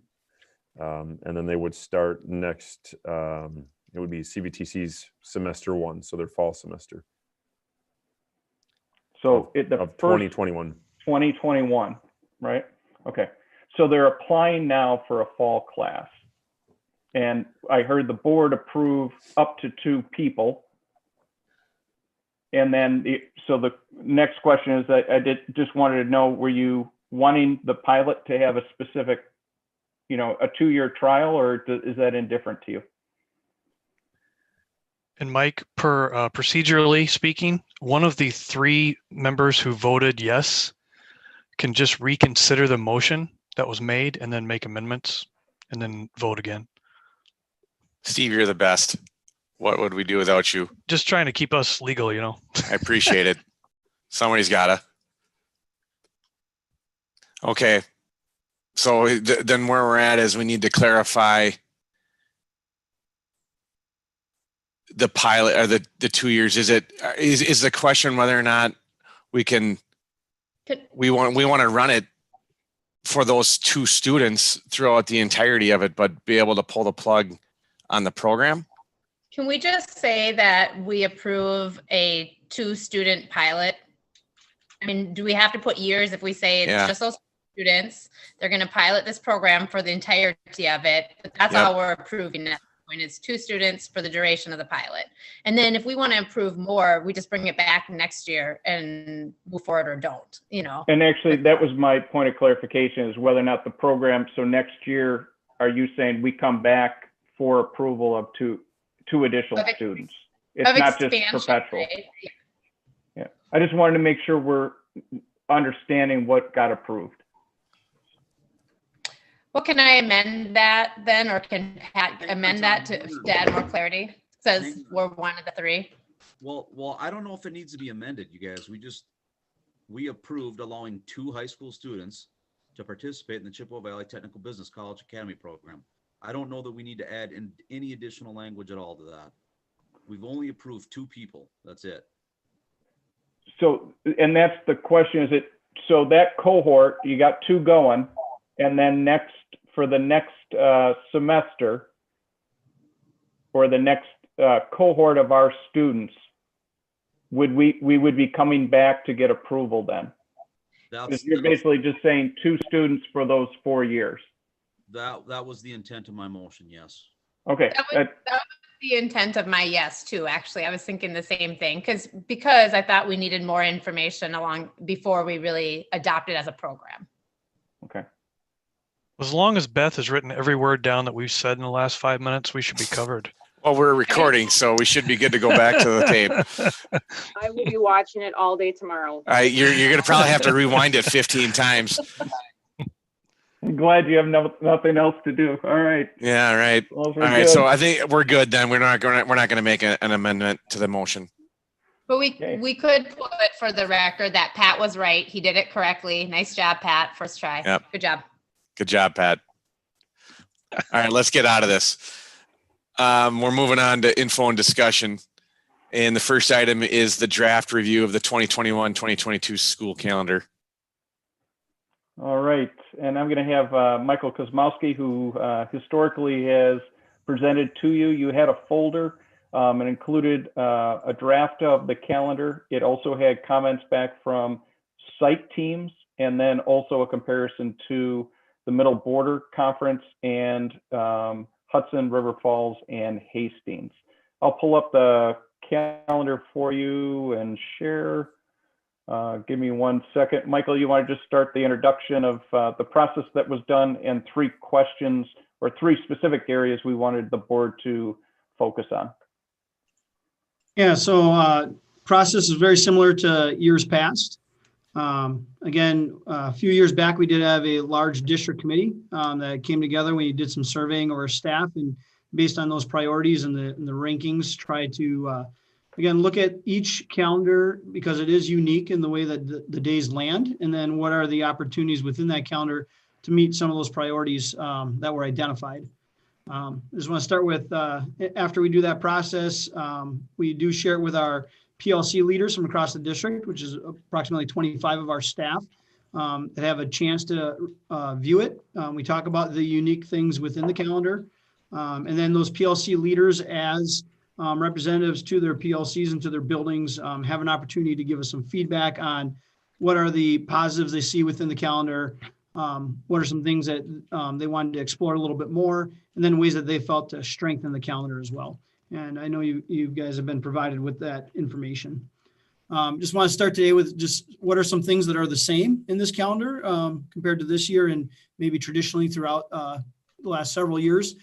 And then they would start next, it would be CVTC's semester 1, so their fall semester. So of 2021. 2021, right? Okay. So they're applying now for a fall class. And I heard the board approve up to 2 people. And then, so the next question is that I just wanted to know, were you wanting the pilot to have a specific, a 2-year trial, or is that indifferent to you? And Mike, procedurally speaking, one of the 3 members who voted yes can just reconsider the motion that was made and then make amendments and then vote again. Steve, you're the best. What would we do without you? Just trying to keep us legal, you know. I appreciate it. Somebody's gotta. Okay. So then where we're at is we need to clarify the pilot or the 2 years. Is the question whether or not we want to run it for those 2 students throughout the entirety of it, but be able to pull the plug on the program? Can we just say that we approve a 2-student pilot? I mean, do we have to put years if we say it's just those students? They're going to pilot this program for the entirety of it. But that's all we're approving at this point. It's 2 students for the duration of the pilot. And then if we want to improve more, we just bring it back next year and move forward or don't, you know? And actually, that was my point of clarification, is whether or not the program, so next year, are you saying we come back for approval of two additional students? It's not just perpetual. Right? Yeah, I just wanted to make sure we're understanding what got approved. Well, can I amend that then, or can Pat amend that to add more clarity? It says we're 1 of the 3. Well, I don't know if it needs to be amended, you guys. We approved allowing 2 high school students to participate in the Chippewa Valley Technical Business College Academy program. I don't know that we need to add in any additional language at all to that. We've only approved 2 people. That's it. So, and that's the question, is it, so that cohort, you got 2 going, and then for the next semester, or the next cohort of our students, we would be coming back to get approval then? You're basically just saying 2 students for those 4 years. That was the intent of my motion, yes. Okay. That was the intent of my yes too, actually. I was thinking the same thing because I thought we needed more information before we really adopted as a program. Okay. As long as Beth has written every word down that we've said in the last 5 minutes, we should be covered. Well, we're recording, so we should be good to go back to the tape. I will be watching it all day tomorrow. You're going to probably have to rewind it 15 times. I'm glad you have nothing else to do. All right. Yeah. All right. All right. So I think we're good then. We're not going to make an amendment to the motion. But we could put for the record that Pat was right. He did it correctly. Nice job, Pat. First try. Yep. Good job. Good job, Pat. All right, let's get out of this. We're moving on to info and discussion. And the first item is the draft review of the 2021-2022 school calendar. All right. And I'm going to have Michael Kozmowski, who historically has presented to you. You had a folder. It included a draft of the calendar. It also had comments back from site teams, and then also a comparison to the Middle Border Conference and Hudson, River Falls, and Hastings. I'll pull up the calendar for you and share. Give me 1 second. Michael, you want to just start the introduction of the process that was done and 3 questions or 3 specific areas we wanted the board to focus on? Yeah, so process is very similar to years past. Again, a few years back, we did have a large district committee that came together. We did some surveying of our staff, and based on those priorities and the rankings, tried to, again, look at each calendar because it is unique in the way that the days land, and then what are the opportunities within that calendar to meet some of those priorities that were identified. I just want to start with, after we do that process, we do share it with our PLC leaders from across the district, which is approximately 25 of our staff that have a chance to view it. We talk about the unique things within the calendar. And then those PLC leaders, as representatives to their PLCs and to their buildings, have an opportunity to give us some feedback on what are the positives they see within the calendar, what are some things that they wanted to explore a little bit more, and then ways that they felt to strengthen the calendar as well. And I know you guys have been provided with that information. Just want to start today with just what are some things that are the same in this calendar compared to this year and maybe traditionally throughout the last several years.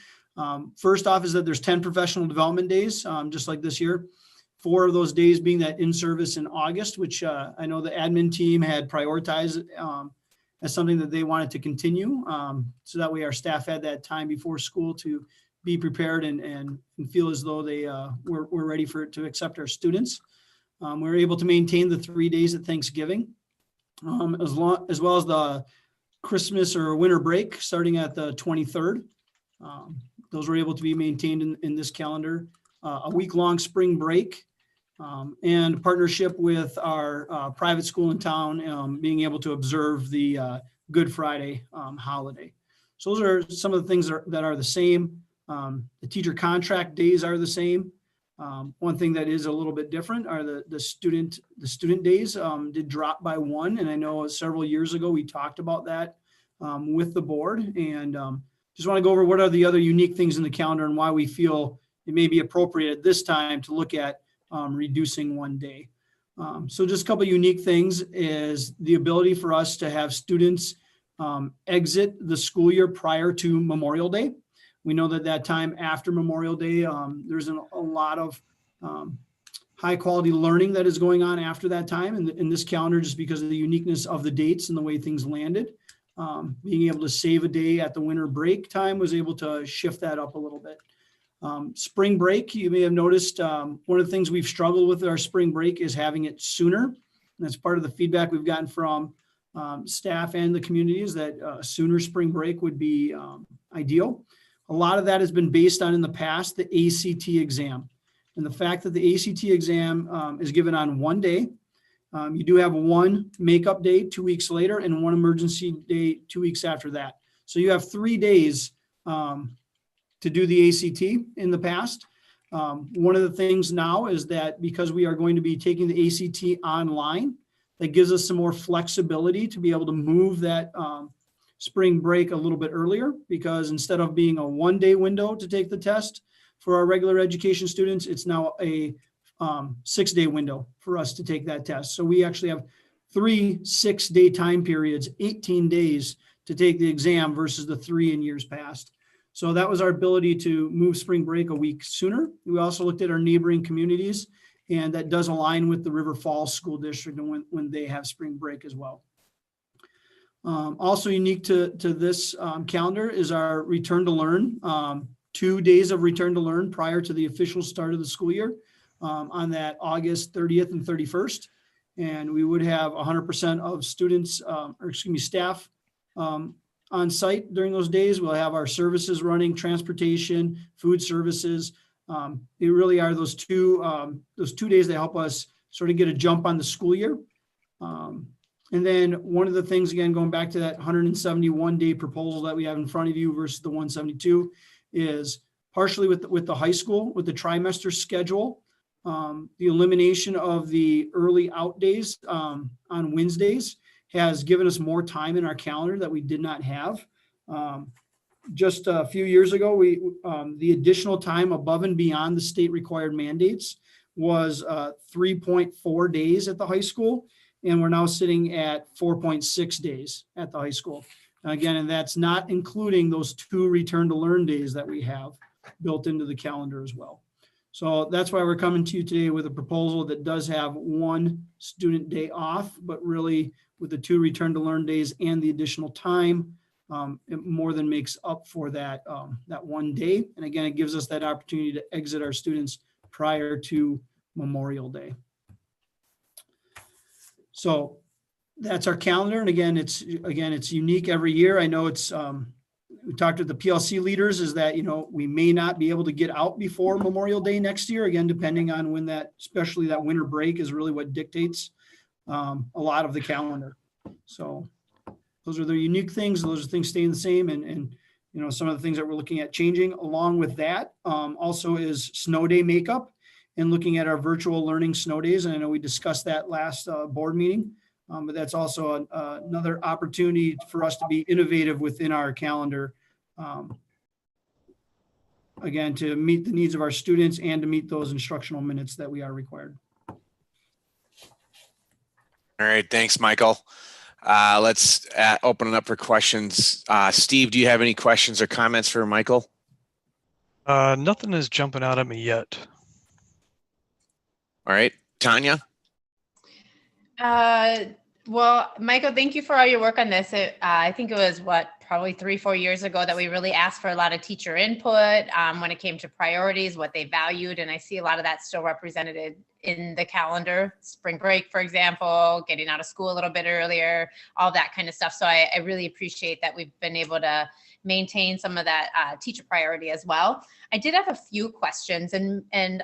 First off is that there's 10 professional development days, just like this year. 4 of those days being that in-service in August, which I know the admin team had prioritized as something that they wanted to continue. So that way our staff had that time before school to be prepared and feel as though we're ready to accept our students. We're able to maintain the 3 days at Thanksgiving, as well as the Christmas or winter break starting at the 23rd. Those were able to be maintained in this calendar. A week-long spring break, and partnership with our private school in town, being able to observe the Good Friday holiday. So those are some of the things that are the same. The teacher contract days are the same. One thing that is a little bit different are the student days did drop by 1. And I know several years ago, we talked about that with the board, and just want to go over what are the other unique things in the calendar and why we feel it may be appropriate at this time to look at reducing 1 day. So just a couple of unique things is the ability for us to have students exit the school year prior to Memorial Day. We know that time after Memorial Day, there's a lot of high quality learning that is going on after that time in this calendar, just because of the uniqueness of the dates and the way things landed. Being able to save a day at the winter break time was able to shift that up a little bit. Spring break, you may have noticed, one of the things we've struggled with our spring break is having it sooner. And that's part of the feedback we've gotten from staff and the community, is that sooner spring break would be ideal. A lot of that has been based on, in the past, the ACT exam. And the fact that the ACT exam is given on 1 day. You do have 1 makeup day 2 weeks later and 1 emergency day 2 weeks after that. So you have 3 days to do the ACT in the past. One of the things now is that because we are going to be taking the ACT online, that gives us some more flexibility to be able to move that spring break a little bit earlier, because instead of being a 1 day window to take the test for our regular education students, it's now a 6 day window for us to take that test. So we actually have 3 6-day time periods, 18 days to take the exam versus the 3 in years past. So that was our ability to move spring break a week sooner. We also looked at our neighboring communities, and that does align with the River Falls School District and when they have spring break as well. Also unique to this calendar is our return to learn. 2 days of return to learn prior to the official start of the school year on that August 30th and 31st. And we would have 100% of students, staff on site during those days. We'll have our services running, transportation, food services. They really are those two days that help us sort of get a jump on the school year. And then one of the things, again, going back to that 171-day proposal that we have in front of you versus the 172, is partially with the high school, with the trimester schedule, the elimination of the early out days on Wednesdays has given us more time in our calendar that we did not have. Just a few years ago, the additional time above and beyond the state required mandates was 3.4 days at the high school. And we're now sitting at 4.6 days at the high school. Again, and that's not including those 2 return to learn days that we have built into the calendar as well. So that's why we're coming to you today with a proposal that does have 1 student day off, but really with the 2 return to learn days and the additional time, it more than makes up for that 1 day. And again, it gives us that opportunity to exit our students prior to Memorial Day. So that's our calendar. And again, it's unique every year. I know it's, we talked with the PLC leaders, is that, we may not be able to get out before Memorial Day next year, again, depending on when especially that winter break is really what dictates a lot of the calendar. So those are the unique things. Those are things staying the same. And some of the things that we're looking at changing along with that also is snow day makeup and looking at our virtual learning snow days. And I know we discussed that last board meeting, but that's also another opportunity for us to be innovative within our calendar. Again, to meet the needs of our students and to meet those instructional minutes that we are required. All right, thanks, Michael. Let's open it up for questions. Steve, do you have any questions or comments for Michael? Nothing is jumping out at me yet. All right, Tanya? Well, Michael, thank you for all your work on this. I think it was probably 3-4 years ago that we really asked for a lot of teacher input when it came to priorities, what they valued. And I see a lot of that still represented in the calendar, spring break, for example, getting out of school a little bit earlier, all that kind of stuff. So I really appreciate that we've been able to maintain some of that teacher priority as well. I did have a few questions and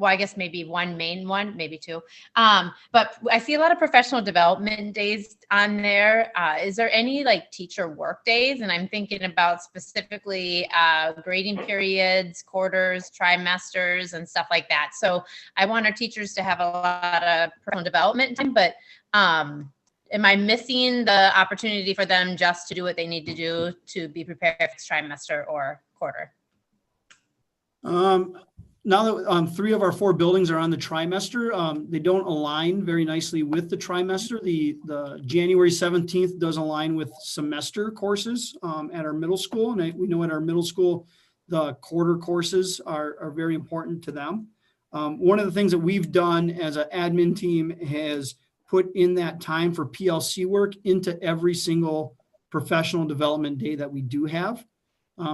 well, I guess maybe one main one, maybe two. But I see a lot of professional development days on there. Is there any like teacher work days? And I'm thinking about specifically grading periods, quarters, trimesters, and stuff like that. So I want our teachers to have a lot of professional development time, but am I missing the opportunity for them just to do what they need to do to be prepared for this trimester or quarter? Now that 3 of our 4 buildings are on the trimester, they don't align very nicely with the trimester. The January 17th does align with semester courses at our middle school. And we know at our middle school, the quarter courses are very important to them. One of the things that we've done as an admin team has put in that time for PLC work into every single professional development day that we do have.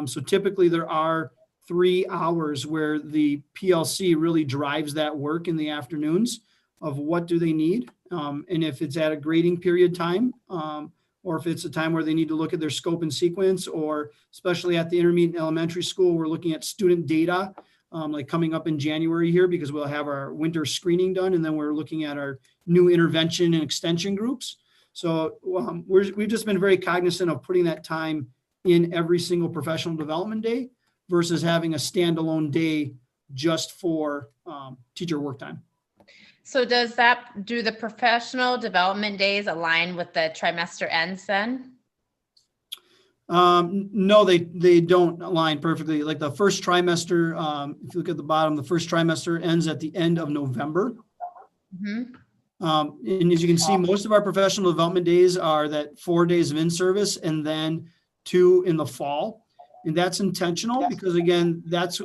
So typically there are 3 hours where the PLC really drives that work in the afternoons of what do they need. And if it's at a grading period time, or if it's a time where they need to look at their scope and sequence, or especially at the intermediate and elementary school, we're looking at student data, like coming up in January here, because we'll have our winter screening done. And then we're looking at our new intervention and extension groups. So we've just been very cognizant of putting that time in every single professional development day versus having a standalone day just for teacher work time. So do the professional development days align with the trimester ends then? No, they don't align perfectly. Like the first trimester, if you look at the bottom, the first trimester ends at the end of November. Mm-hmm. And as you can see, most of our professional development days are that 4 days of in-service and then 2 in the fall. And that's intentional because again, that's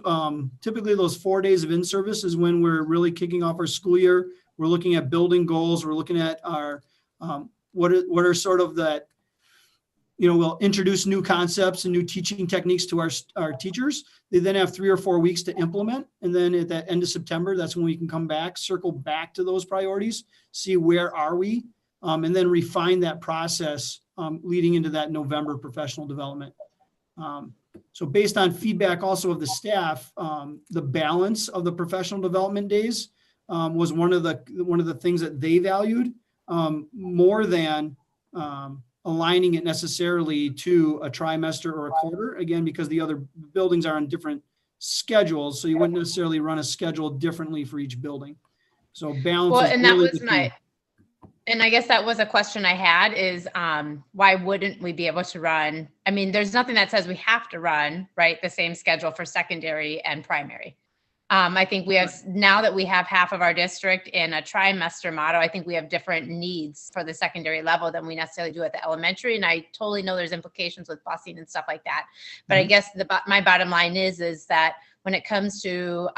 typically those 4 days of in-service is when we're really kicking off our school year. We're looking at building goals. We're looking at our, what are sort of that, we'll introduce new concepts and new teaching techniques to our teachers. They then have 3 or 4 weeks to implement. And then at that end of September, that's when we can come back, circle back to those priorities, see where are we, and then refine that process leading into that November professional development. So based on feedback also of the staff, the balance of the professional development days was one of the things that they valued more than aligning it necessarily to a trimester or a quarter, again, because the other buildings are on different schedules. So you wouldn't necessarily run a schedule differently for each building. So balance. Well, is and that really was the key. And I guess that was a question I had is why wouldn't we be able to run? I mean, there's nothing that says we have to run, right, the same schedule for secondary and primary. I think we have, now that we have half of our district in a trimester model, I think we have different needs for the secondary level than we necessarily do at the elementary. And I totally know there's implications with busing and stuff like that. But I guess my bottom line is that when it comes to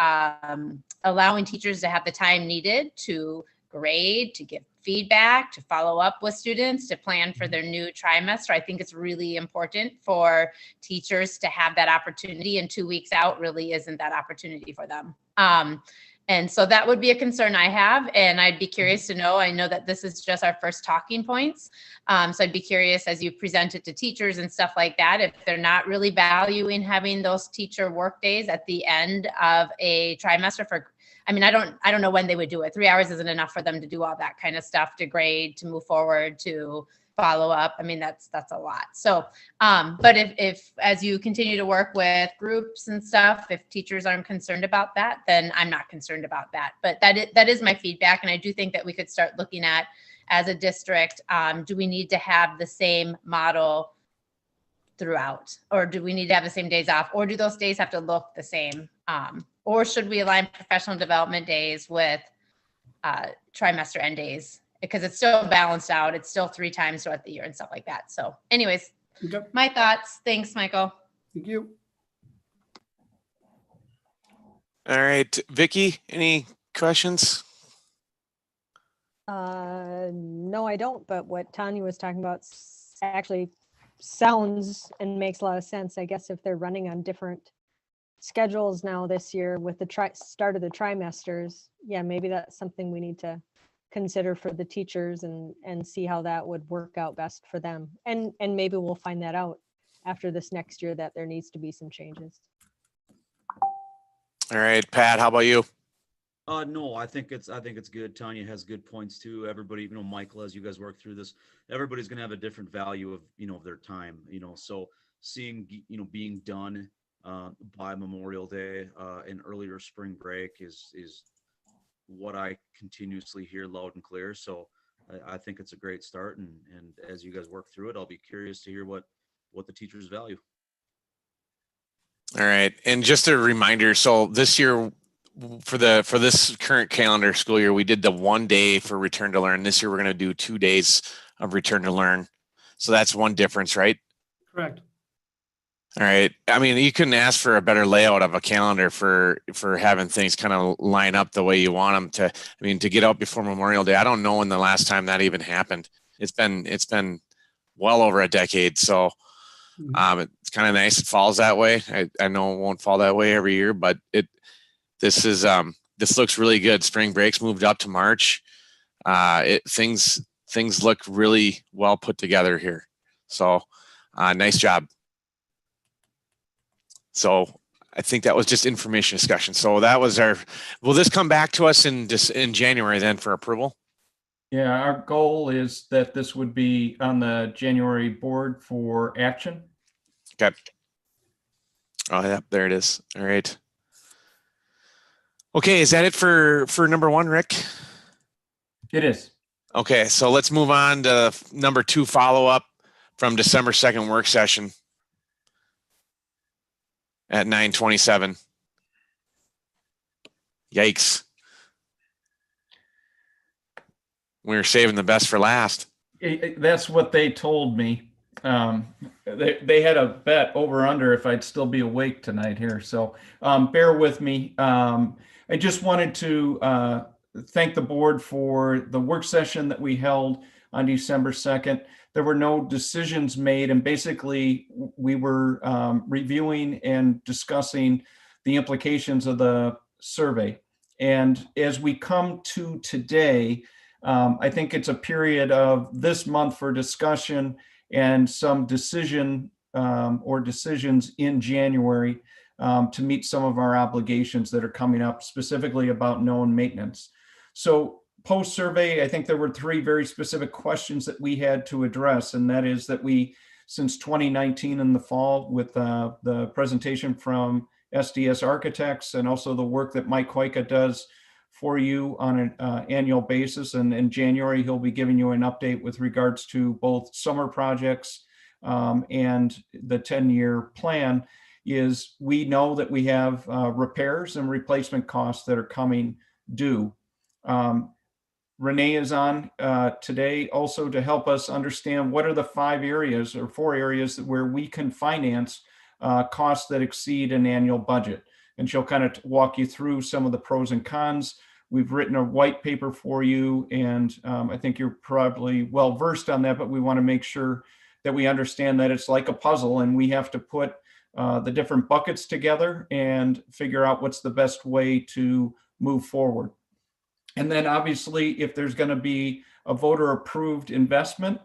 allowing teachers to have the time needed to grade, to give feedback, to follow up with students, to plan for their new trimester, I think it's really important for teachers to have that opportunity, and 2 weeks out really isn't that opportunity for them. And so that would be a concern I have, and I'd be curious to know, I know that this is just our first talking points. So I'd be curious as you present it to teachers and stuff like that, if they're not really valuing having those teacher work days at the end of a trimester for, I mean, I don't know when they would do it. 3 hours isn't enough for them to do all that kind of stuff, to grade, to move forward, to follow up. I mean, that's a lot. So, but if as you continue to work with groups and stuff, if teachers aren't concerned about that, then I'm not concerned about that. But that is my feedback. And I do think that we could start looking at, as a district, do we need to have the same model throughout, or do we need to have the same days off, or do those days have to look the same? Or should we align professional development days with trimester end days? Because it's still balanced out. It's still 3 times throughout the year and stuff like that. So anyways, Okay. my thoughts. Thanks, Michael. Thank you. All right, Vicky, any questions? No, I don't. But what Tanya was talking about actually sounds and makes a lot of sense. I guess if they're running on different schedules now this year with the start of the trimesters, yeah, maybe that's something we need to consider for the teachers and see how that would work out best for them. And maybe we'll find that out after this next year, that there needs to be some changes. All right, Pat, how about you? No, I think it's good. Tanya has good points too. Everybody, Michael, as you guys work through this, everybody's going to have a different value of their time, so seeing, being done by Memorial Day and earlier spring break is what I continuously hear loud and clear. So I think it's a great start. And as you guys work through it, I'll be curious to hear what the teachers value. All right. And just a reminder, so this year, for this current calendar school year, we did the 1 day for return to learn. This year, we're going to do 2 days of return to learn. So that's one difference, right? Correct. All right. I mean, you couldn't ask for a better layout of a calendar for having things kind of line up the way you want them to. I mean, to get out before Memorial Day. I don't know when the last time that even happened. It's been well over a decade. So it's kind of nice. It falls that way. I know it won't fall that way every year, but this looks really good. Spring breaks moved up to March. Things look really well put together here. So nice job. So I think that was just information discussion. So that was will this come back to us in January then for approval? Yeah, our goal is that this would be on the January board for action. Okay. Oh, yeah, there it is. All right. Okay, is that it for number 1, Rick? It is. Okay, so let's move on to number 2 follow-up from December 2nd work session at 9:27. Yikes. We were saving the best for last. That's what they told me. They had a bet over under if I'd still be awake tonight here. So bear with me. I just wanted to thank the board for the work session that we held on December 2nd. There were no decisions made, and basically we were reviewing and discussing the implications of the survey. And as we come to today, I think it's a period of this month for discussion and some decisions in January to meet some of our obligations that are coming up, specifically about known maintenance. So post-survey, I think there were 3 very specific questions that we had to address, and that is that since 2019 in the fall, with the presentation from SDS Architects and also the work that Mike Koika does for you on an annual basis, and in January, he'll be giving you an update with regards to both summer projects and the 10-year plan, is we know that we have repairs and replacement costs that are coming due. Renee is on today also to help us understand what are the 5 areas or 4 areas where we can finance costs that exceed an annual budget. And she'll kind of walk you through some of the pros and cons. We've written a white paper for you, and I think you're probably well versed on that, but we want to make sure that we understand that it's like a puzzle and we have to put the different buckets together and figure out what's the best way to move forward. And then obviously, if there's going to be a voter approved investment,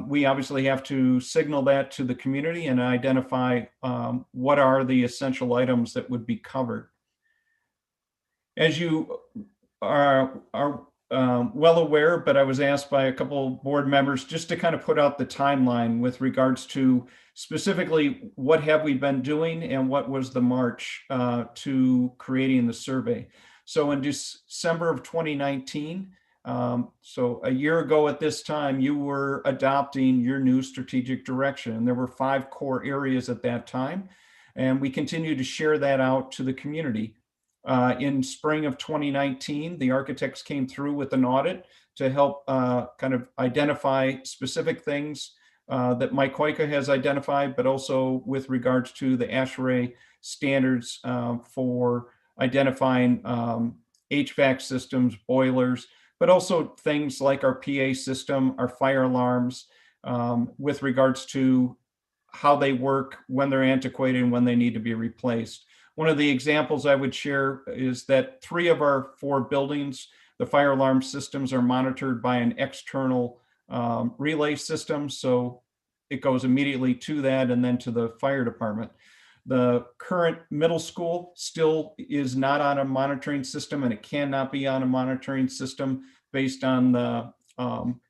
we obviously have to signal that to the community and identify what are the essential items that would be covered. As you are well aware, but I was asked by a couple board members just to kind of put out the timeline with regards to specifically what have we been doing and what was the march to creating the survey. So in December of 2019, so a year ago at this time, you were adopting your new strategic direction. And there were 5 core areas at that time. And we continue to share that out to the community. In spring of 2019, the architects came through with an audit to help kind of identify specific things that Mike Koika has identified, but also with regards to the ASHRAE standards for identifying HVAC systems, boilers, but also things like our PA system, our fire alarms, with regards to how they work, when they're antiquated, and when they need to be replaced. One of the examples I would share is that 3 of our 4 buildings, the fire alarm systems are monitored by an external relay system. So it goes immediately to that and then to the fire department. The current middle school still is not on a monitoring system, and it cannot be on a monitoring system based on the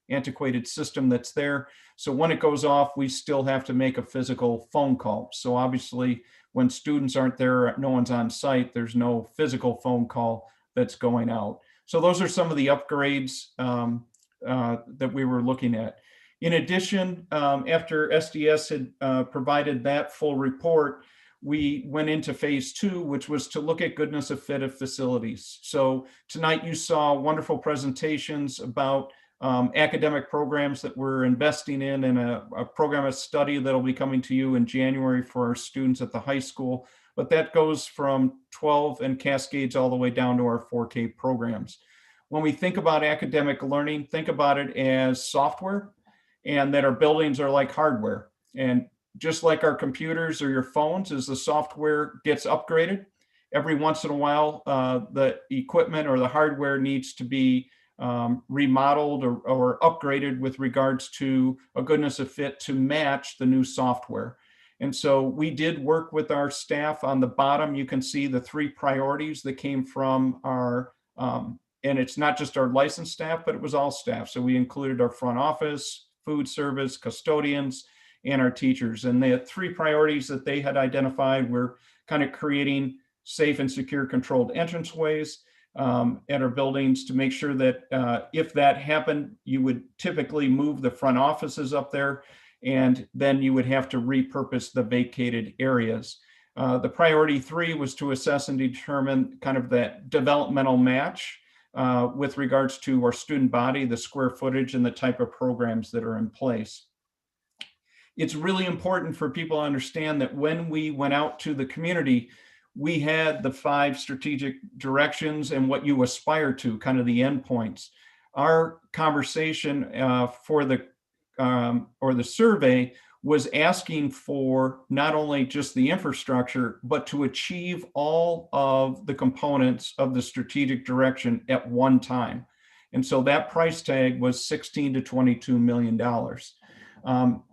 antiquated system that's there. So when it goes off, we still have to make a physical phone call. So obviously, when students aren't there, no one's on site, there's no physical phone call that's going out. So those are some of the upgrades that we were looking at. In addition, after SDS had provided that full report, we went into phase 2, which was to look at goodness of fit of facilities. So tonight you saw wonderful presentations about academic programs that we're investing in, and a program of study that'll be coming to you in January for our students at the high school. But that goes from 12 and cascades all the way down to our 4K programs. When we think about academic learning, think about it as software, and that our buildings are like hardware. And just like our computers or your phones, as the software gets upgraded, every once in a while, the equipment or the hardware needs to be remodeled or upgraded with regards to a goodness of fit to match the new software. And so we did work with our staff. On the bottom, you can see the 3 priorities that came from our, and it's not just our licensed staff, but it was all staff. So we included our front office, food service, custodians, and our teachers. And they had 3 priorities that they had identified were kind of creating safe and secure controlled entranceways at our buildings to make sure that if that happened, you would typically move the front offices up there, and then you would have to repurpose the vacated areas. The priority 3 was to assess and determine kind of that developmental match with regards to our student body, the square footage, and the type of programs that are in place. It's really important for people to understand that when we went out to the community, we had the 5 strategic directions and what you aspire to, kind of the endpoints. Our conversation for the survey was asking for not only just the infrastructure, but to achieve all of the components of the strategic direction at one time. And so that price tag was $16 to $22 million.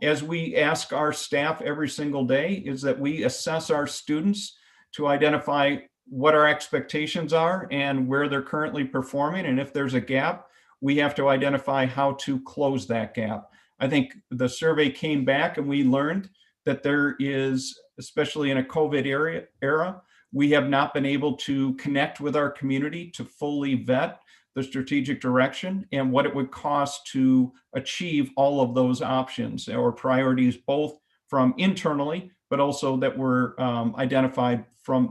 As we ask our staff every single day, is that we assess our students to identify what our expectations are and where they're currently performing. And if there's a gap, we have to identify how to close that gap. I think the survey came back and we learned that there is, especially in a COVID era, we have not been able to connect with our community to fully vet the strategic direction and what it would cost to achieve all of those options or priorities, both from internally, but also that were identified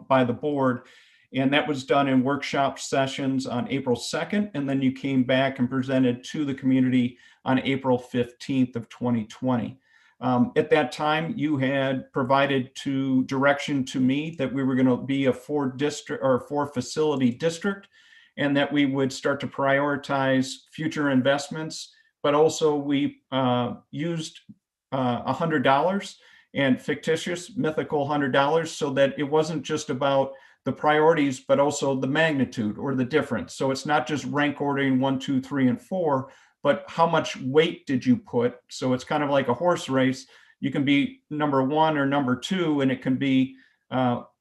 by the board. And that was done in workshop sessions on April 2nd. And then you came back and presented to the community on April 15th of 2020. At that time, you had provided direction to me that we were going to be a 4-facility district, and that we would start to prioritize future investments. But also we used $100 and fictitious, mythical $100, so that it wasn't just about the priorities, but also the magnitude or the difference. So it's not just rank ordering 1, 2, 3, and 4, but how much weight did you put? So it's kind of like a horse race. You can be number 1 or number 2, and it can be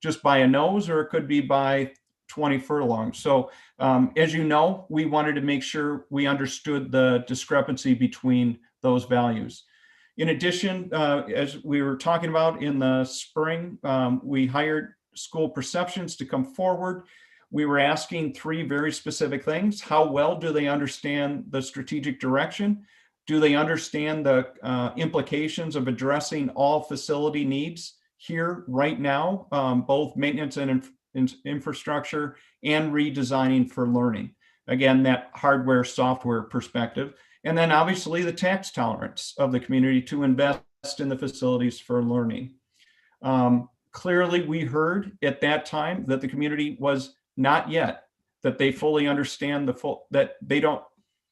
just by a nose, or it could be by 20 furlongs. So as you know, we wanted to make sure we understood the discrepancy between those values. In addition, as we were talking about in the spring, we hired School Perceptions to come forward. We were asking 3 very specific things. How well do they understand the strategic direction? Do they understand the implications of addressing all facility needs here right now, both maintenance and infrastructure, and redesigning for learning? Again, that hardware software perspective. And then obviously the tax tolerance of the community to invest in the facilities for learning. Clearly, we heard at that time that the community was not yet, that they fully understand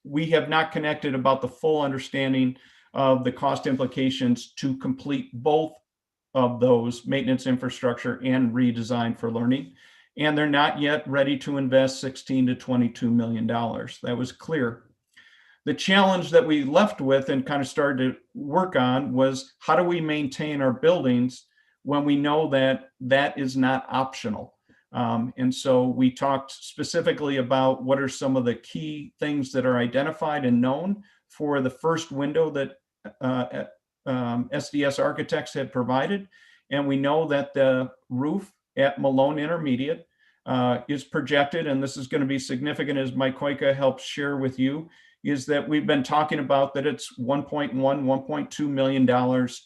we have not connected about the full understanding of the cost implications to complete both of those maintenance infrastructure and redesign for learning. And they're not yet ready to invest $16 to $22 million. That was clear. The challenge that we left with and kind of started to work on was, how do we maintain our buildings when we know that that is not optional? And so we talked specifically about what are some of the key things that are identified and known for the first window that SDS Architects had provided. And we know that the roof at Malone Intermediate is projected, and this is going to be significant as Mike Koika helps share with you, is that we've been talking about that it's $1.2 million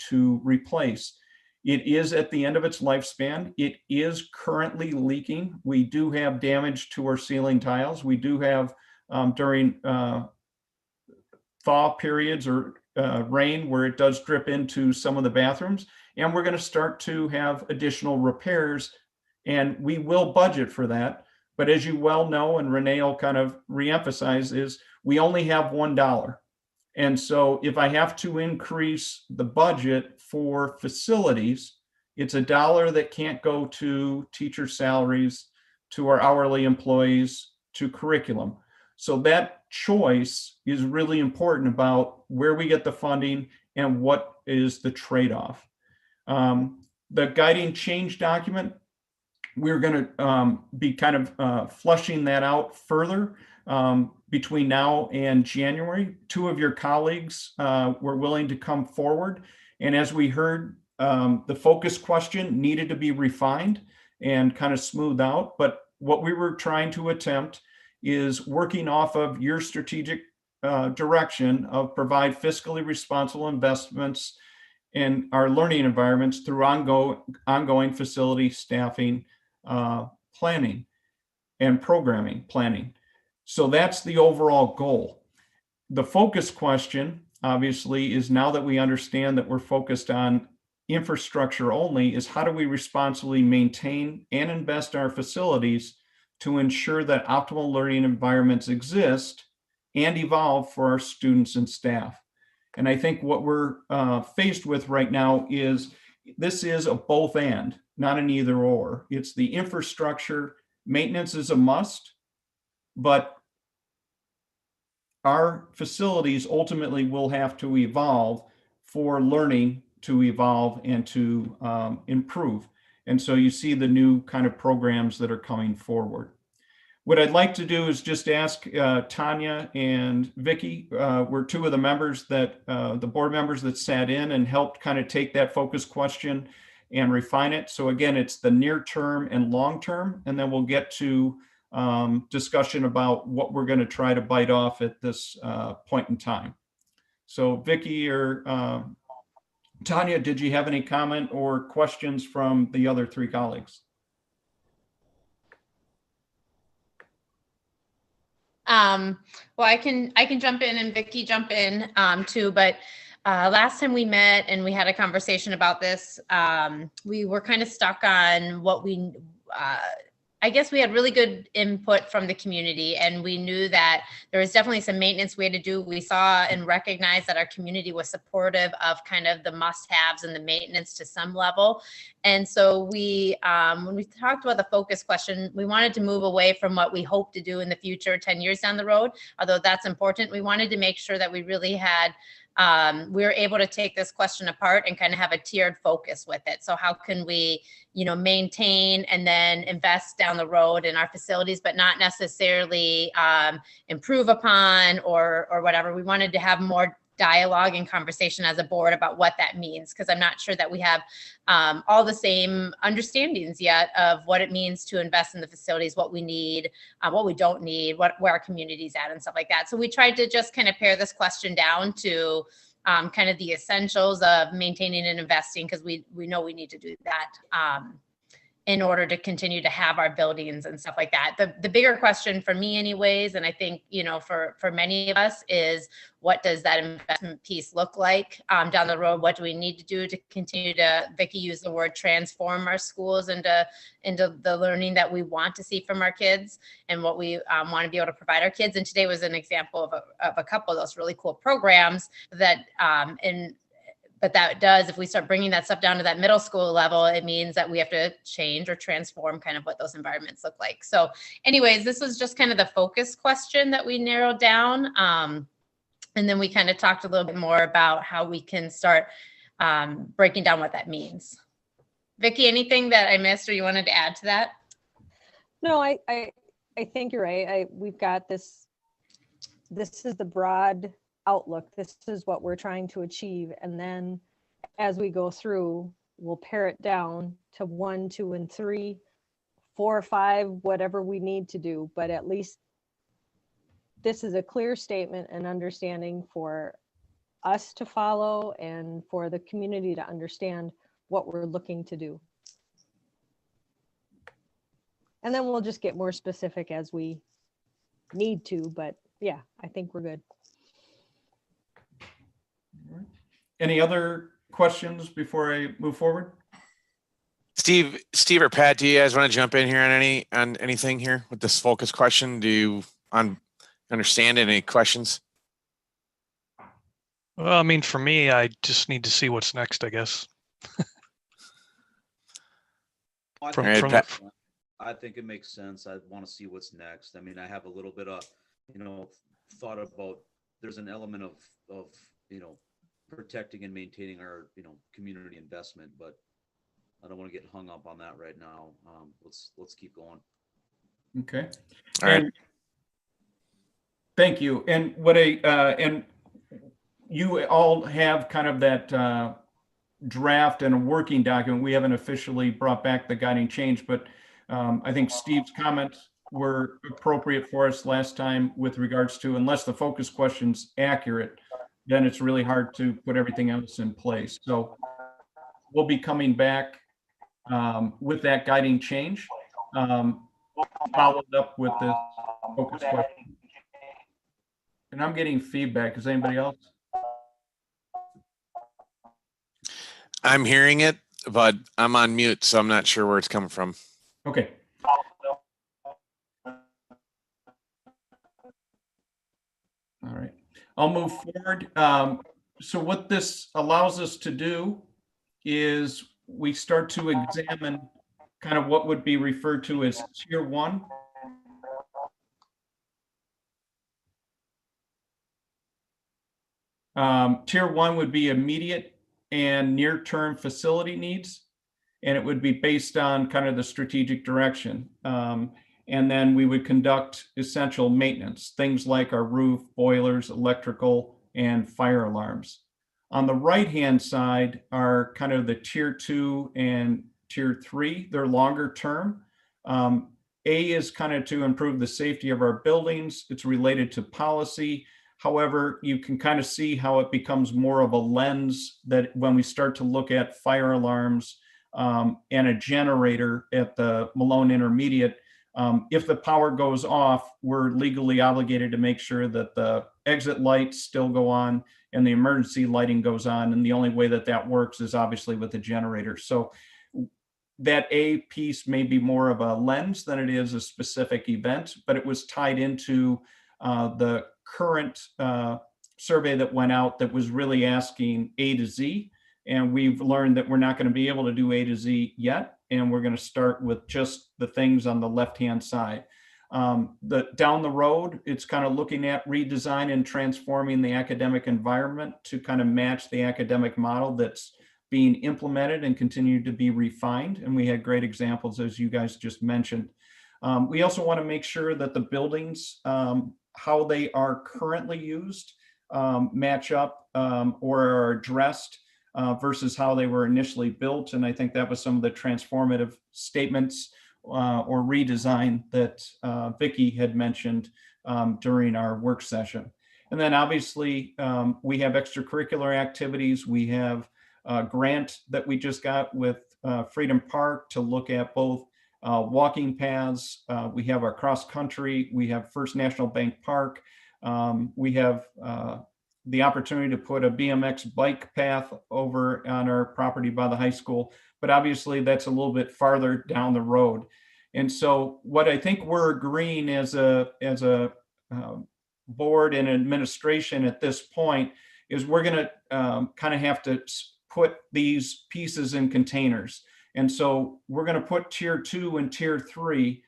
to replace. It is at the end of its lifespan. It is currently leaking. We do have damage to our ceiling tiles. We do have during thaw periods or rain where it does drip into some of the bathrooms. And we're going to start to have additional repairs, and we will budget for that. But as you well know, and Renee will kind of reemphasize, is we only have $1. And so if I have to increase the budget for facilities, it's $1 that can't go to teacher salaries, to our hourly employees, to curriculum. So that choice is really important about where we get the funding and what is the trade-off. The guiding change document, we're going to be kind of flushing that out further between now and January. Two of your colleagues were willing to come forward. And as we heard, the focus question needed to be refined and kind of smoothed out. But what we were trying to attempt is working off of your strategic direction of provide fiscally responsible investments in our learning environments through ongoing facility staffing planning and programming planning. So that's the overall goal. The focus question, obviously, is now that we understand that we're focused on infrastructure only, is how do we responsibly maintain and invest our facilities to ensure that optimal learning environments exist and evolve for our students and staff. And I think what we're faced with right now is this is a both and, not an either or. It's the infrastructure. Maintenance is a must, but our facilities ultimately will have to evolve for learning to evolve and to improve. And so you see the new kind of programs that are coming forward. What I'd like to do is just ask Tanya and Vicki, were two of the members that, the board members that sat in and helped kind of take that focus question and refine it. So again, it's the near term and long term, and then we'll get to discussion about what we're going to try to bite off at this point in time. So Vicki or Tanya, did you have any comment or questions from the other three colleagues? Well, I can jump in and Vicki jump in too, but last time we met and we had a conversation about this, we were kind of stuck on what we, I guess we had really good input from the community, and we knew that there was definitely some maintenance we had to do. We saw and recognized that our community was supportive of kind of the must-haves and the maintenance to some level. And so we, when we talked about the focus question, we wanted to move away from what we hope to do in the future, 10 years down the road, although that's important. We wanted to make sure that we really had we were able to take this question apart and kind of have a tiered focus with it. So how can we, you know, maintain and then invest down the road in our facilities, but not necessarily improve upon or whatever. We wanted to have more dialogue and conversation as a board about what that means, because I'm not sure that we have all the same understandings yet of what it means to invest in the facilities, what we need, what we don't need, where our community's at and stuff like that. So we tried to just kind of pare this question down to kind of the essentials of maintaining and investing, because we know we need to do that. in order to continue to have our buildings and stuff like that. The bigger question for me anyways, and I think, you know, for many of us, is what does that investment piece look like down the road? What do we need to do to continue to, Vicki used the word, transform our schools into the learning that we want to see from our kids and what we want to be able to provide our kids. And today was an example of a couple of those really cool programs that, but that does, if we start bringing that stuff down to that middle school level, it means that we have to change or transform kind of what those environments look like. So anyways, this was just kind of the focus question that we narrowed down. And then we kind of talked a little bit more about how we can start breaking down what that means. Vicki, anything that I missed or you wanted to add to that? No, I think you're right. We've got this is the broad outlook. This is what we're trying to achieve. And then as we go through, we'll pare it down to 1, 2, and 3, 4, 5, whatever we need to do. But at least this is a clear statement and understanding for us to follow and for the community to understand what we're looking to do. And then we'll just get more specific as we need to, but yeah, I think we're good. Any other questions before I move forward? Steve or Pat, do you guys want to jump in here on anything here with this focus question? Do you understand any questions? Well, I mean, for me, I just need to see what's next, I guess. I From- think, All right, I think it makes sense. I want to see what's next. I mean, I have a little bit of, thought about, there's an element of, protecting and maintaining our, community investment, but I don't want to get hung up on that right now. Let's keep going. Okay. All right. And thank you. And and you all have kind of that draft and a working document. We haven't officially brought back the guiding change, but I think Steve's comments were appropriate for us last time with regards to, unless the focus question's accurate, then it's really hard to put everything else in place. So we'll be coming back with that guiding change, followed up with this focus question. And I'm getting feedback. Is anybody else? I'm hearing it, but I'm on mute, so I'm not sure where it's coming from. Okay. All right. I'll move forward. So what this allows us to do is we start to examine kind of what would be referred to as Tier 1. Tier 1 would be immediate and near-term facility needs, and it would be based on kind of the strategic direction. And then we would conduct essential maintenance, things like our roof, boilers, electrical, and fire alarms. On the right-hand side are kind of the Tier 2 and Tier 3. They're longer term. A is kind of to improve the safety of our buildings. It's related to policy. However, you can kind of see how it becomes more of a lens that when we start to look at fire alarms and a generator at the Malone Intermediate, if the power goes off, we're legally obligated to make sure that the exit lights still go on and the emergency lighting goes on. And the only way that that works is obviously with the generator. So that A piece may be more of a lens than it is a specific event, but it was tied into the current survey that went out that was really asking A to Z. And we've learned that we're not going to be able to do A to Z yet. And we're going to start with just the things on the left-hand side. Down the road, it's kind of looking at redesign and transforming the academic environment to kind of match the academic model that's being implemented and continue to be refined. And we had great examples, as you guys just mentioned. We also want to make sure that the buildings, how they are currently used, match up or are addressed versus how they were initially built. And I think that was some of the transformative statements or redesign that Vicki had mentioned during our work session. And then obviously we have extracurricular activities. We have a grant that we just got with Freedom Park to look at both walking paths. We have our cross country. We have First National Bank Park. We have the opportunity to put a BMX bike path over on our property by the high school, but obviously that's a little bit farther down the road. And so what I think we're agreeing as a board and administration at this point is we're going to kind of have to put these pieces in containers. And so we're going to put tier 2 and tier 3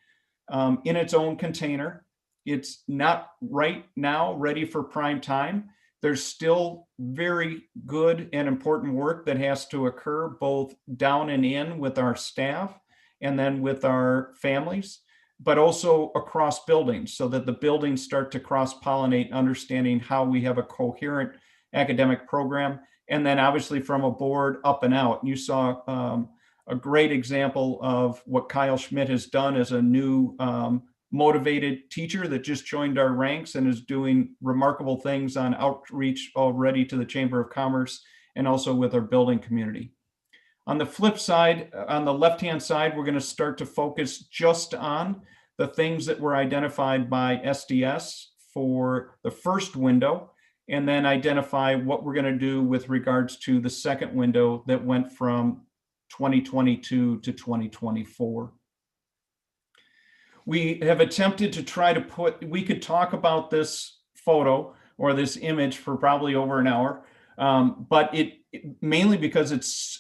in its own container. It's not right now ready for prime time. There's still very good and important work that has to occur both down and in with our staff and then with our families, but also across buildings so that the buildings start to cross-pollinate, understanding how we have a coherent academic program. And then obviously from a board up and out. You saw a great example of what Kyle Schmidt has done as a new motivated teacher that just joined our ranks and is doing remarkable things on outreach already to the Chamber of Commerce and also with our building community. On the flip side, on the left-hand side, we're going to start to focus just on the things that were identified by SDS for the first window, and then identify what we're going to do with regards to the second window that went from 2022 to 2024. We have attempted to try to we could talk about this photo or this image for probably over an hour, but mainly because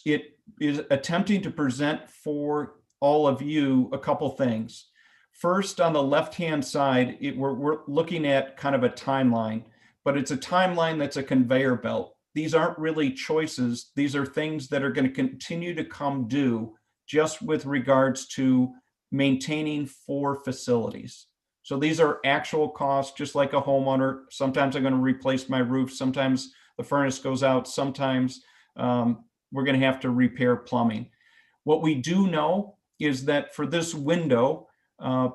it is attempting to present for all of you a couple things. First, on the left-hand side, we're looking at kind of a timeline, but it's a timeline that's a conveyor belt. These aren't really choices. These are things that are going to continue to come due just with regards to maintaining 4 facilities. So these are actual costs, just like a homeowner. Sometimes I'm going to replace my roof. Sometimes the furnace goes out. Sometimes we're going to have to repair plumbing. What we do know is that for this window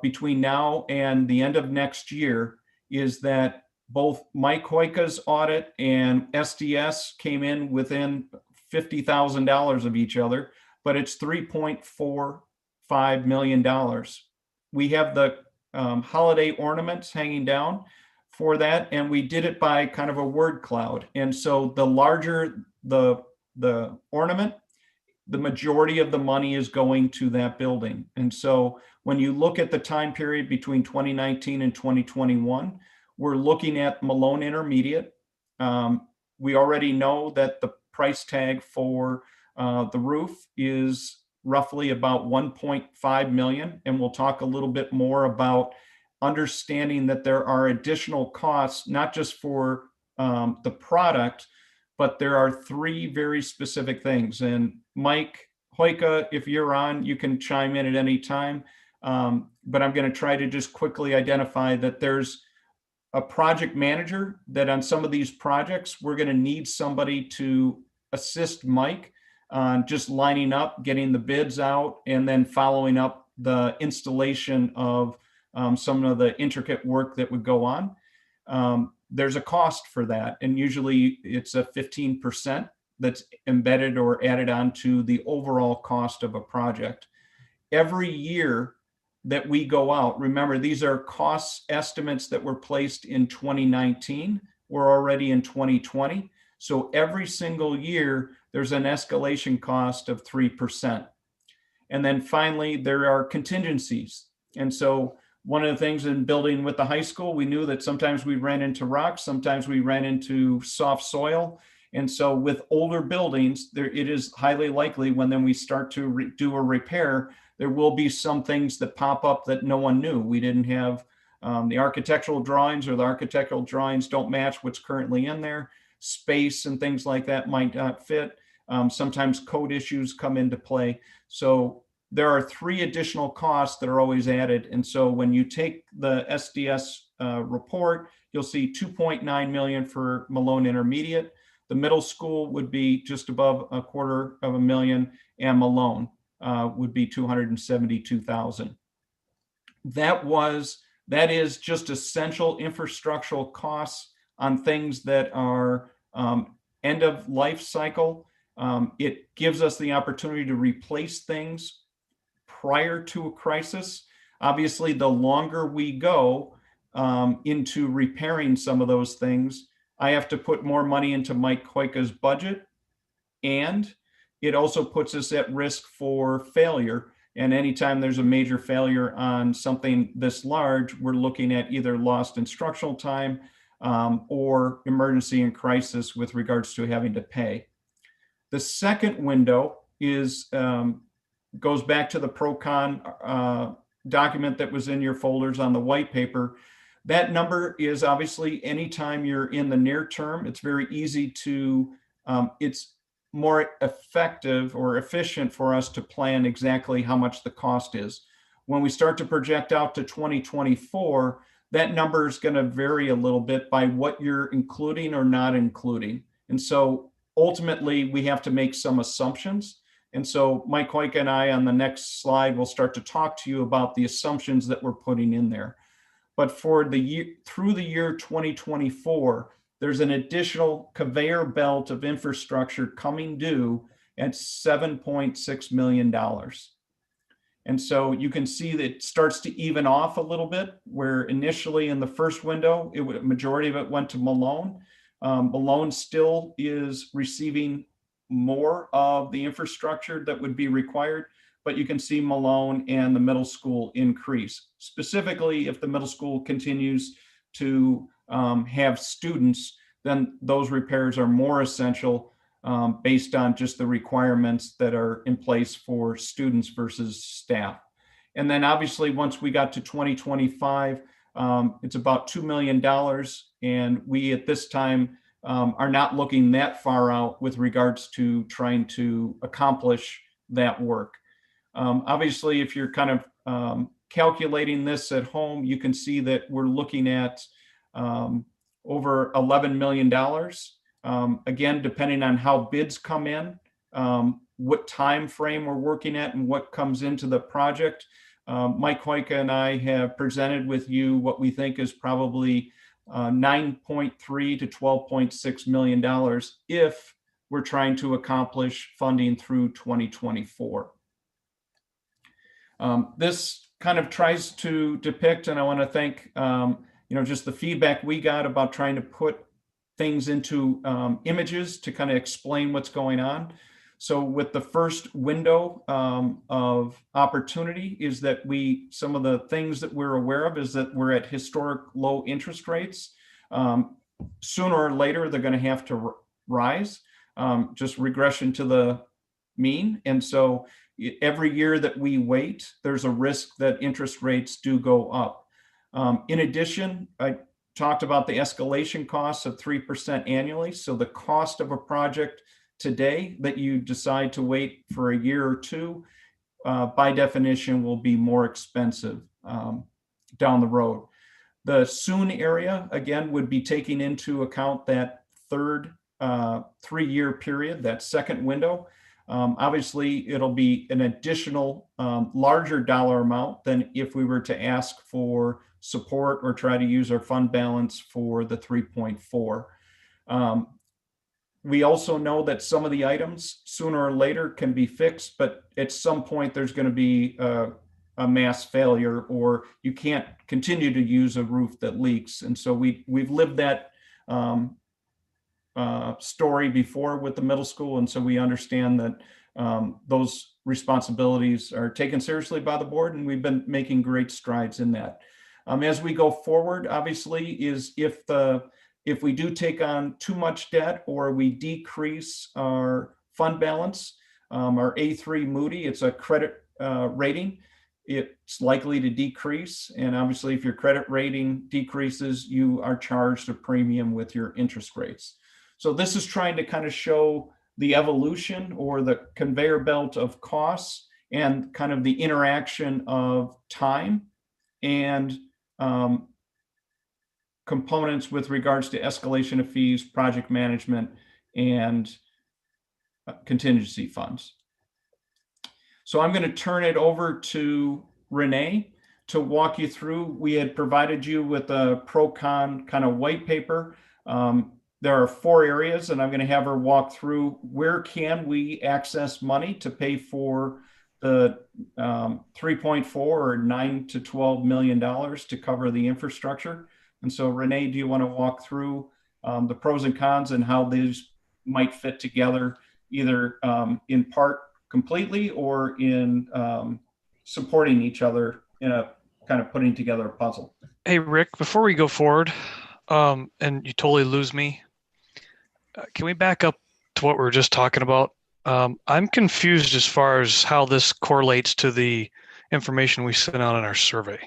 between now and the end of next year is that both Mike Hoyka's audit and SDS came in within $50,000 of each other, but it's $3.45 million. We have the holiday ornaments hanging down for that, and we did it by kind of a word cloud. And so the larger the ornament, the majority of the money is going to that building. And so when you look at the time period between 2019 and 2021, we're looking at Malone Intermediate. We already know that the price tag for the roof is roughly about 1.5 million. And we'll talk a little bit more about understanding that there are additional costs, not just for the product, but there are 3 very specific things. And Mike Hoyka, if you're on, you can chime in at any time. But I'm going to try to just quickly identify that there's a project manager that on some of these projects, we're going to need somebody to assist Mike on just lining up, getting the bids out, and then following up the installation of some of the intricate work that would go on. There's a cost for that. And usually it's a 15% that's embedded or added on to the overall cost of a project. Every year that we go out, remember, these are cost estimates that were placed in 2019. We're already in 2020. So every single year, there's an escalation cost of 3%. And then finally, there are contingencies. And so one of the things in building with the high school, we knew that sometimes we ran into rocks, sometimes we ran into soft soil. And so with older buildings, it is highly likely when then we start to do a repair, there will be some things that pop up that no one knew. We didn't have the architectural drawings, or the architectural drawings don't match what's currently in there. Space and things like that might not fit. Sometimes code issues come into play. So there are 3 additional costs that are always added. And so when you take the SDS report, you'll see 2.9 million for Malone Intermediate. The middle school would be just above $250,000, and Malone would be 272,000. That is just essential infrastructural costs on things that are end of life cycle. It gives us the opportunity to replace things prior to a crisis. Obviously, the longer we go into repairing some of those things, I have to put more money into Mike Koika's budget, and it also puts us at risk for failure. And anytime there's a major failure on something this large, we're looking at either lost instructional time or emergency and crisis with regards to having to pay. The second window is goes back to the pro-con document that was in your folders on the white paper. That number is obviously anytime you're in the near term, it's very easy to, it's more effective or efficient for us to plan exactly how much the cost is. When we start to project out to 2024, that number is going to vary a little bit by what you're including or not including. And so ultimately we have to make some assumptions. And so Mike Koika and I on the next slide will start to talk to you about the assumptions that we're putting in there. But for the year, through the year 2024, there's an additional conveyor belt of infrastructure coming due at $7.6 million. And so you can see that it starts to even off a little bit, where initially in the first window, majority of it went to Malone. Malone still is receiving more of the infrastructure that would be required, but you can see Malone and the middle school increase. Specifically, if the middle school continues to have students, then those repairs are more essential based on just the requirements that are in place for students versus staff. And then obviously once we got to 2025, it's about $2 million. And we at this time are not looking that far out with regards to trying to accomplish that work. Obviously, if you're kind of calculating this at home, you can see that we're looking at over $11 million. Again, depending on how bids come in, what time frame we're working at and what comes into the project. Mike Koika and I have presented with you what we think is probably $9.3 to $12.6 million if we're trying to accomplish funding through 2024. This kind of tries to depict, and I want to thank just the feedback we got about trying to put things into images to kind of explain what's going on. So with the first window of opportunity is that some of the things that we're aware of is that we're at historic low interest rates. Sooner or later, they're going to have to rise, just regression to the mean. And so every year that we wait, there's a risk that interest rates do go up. In addition, I talked about the escalation costs of 3% annually. So the cost of a project today that you decide to wait for a year or two, by definition, will be more expensive down the road. The soon area, again, would be taking into account that third 3-year period, that second window. Obviously, it'll be an additional larger dollar amount than if we were to ask for support or try to use our fund balance for the 3.4. We also know that some of the items sooner or later can be fixed, but at some point there's going to be a mass failure, or you can't continue to use a roof that leaks. And so we've lived that story before with the middle school. And so we understand that those responsibilities are taken seriously by the board, and we've been making great strides in that. As we go forward, obviously, is if we do take on too much debt or we decrease our fund balance, our A3 Moody, it's a credit rating, it's likely to decrease. And obviously, if your credit rating decreases, you are charged a premium with your interest rates. So this is trying to kind of show the evolution or the conveyor belt of costs and kind of the interaction of time and components with regards to escalation of fees, project management, and contingency funds. So I'm going to turn it over to Renee to walk you through. We had provided you with a pro-con kind of white paper. there are 4 areas, and I'm going to have her walk through where can we access money to pay for the 3.4 or 9 to 12 million dollars to cover the infrastructure. And so, Renee, do you want to walk through the pros and cons and how these might fit together, either in part completely or in supporting each other in a kind of putting together a puzzle? Hey, Rick, before we go forward, and you totally lose me, can we back up to what we were just talking about? I'm confused as far as how this correlates to the information we sent out in our survey.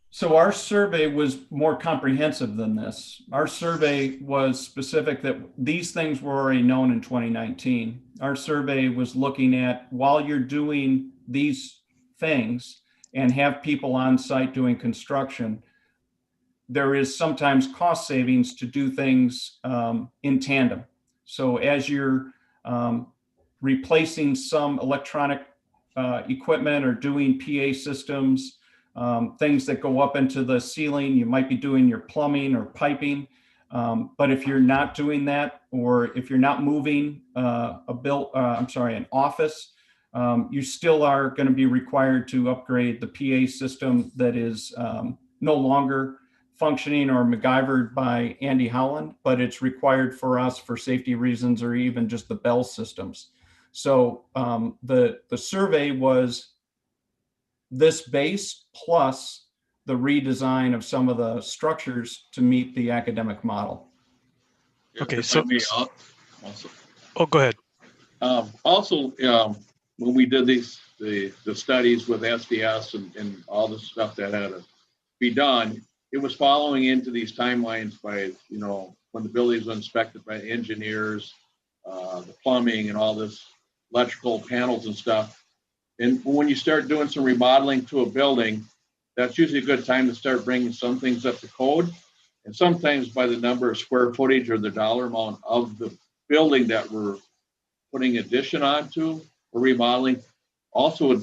So our survey was more comprehensive than this. Our survey was specific that these things were already known in 2019. Our survey was looking at, while you're doing these things and have people on site doing construction, there is sometimes cost savings to do things in tandem. So as you're replacing some electronic equipment or doing PA systems, things that go up into the ceiling, you might be doing your plumbing or piping. But if you're not doing that, or if you're not moving an office, you still are going to be required to upgrade the PA system that is no longer functioning or MacGyvered by Andy Howland, but it's required for us for safety reasons, or even just the bell systems. So the survey was this base plus the redesign of some of the structures to meet the academic model. Okay, If so I may, also, oh, go ahead. Also, when we did the studies with SDS and all the stuff that had to be done, it was following into these timelines by, when the buildings were inspected by engineers, the plumbing and all this electrical panels and stuff. And when you start doing some remodeling to a building, that's usually a good time to start bringing some things up to code. And sometimes by the number of square footage or the dollar amount of the building that we're putting addition onto or remodeling, also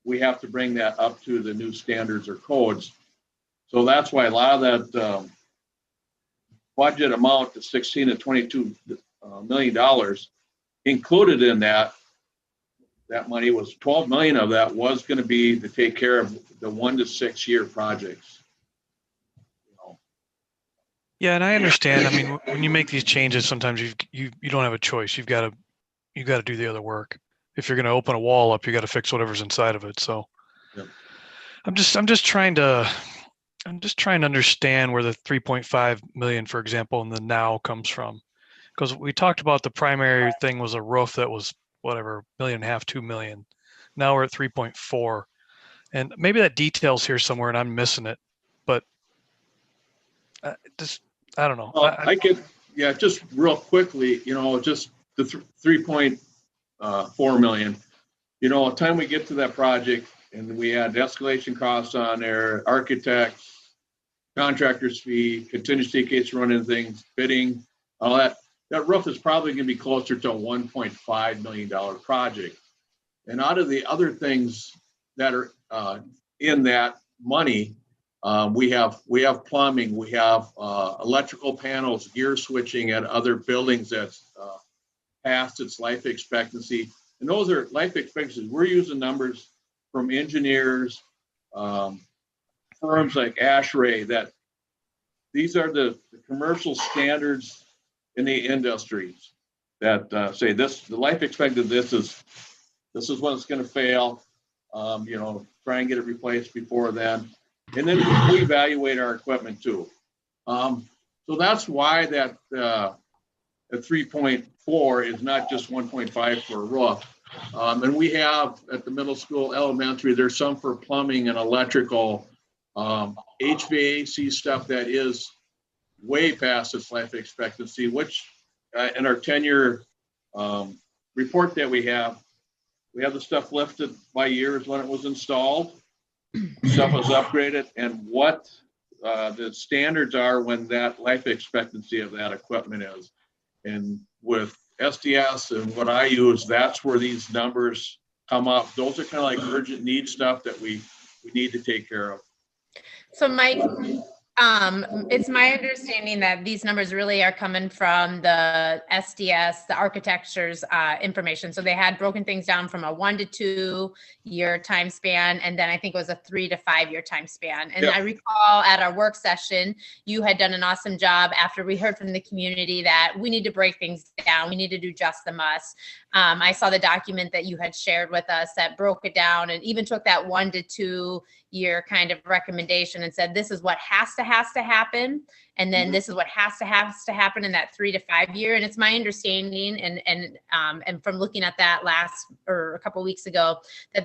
we have to bring that up to the new standards or codes. So that's why a lot of that budget amount, the 16 to 22 $1 million included in that money was 12 million of that was going to be to take care of the 1 to 6 year projects. Yeah, and I understand. I mean, when you make these changes, sometimes you don't have a choice. You've got to do the other work. If you're going to open a wall up, you got to fix whatever's inside of it. So, yep. I'm just trying to understand where the 3.5 million, for example, in the now comes from, because we talked about the primary thing was a roof that was whatever, $1.5 million, 2 million. Now we're at 3.4, and maybe that detail's here somewhere and I'm missing it, but I don't know. Well, just real quickly, just the 3.4 million, by the time we get to that project and we add escalation costs on there, architects, contractor's fee, contingency case running things, bidding, all that roof is probably going to be closer to a $1.5 million project. And out of the other things that are in that money, we have plumbing, we have electrical panels, gear switching at other buildings that's past its life expectancy. And those are life expectancies. We're using numbers from engineers, firms like ASHRAE, that these are the commercial standards in the industries that say the life expectancy of this is when it's going to fail. Try and get it replaced before then. And then we evaluate our equipment too. So that's why that the 3.4 is not just 1.5 for a roof. And we have at the middle school, elementary, there's some for plumbing and electrical, HVAC stuff that is way past its life expectancy, which in our 10-year report that we have the stuff lifted by years when it was installed, stuff was upgraded, and what the standards are when that life expectancy of that equipment is. And with SDS and what I use, that's where these numbers come up. Those are kind of like urgent need stuff that we need to take care of. So Mike, It's my understanding that these numbers really are coming from the SDS, the architecture's information. So they had broken things down from a 1 to 2 year time span, and then I think it was a 3 to 5 year time span. And Yeah. I recall at our work session, you had done an awesome job after we heard from the community that we need to break things down. We need to do just the must. I saw the document that you had shared with us that broke it down and even took that 1 to 2 year kind of recommendation and said, this is what has to happen. And then this is what has to happen in that 3 to 5 year. And it's my understanding and from looking at that last or a couple of weeks ago,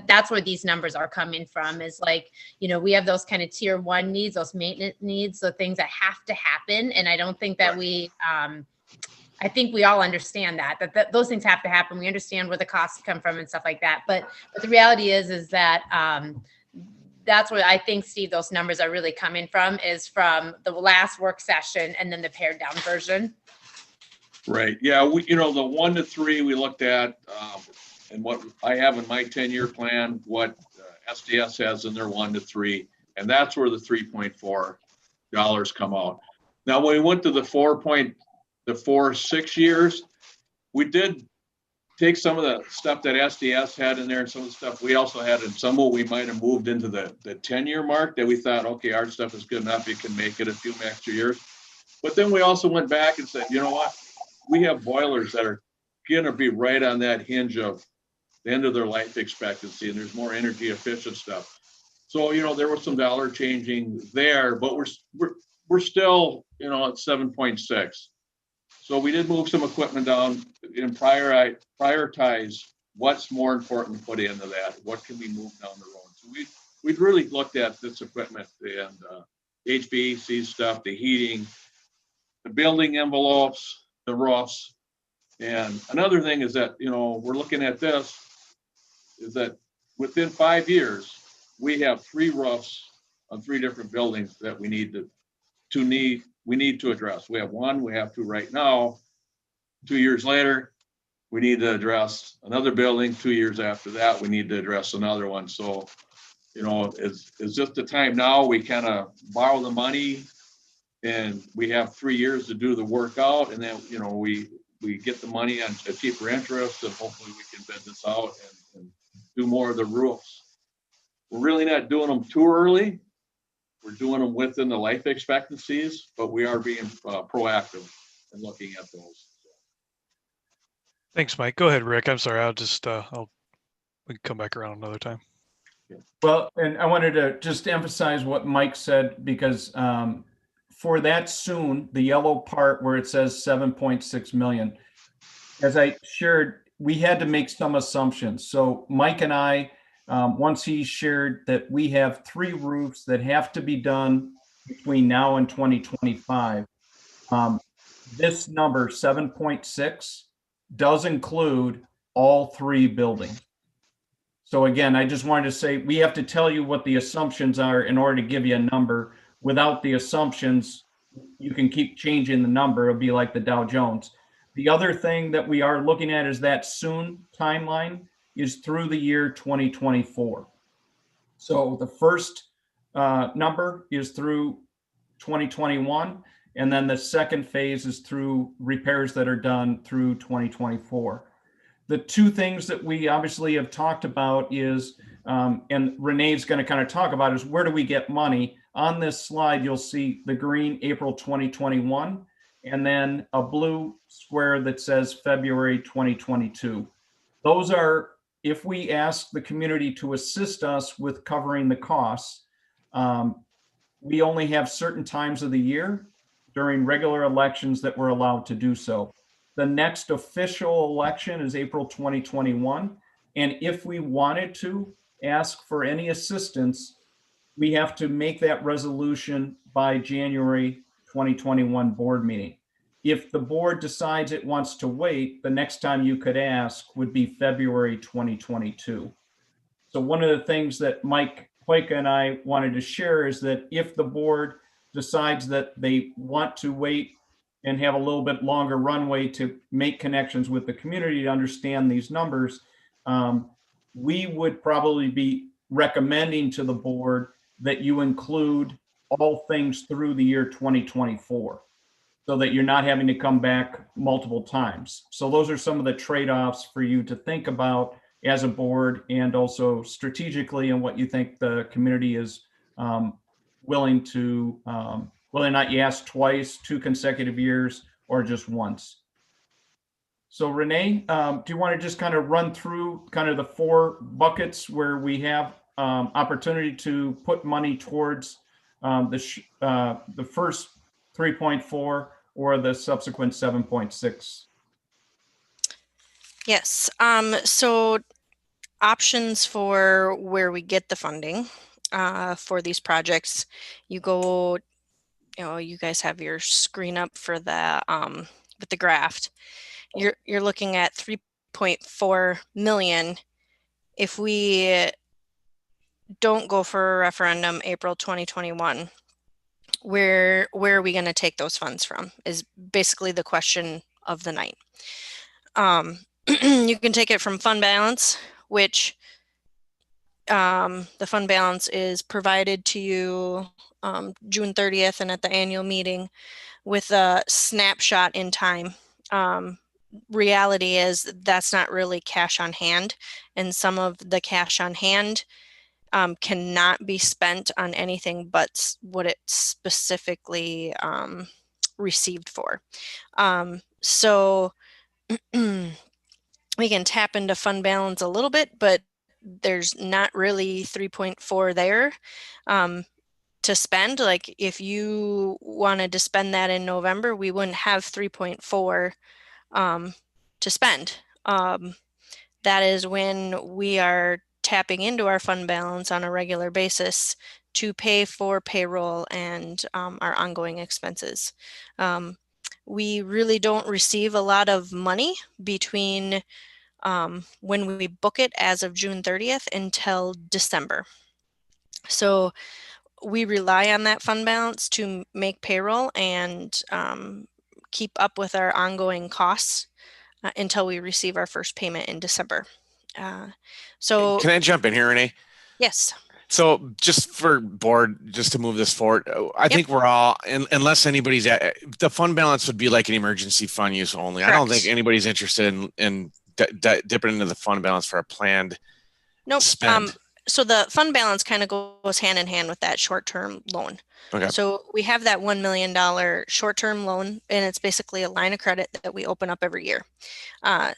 that's where these numbers are coming from is like, you know, we have those kind of tier 1 needs, those maintenance needs, so things that have to happen. And I don't think that I think we all understand that those things have to happen. We understand where the costs come from and stuff like that. But the reality is that that's what I think, Steve, those numbers are really coming from is from the last work session and then the pared down version. Right. Yeah. We, you know, the 1 to 3 we looked at, and what I have in my 10-year plan, what SDS has in their 1 to 3, and that's where the $3.4 come out. Now, when we went to the 4.6 years, we did take some of the stuff that SDS had in there and some of the stuff we also had, and some of we might have moved into the 10-year mark that we thought, okay, our stuff is good enough, it can make it a few extra years. But then we also went back and said, you know what? We have boilers that are going to be right on that hinge of the end of their life expectancy, and there's more energy efficient stuff. So, you know, there was some dollar changing there, but we're still, you know, at 7.6. So we did move some equipment down and prioritize what's more important to put into that. What can we move down the road? So we'd really looked at this equipment and HVAC stuff, the heating, the building envelopes, the roofs. And another thing is that, you know, we're looking at this is that within 5 years, we have 3 roofs on 3 different buildings that we need to address. We have 1, we have 2 right now. 2 years later, we need to address another building. 2 years after that, we need to address another one. So, you know, it's just the time now we kind of borrow the money and we have 3 years to do the work out. And then, you know, we get the money on a cheaper interest and hopefully we can bid this out and do more of the roofs. We're really not doing them too early. We're doing them within the life expectancies, but we are being proactive and looking at those. Thanks, Mike. Go ahead, Rick. I'm sorry. I'll just, we can come back around another time. Well, and I wanted to just emphasize what Mike said, because for that soon, the yellow part where it says 7.6 million, as I shared, we had to make some assumptions. So Mike and I, once he shared that we have 3 roofs that have to be done between now and 2025, this number 7.6 does include all 3 buildings. So again, I just wanted to say, we have to tell you what the assumptions are in order to give you a number. Without the assumptions, you can keep changing the number. It'll be like the Dow Jones. The other thing that we are looking at is that soon timeline is through the year 2024. So the first number is through 2021, and then the second phase is through repairs that are done through 2024. The 2 things that we obviously have talked about is, and Renee's going to kind of talk about, is where do we get money? On this slide, you'll see the green April 2021, and then a blue square that says February 2022. Those are, if we ask the community to assist us with covering the costs, we only have certain times of the year during regular elections that we're allowed to do so. The next official election is April 2021. And if we wanted to ask for any assistance, we have to make that resolution by January 2021 board meeting. If the board decides it wants to wait, the next time you could ask would be February 2022. So one of the things that Mike Hoyka and I wanted to share is that if the board decides that they want to wait and have a little bit longer runway to make connections with the community to understand these numbers, we would probably be recommending to the board that you include all things through the year 2024 so that you're not having to come back multiple times. So those are some of the trade-offs for you to think about as a board, and also strategically and what you think the community is willing to, whether or not you ask twice, 2 consecutive years, or just once. So Renee, do you want to just kind of run through kind of the 4 buckets where we have opportunity to put money towards the first 3.4 or the subsequent 7.6? Yes. So options for where we get the funding for these projects. You go, you guys have your screen up for the with the graph. You're looking at 3.4 million. If we don't go for a referendum April 2021, where are we going to take those funds from is basically the question of the night. You can take it from fund balance, which the fund balance is provided to you June 30th and at the annual meeting with a snapshot in time. Reality is that's not really cash on hand, and some of the cash on hand cannot be spent on anything but what it's specifically received for. So we can tap into fund balance a little bit, but there's not really 3.4 there to spend. Like if you wanted to spend that in November, we wouldn't have 3.4 to spend. That is when we are tapping into our fund balance on a regular basis to pay for payroll and our ongoing expenses. We really don't receive a lot of money between when we book it as of June 30th until December. So we rely on that fund balance to make payroll and keep up with our ongoing costs until we receive our first payment in December. So Can I jump in here, Renee? Yes. So just for board, just to move this forward, I think we're all, unless anybody's the fund balance would be like an emergency fund use only. Correct. I don't think anybody's interested in dipping into the fund balance for a planned spend. So the fund balance kind of goes hand in hand with that short-term loan. Okay. So we have that $1 million short-term loan, and it's basically a line of credit that we open up every year.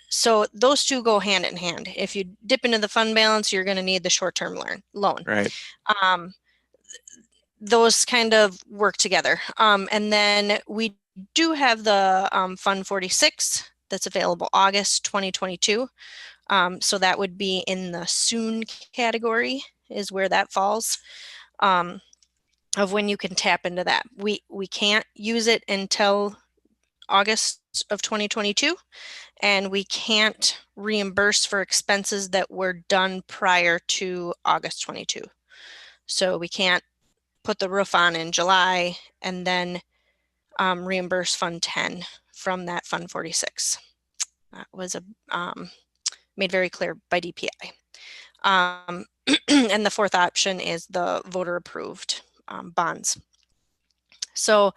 So those two go hand in hand. If you dip into the fund balance, you're going to need the short-term loan. Right. Those kind of work together. And then we do have the Fund 46 that's available August 2022. So that would be in the soon category is where that falls, of when you can tap into that. We can't use it until August of 2022, and we can't reimburse for expenses that were done prior to August 22. So we can't put the roof on in July and then reimburse Fund 10 from that Fund 46. That was made very clear by DPI. And the fourth option is the voter approved bonds. So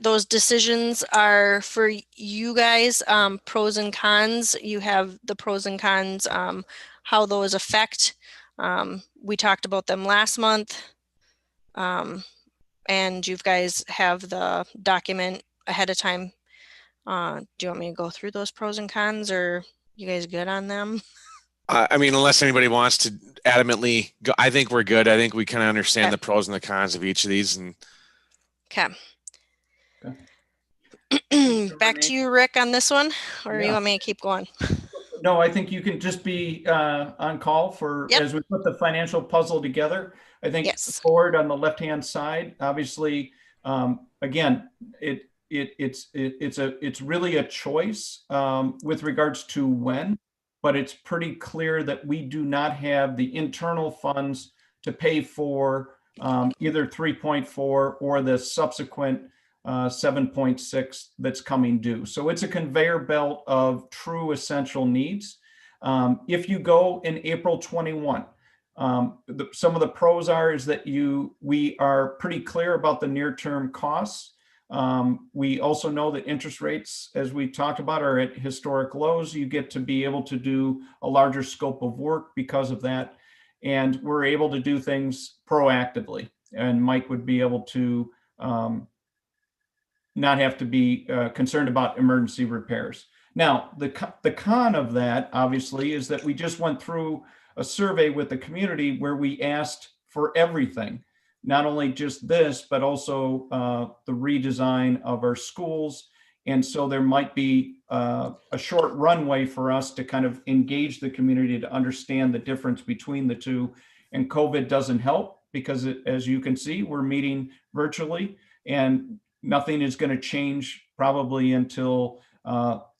those decisions are for you guys, pros and cons. You have the pros and cons, how those affect. We talked about them last month. And you guys have the document ahead of time. Do you want me to go through those pros and cons, or you guys good on them? I mean, unless anybody wants to adamantly go, I think we're good. I think we kind of understand the pros and the cons of each of these. And Okay. Back to you, Rick, on this one, or you want me to keep going? No, I think you can just be on call for as we put the financial puzzle together. I think forward on the left-hand side, obviously, again, it's really a choice with regards to when, but it's pretty clear that we do not have the internal funds to pay for either 3.4 or the subsequent 7.6 that's coming due. So it's a conveyor belt of true essential needs. If you go in April 21, Some of the pros is that we are pretty clear about the near-term costs. We also know that interest rates, as we talked about, are at historic lows. You get to be able to do a larger scope of work because of that. And we're able to do things proactively. And Mike would be able to not have to be concerned about emergency repairs. Now, the con of that, obviously, is that we just went through a survey with the community where we asked for everything, not only just this, but also the redesign of our schools. And so there might be a short runway for us to kind of engage the community to understand the difference between the two. And COVID doesn't help because, as you can see, we're meeting virtually and nothing is going to change probably until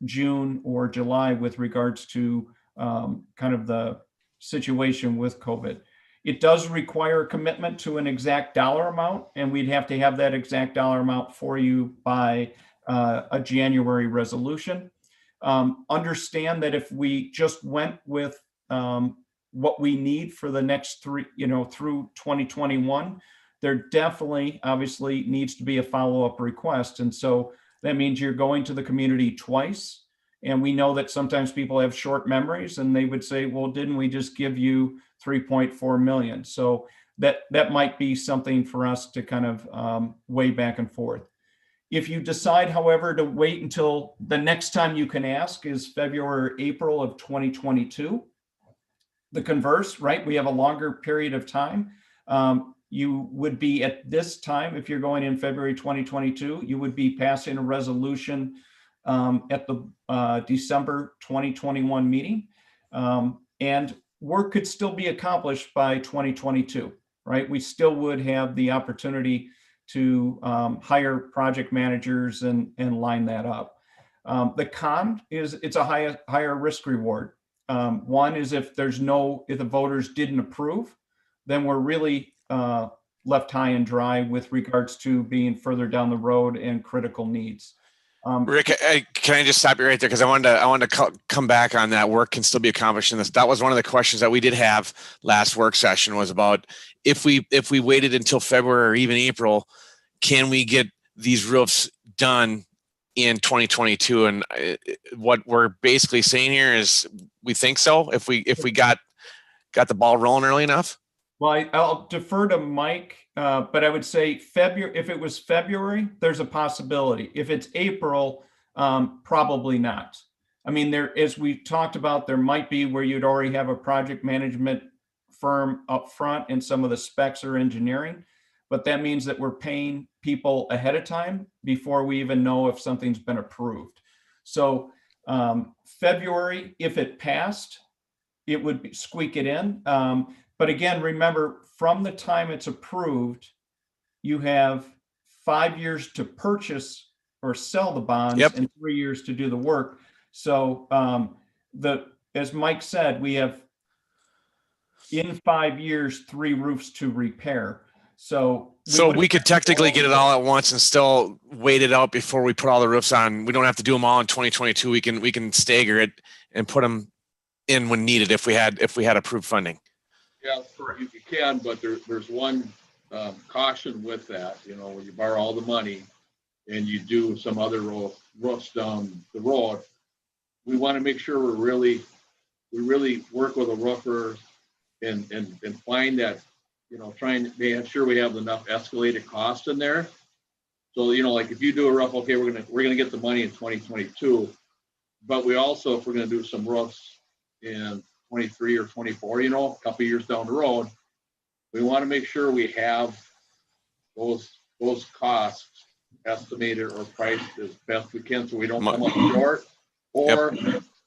June or July with regards to kind of the situation with COVID. It does require a commitment to an exact dollar amount, and we'd have to have that exact dollar amount for you by a January resolution. Understand that if we just went with what we need for the next through 2021, there definitely, obviously, needs to be a follow-up request. And so that means you're going to the community twice. And we know that sometimes people have short memories and they would say, well, didn't we just give you 3.4 million? So that might be something for us to kind of weigh back and forth. If you decide, however, to wait until the next time you can ask is February or April of 2022, the converse, right? We have a longer period of time. You would be at this time, if you're going in February 2022, you would be passing a resolution at the December 2021 meeting. And work could still be accomplished by 2022, right? We still would have the opportunity to hire project managers and line that up. The con is it's a higher risk reward. One is if the voters didn't approve, then we're really left high and dry with regards to being further down the road and critical needs. Rick, can I just stop you right there? Because I wanted to come back on that. Work can still be accomplished in this. That was one of the questions that we did have last work session, was about if we waited until February or even April, can we get these roofs done in 2022? And what we're basically saying here is we think so. If we got the ball rolling early enough. Well, I'll defer to Mike, but I would say February. If it was February, there's a possibility. If it's April, probably not. I mean, as we talked about, there might be where you'd already have a project management firm up front and some of the specs are engineering, but that means that we're paying people ahead of time before we even know if something's been approved. So February, if it passed, it would squeak it in. But again, remember, from the time it's approved, you have 5 years to purchase or sell the bonds and 3 years to do the work. So as Mike said, we have in 5 years, 3 roofs to repair. So we could technically get it all at once and still wait it out before we put all the roofs on. We don't have to do them all in 2022. We can stagger it and put them in when needed if we had approved funding. Yeah, you can, but there's one caution with that. When you borrow all the money and you do some other roofs down the road, we want to make sure we really work with a roofer and find that, try and make sure we have enough escalated cost in there. So, like if you do a roof, okay, we're gonna get the money in 2022, but we also, if we're gonna do some roofs in 23 or 24, a couple years down the road, we want to make sure we have those costs estimated or priced as best we can so we don't come up short. Or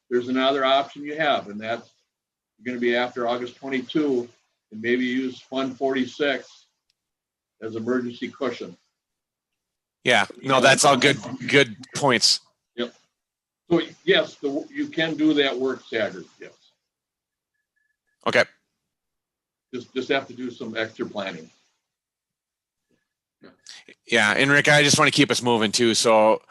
there's another option you have, and that's going to be after August 22, and maybe use Fund 46 as emergency cushion. Yeah, no, that's all good points. Yep. So yes, you can do that work staggered. Yes. Okay. Just have to do some extra planning. Yeah, and Rick, I just want to keep us moving too. So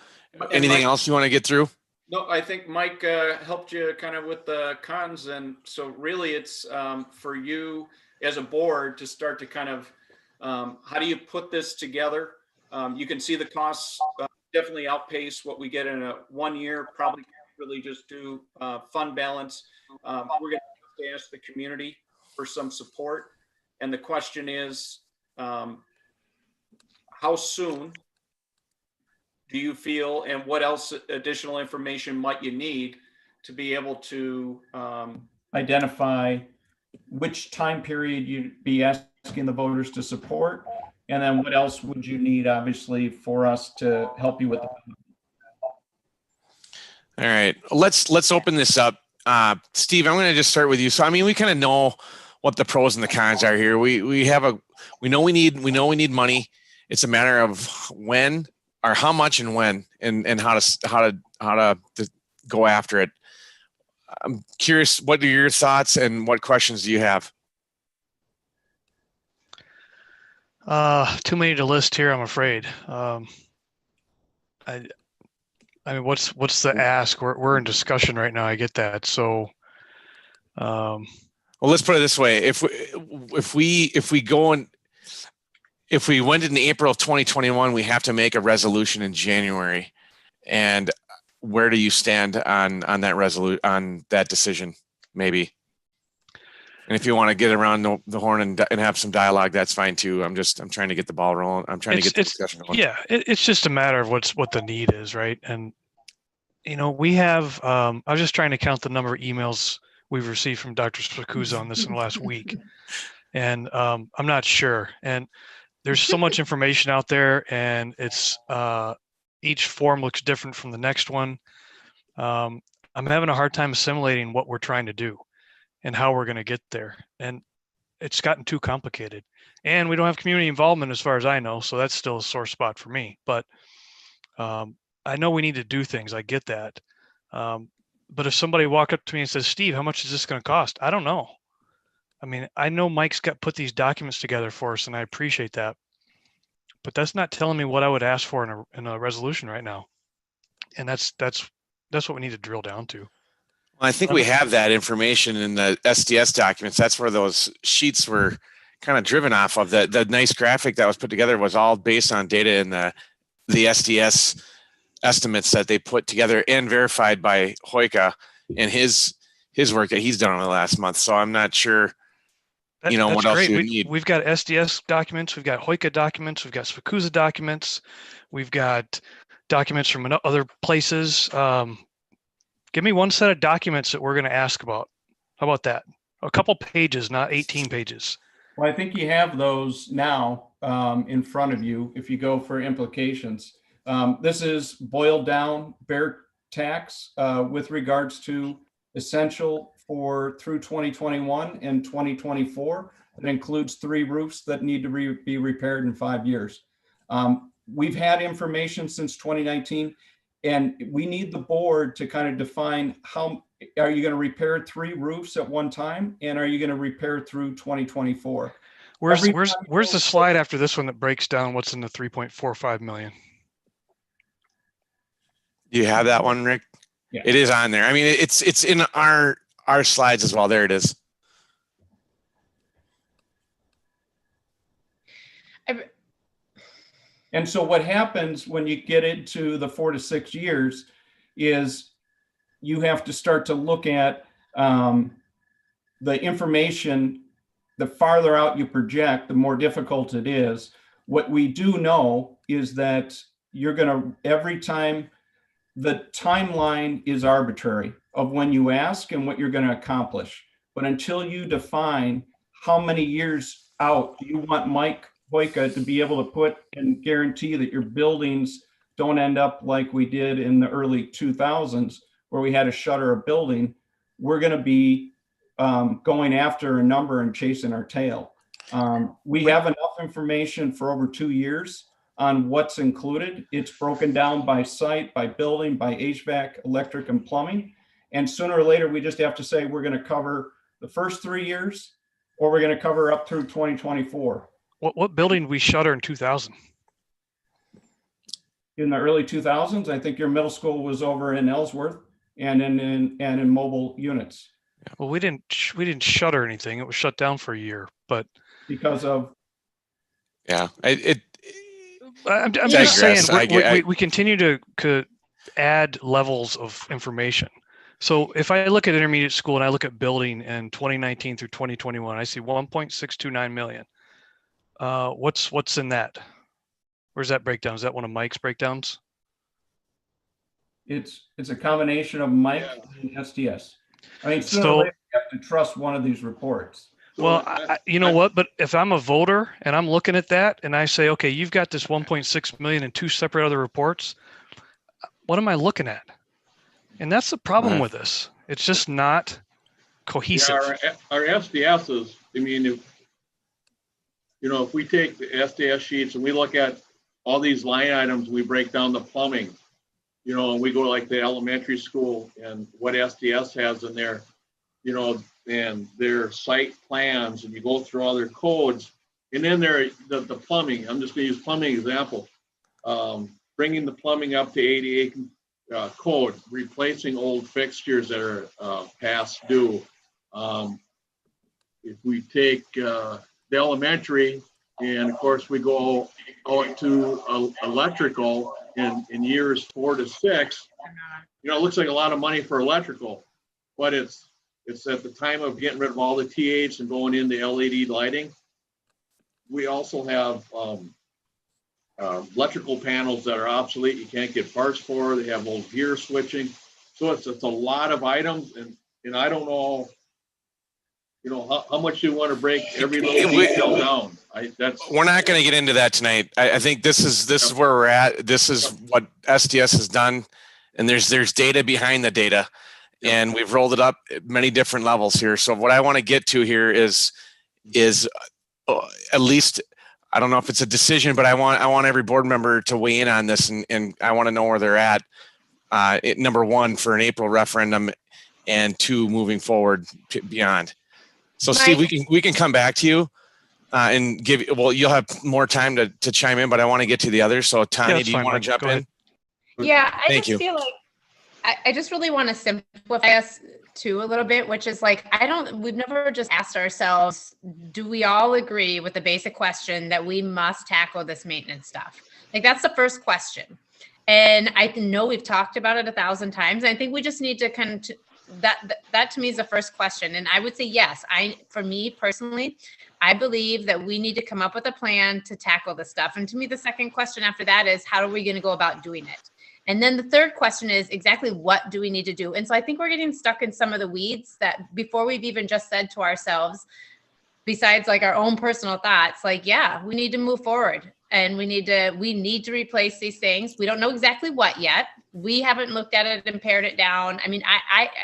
anything else you want to get through? No, I think Mike helped you kind of with the cons. And so really it's for you as a board to start to kind of, how do you put this together? You can see the costs definitely outpace what we get in a 1 year, probably can't really just do fund balance. We're going to ask the community for some support. And the question is, how soon do you feel, and what else additional information might you need to be able to identify which time period you'd be asking the voters to support? And then what else would you need, obviously, for us to help you with the. All right, let's open this up. Steve, I'm going to just start with you. So, I mean, we kind of know what the pros and the cons are here. We know we need money. It's a matter of when, or how much and when, and how to go after it. I'm curious, what are your thoughts and what questions do you have? Too many to list here, I'm afraid. I mean, what's the ask? We're in discussion right now. I get that. So, well, let's put it this way: if we went in April of 2021, we have to make a resolution in January. And where do you stand on that decision? Maybe. And if you want to get around the horn and have some dialogue, that's fine too. I'm trying to get the ball rolling. I'm trying to get the discussion going. Yeah, it's just a matter of what the need is, right? And we have. I was just trying to count the number of emails we've received from Dr. Spicuzza on this in the last week, and I'm not sure. And there's so much information out there, and it's each form looks different from the next one. I'm having a hard time assimilating what we're trying to do and how we're going to get there. And it's gotten too complicated. And we don't have community involvement as far as I know, so that's still a sore spot for me. But I know we need to do things. I get that. But if somebody walked up to me and says, Steve, how much is this going to cost? I don't know. I mean, I know Mike's put these documents together for us, and I appreciate that. But that's not telling me what I would ask for in a resolution right now. And that's what we need to drill down to. Well, I think we have that information in the SDS documents. That's where those sheets were kind of driven off of. The nice graphic that was put together was all based on data in the SDS estimates that they put together and verified by Hoika in his work that he's done in the last month. So I'm not sure, what else you need. We've got SDS documents, we've got Hoika documents, we've got Spicuzza documents, we've got documents from other places. Give me one set of documents that we're going to ask about. How about that? A couple pages, not 18 pages. Well, I think you have those now in front of you if you go for implications. This is boiled down bear tax with regards to essential for through 2021 and 2024. It includes 3 roofs that need to be repaired in 5 years. We've had information since 2019. And we need the board to kind of define how are you going to repair 3 roofs at one time, and are you going to repair through 2024? Where's the slide after this one that breaks down what's in the 3.45 million? Do you have that one, Rick? Yeah. It is on there. I mean, it's in our slides as well. There it is. And so what happens when you get into the 4 to 6 years is you have to start to look at the information. The farther out you project, the more difficult it is. What we do know is that you're going to, every time, the timeline is arbitrary of when you ask and what you're going to accomplish. But until you define how many years out do you want Mike Hoika to be able to put and guarantee that your buildings don't end up like we did in the early 2000s where we had to shutter a building, we're going to be going after a number and chasing our tail. We have enough information for over 2 years on what's included. It's broken down by site, by building, by HVAC, electric, and plumbing. And sooner or later, we just have to say we're going to cover the first 3 years or we're going to cover up through 2024. What building did we shutter in 2000? in the early 2000s. I think your middle school was over in Ellsworth and in mobile units. Well, we didn't shutter anything. It was shut down for a year, but because of. Yeah, I'm digress. just saying we continue to add levels of information. So if I look at intermediate school and I look at building in 2019 through 2021, I see 1.629 million. What's in that? Where's that breakdown? Is that one of Mike's breakdowns? It's a combination of Mike and SDS. I mean, sooner or later you have to trust one of these reports. Well, you know what? But if I'm a voter and I'm looking at that and I say, okay, you've got this 1.6 million in two separate other reports, what am I looking at? And that's the problem with this. It's just not cohesive. Yeah, our SDSs, I mean, if we take the SDS sheets and we look at all these line items, we break down the plumbing, and we go like the elementary school and what SDS has in there, and their site plans, and you go through all their codes, and then the plumbing. I'm just going to use plumbing example. Bringing the plumbing up to ADA code, replacing old fixtures that are past due. If we take the elementary, and of course we go out to electrical in years 4 to 6, it looks like a lot of money for electrical, but it's at the time of getting rid of all the TH and going into LED lighting. We also have electrical panels that are obsolete. You can't get parts for. They have old gear switching. So it's a lot of items, and I don't know, how much you want to break every little detail down. We're not going to get into that tonight. I think this is where we're at. This is what SDS has done, and there's data behind the data, and we've rolled it up at many different levels here. So what I want to get to here is at least, I don't know if it's a decision, but I want every board member to weigh in on this, and I want to know where they're at. Number one, for an April referendum, and 2, moving forward beyond. So Steve, we can come back to you and you'll have more time to chime in, but I want to get to the others. So Tanya, do you want to jump in? Yeah, I Thank just feel like I just really want to simplify us too a little bit, which is like, we've never just asked ourselves, do we all agree with the basic question that we must tackle this maintenance stuff? Like, that's the first question. And I know we've talked about it 1,000 times. I think we just need to that to me is the first question. And I would say, yes, for me personally, I believe that we need to come up with a plan to tackle this stuff. And to me, the second question after that is, how are we going to go about doing it? And then the third question is, exactly what do we need to do? And so I think we're getting stuck in some of the weeds that before we've even just said to ourselves, besides like our own personal thoughts, like, yeah, we need to move forward and we need to replace these things. We don't know exactly what yet. We haven't looked at it and pared it down. I mean,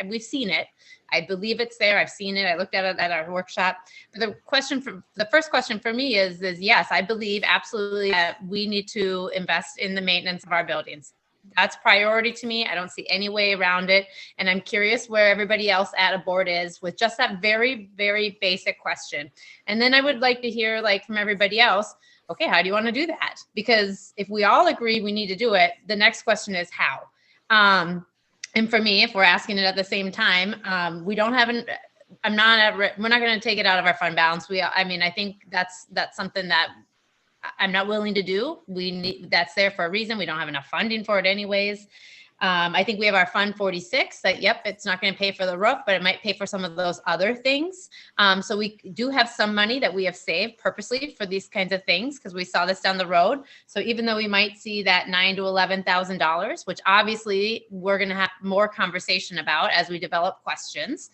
we've seen it. I believe it's there. I've seen it. I looked at it at our workshop. But the first question for me is yes, I believe absolutely that we need to invest in the maintenance of our buildings. That's priority to me. I don't see any way around it. And I'm curious where everybody else at a board is with just that very, very basic question. And then I would like to hear from everybody else, okay, how do you want to do that? Because if we all agree we need to do it, the next question is how. And for me, if we're asking it at the same time, we're not going to take it out of our fund balance. I think that's something that I'm not willing to do. That's there for a reason. We don't have enough funding for it anyways. I think we have our Fund 46 that, yep, it's not going to pay for the roof, but it might pay for some of those other things. So we do have some money that we have saved purposely for these kinds of things because we saw this down the road. So even though we might see that $9,000 to $11,000, which obviously we're going to have more conversation about as we develop questions,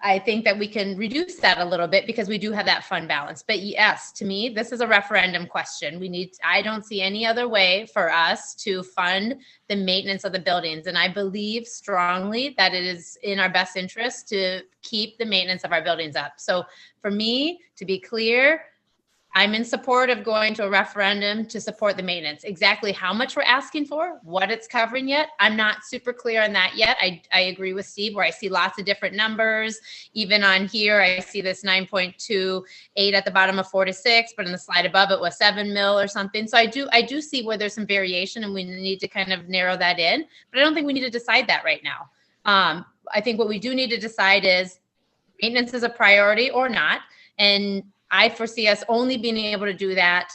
I think that we can reduce that a little bit because we do have that fund balance. But yes, to me, this is a referendum question. I don't see any other way for us to fund the maintenance of the buildings. And I believe strongly that it is in our best interest to keep the maintenance of our buildings up. So for me, to be clear, I'm in support of going to a referendum to support the maintenance. Exactly how much we're asking for, what it's covering yet, I'm not super clear on that yet. I agree with Steve where I see lots of different numbers. Even on here, I see this 9.28 at the bottom of 4 to 6, but in the slide above it was 7 mil or something. So I do see where there's some variation and we need to kind of narrow that in, but I don't think we need to decide that right now. I think what we do need to decide is maintenance is a priority or not. And I foresee us only being able to do that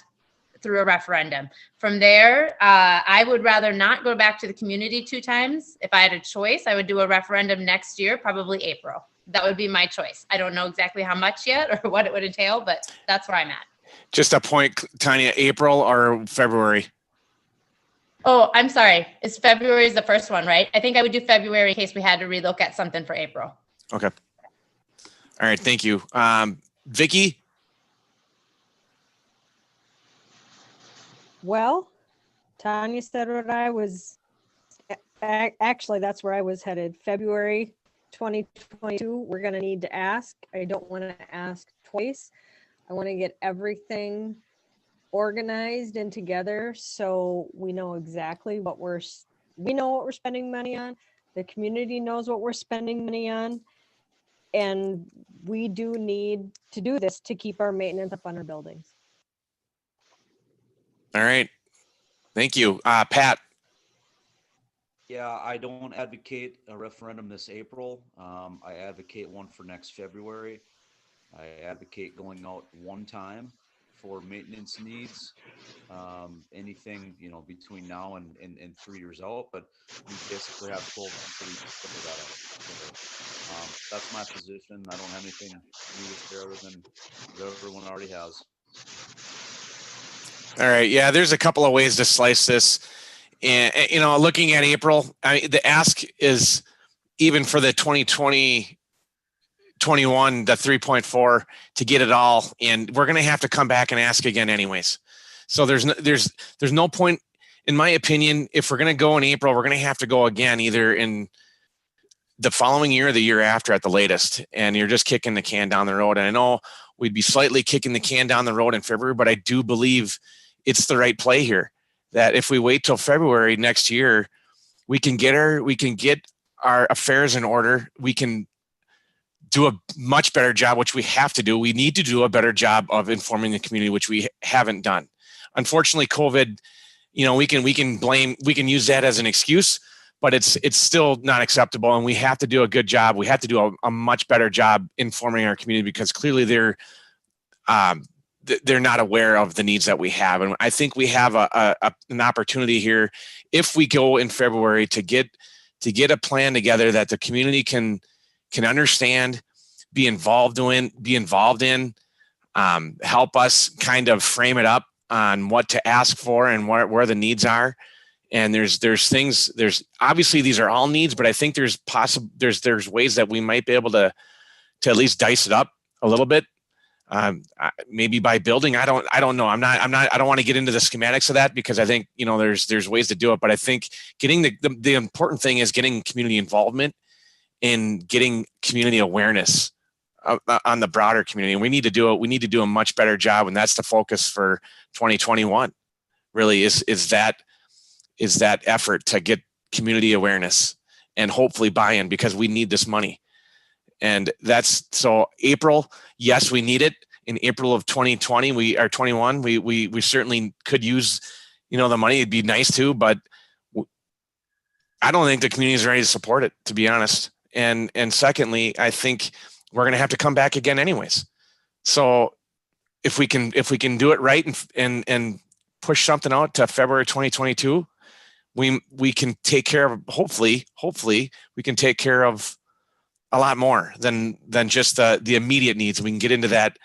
through a referendum. From there, I would rather not go back to the community 2 times. If I had a choice, I would do a referendum next year, probably April. That would be my choice. I don't know exactly how much yet or what it would entail, but that's where I'm at. Just a point, Tanya, April or February? Oh, I'm sorry. It's February is the first one, right? I think I would do February in case we had to relook at something for April. Okay. All right. Thank you. Vicky? Well, Tanya said what I was, actually, that's where I was headed. February 2022, we're going to need to ask. I don't want to ask twice. I want to get everything organized and together so we know exactly what we're spending money on. The community knows what we're spending money on. And we do need to do this to keep our maintenance up on our buildings. All right. Thank you. Pat? Yeah, I don't advocate a referendum this April. I advocate one for next February. I advocate going out one time for maintenance needs. Anything, between now and 3 years out, but we basically have 12 months to figure that out. So, that's my position. I don't have anything new to share other than what everyone already has. All right. Yeah, there's a couple of ways to slice this. And, looking at April, the ask is even for the 2020, 21, the 3.4 to get it all. And we're going to have to come back and ask again anyways. So there's no point, in my opinion, if we're going to go in April, we're going to have to go again either in the following year or the year after at the latest. And you're just kicking the can down the road. And I know we'd be slightly kicking the can down the road in February, but I do believe it's the right play here, that if we wait till February next year, we can get our affairs in order. We can do a much better job, which we have to do. We need to do a better job of informing the community, which we haven't done. Unfortunately, COVID, we can use that as an excuse, but it's still not acceptable. And we have to do a good job. We have to do a much better job informing our community because clearly they're not aware of the needs that we have. And I think we have an opportunity here if we go in February to get a plan together that the community can understand, be involved in, help us kind of frame it up on what to ask for and where the needs are. And there's obviously these are all needs, but I think there's ways that we might be able to at least dice it up a little bit. Maybe by building, I don't know. I don't want to get into the schematics of that because I think, there's ways to do it, but I think getting the important thing is getting community involvement and getting community awareness on the broader community. And we need to do it. We need to do a much better job. And that's the focus for 2021 really is that effort to get community awareness and hopefully buy-in because we need this money. And so April, yes, we need it. In April of 2020, we certainly could use, the money. It'd be nice to, but I don't think the community is ready to support it, to be honest. And secondly, I think we're going to have to come back again anyways. So if we can do it right and push something out to February 2022, we can take care of, hopefully we can take care of a lot more than just the immediate needs. We can get into that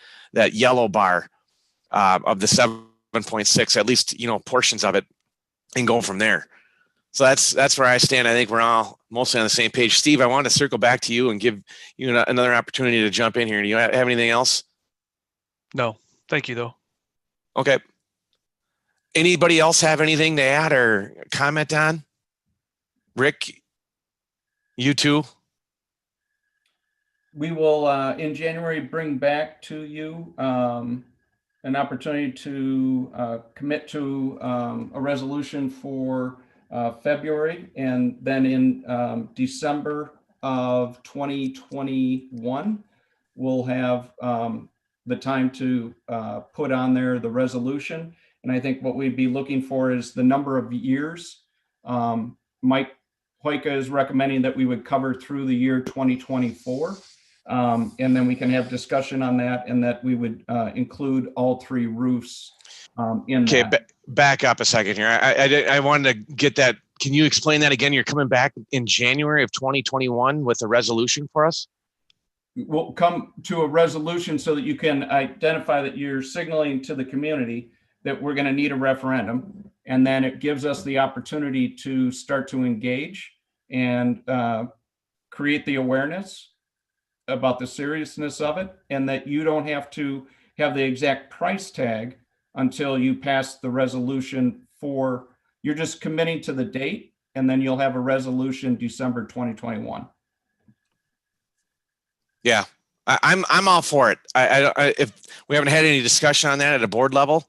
yellow bar of the 7.6, at least, portions of it, and go from there. So that's where I stand. I think we're all mostly on the same page. Steve, I wanted to circle back to you and give you another opportunity to jump in here. Do you have anything else? No, thank you though. Okay. Anybody else have anything to add or comment on? Rick, you too? We will, in January, bring back to you an opportunity to commit to a resolution for February, and then in December of 2021, we'll have the time to put on there the resolution. And I think what we'd be looking for is the number of years. Mike Hoika is recommending that we would cover through the year 2024. And then we can have discussion on that, and that we would include all 3 roofs in Okay, that. back up a second here. I wanted to get that. Can you explain that again? You're coming back in January of 2021 with a resolution for us? We'll come to a resolution so that you can identify that you're signaling to the community that we're going to need a referendum. And then it gives us the opportunity to start to engage and create the awareness about the seriousness of it, and that you don't have to have the exact price tag until you pass the resolution you're just committing to the date, and then you'll have a resolution December 2021. Yeah, I'm all for it. If we haven't had any discussion on that at a board level,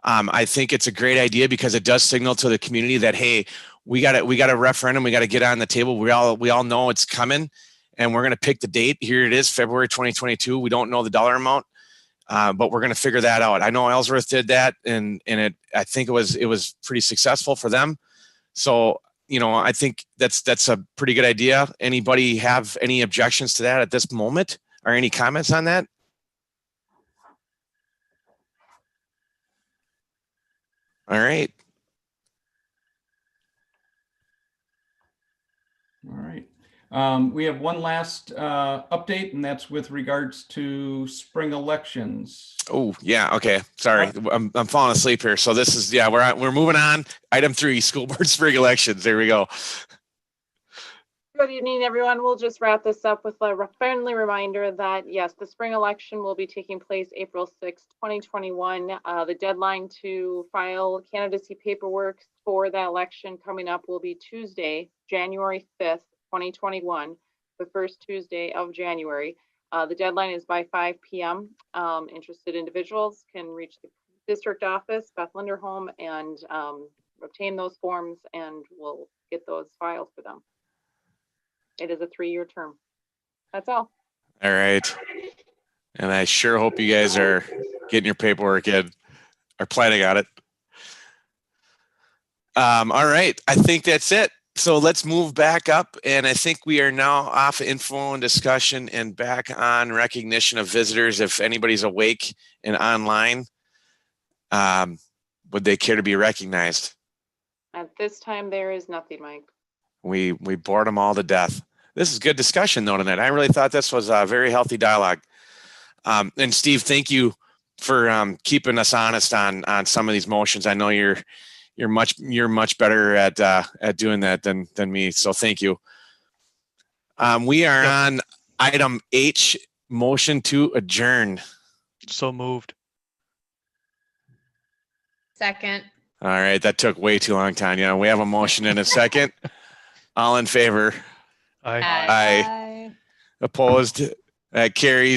I think it's a great idea because it does signal to the community that, hey, we got a referendum, we got to get on the table. We all know it's coming, and we're going to pick the date. Here it is, February 2022. We don't know the dollar amount, but we're going to figure that out. I know Ellsworth did that, and I think it was pretty successful for them. So, I think that's a pretty good idea. Anybody have any objections to that at this moment, or any comments on that? All right. All right. We have one last update, and that's with regards to spring elections. Oh, yeah. Okay. Sorry. I'm falling asleep here. So this is, we're moving on. Item 3, school board spring elections. There we go. Good evening, everyone. We'll just wrap this up with a friendly reminder that, yes, the spring election will be taking place April 6, 2021. The deadline to file candidacy paperwork for that election coming up will be Tuesday, January 5th, 2021, the first Tuesday of January. The deadline is by 5 p.m. Interested individuals can reach the district office, Beth Linderholm, and obtain those forms, and we'll get those filed for them. It is a 3-year term. That's all. All right. And I sure hope you guys are getting your paperwork in, or planning on it. All right. I think that's it. So let's move back up. And I think we are now off info and discussion and back on recognition of visitors. If anybody's awake and online, would they care to be recognized? At this time, there is nothing, Mike. We bored them all to death. This is good discussion though tonight. I really thought this was a very healthy dialogue. And Steve, thank you for keeping us honest on some of these motions. I know you're much better at doing that than me. So thank you. We are on item H, motion to adjourn. So moved. Second. All right, that took way too long, Tanya. We have a motion in a second. All in favor? Aye. Aye. Opposed? That carries.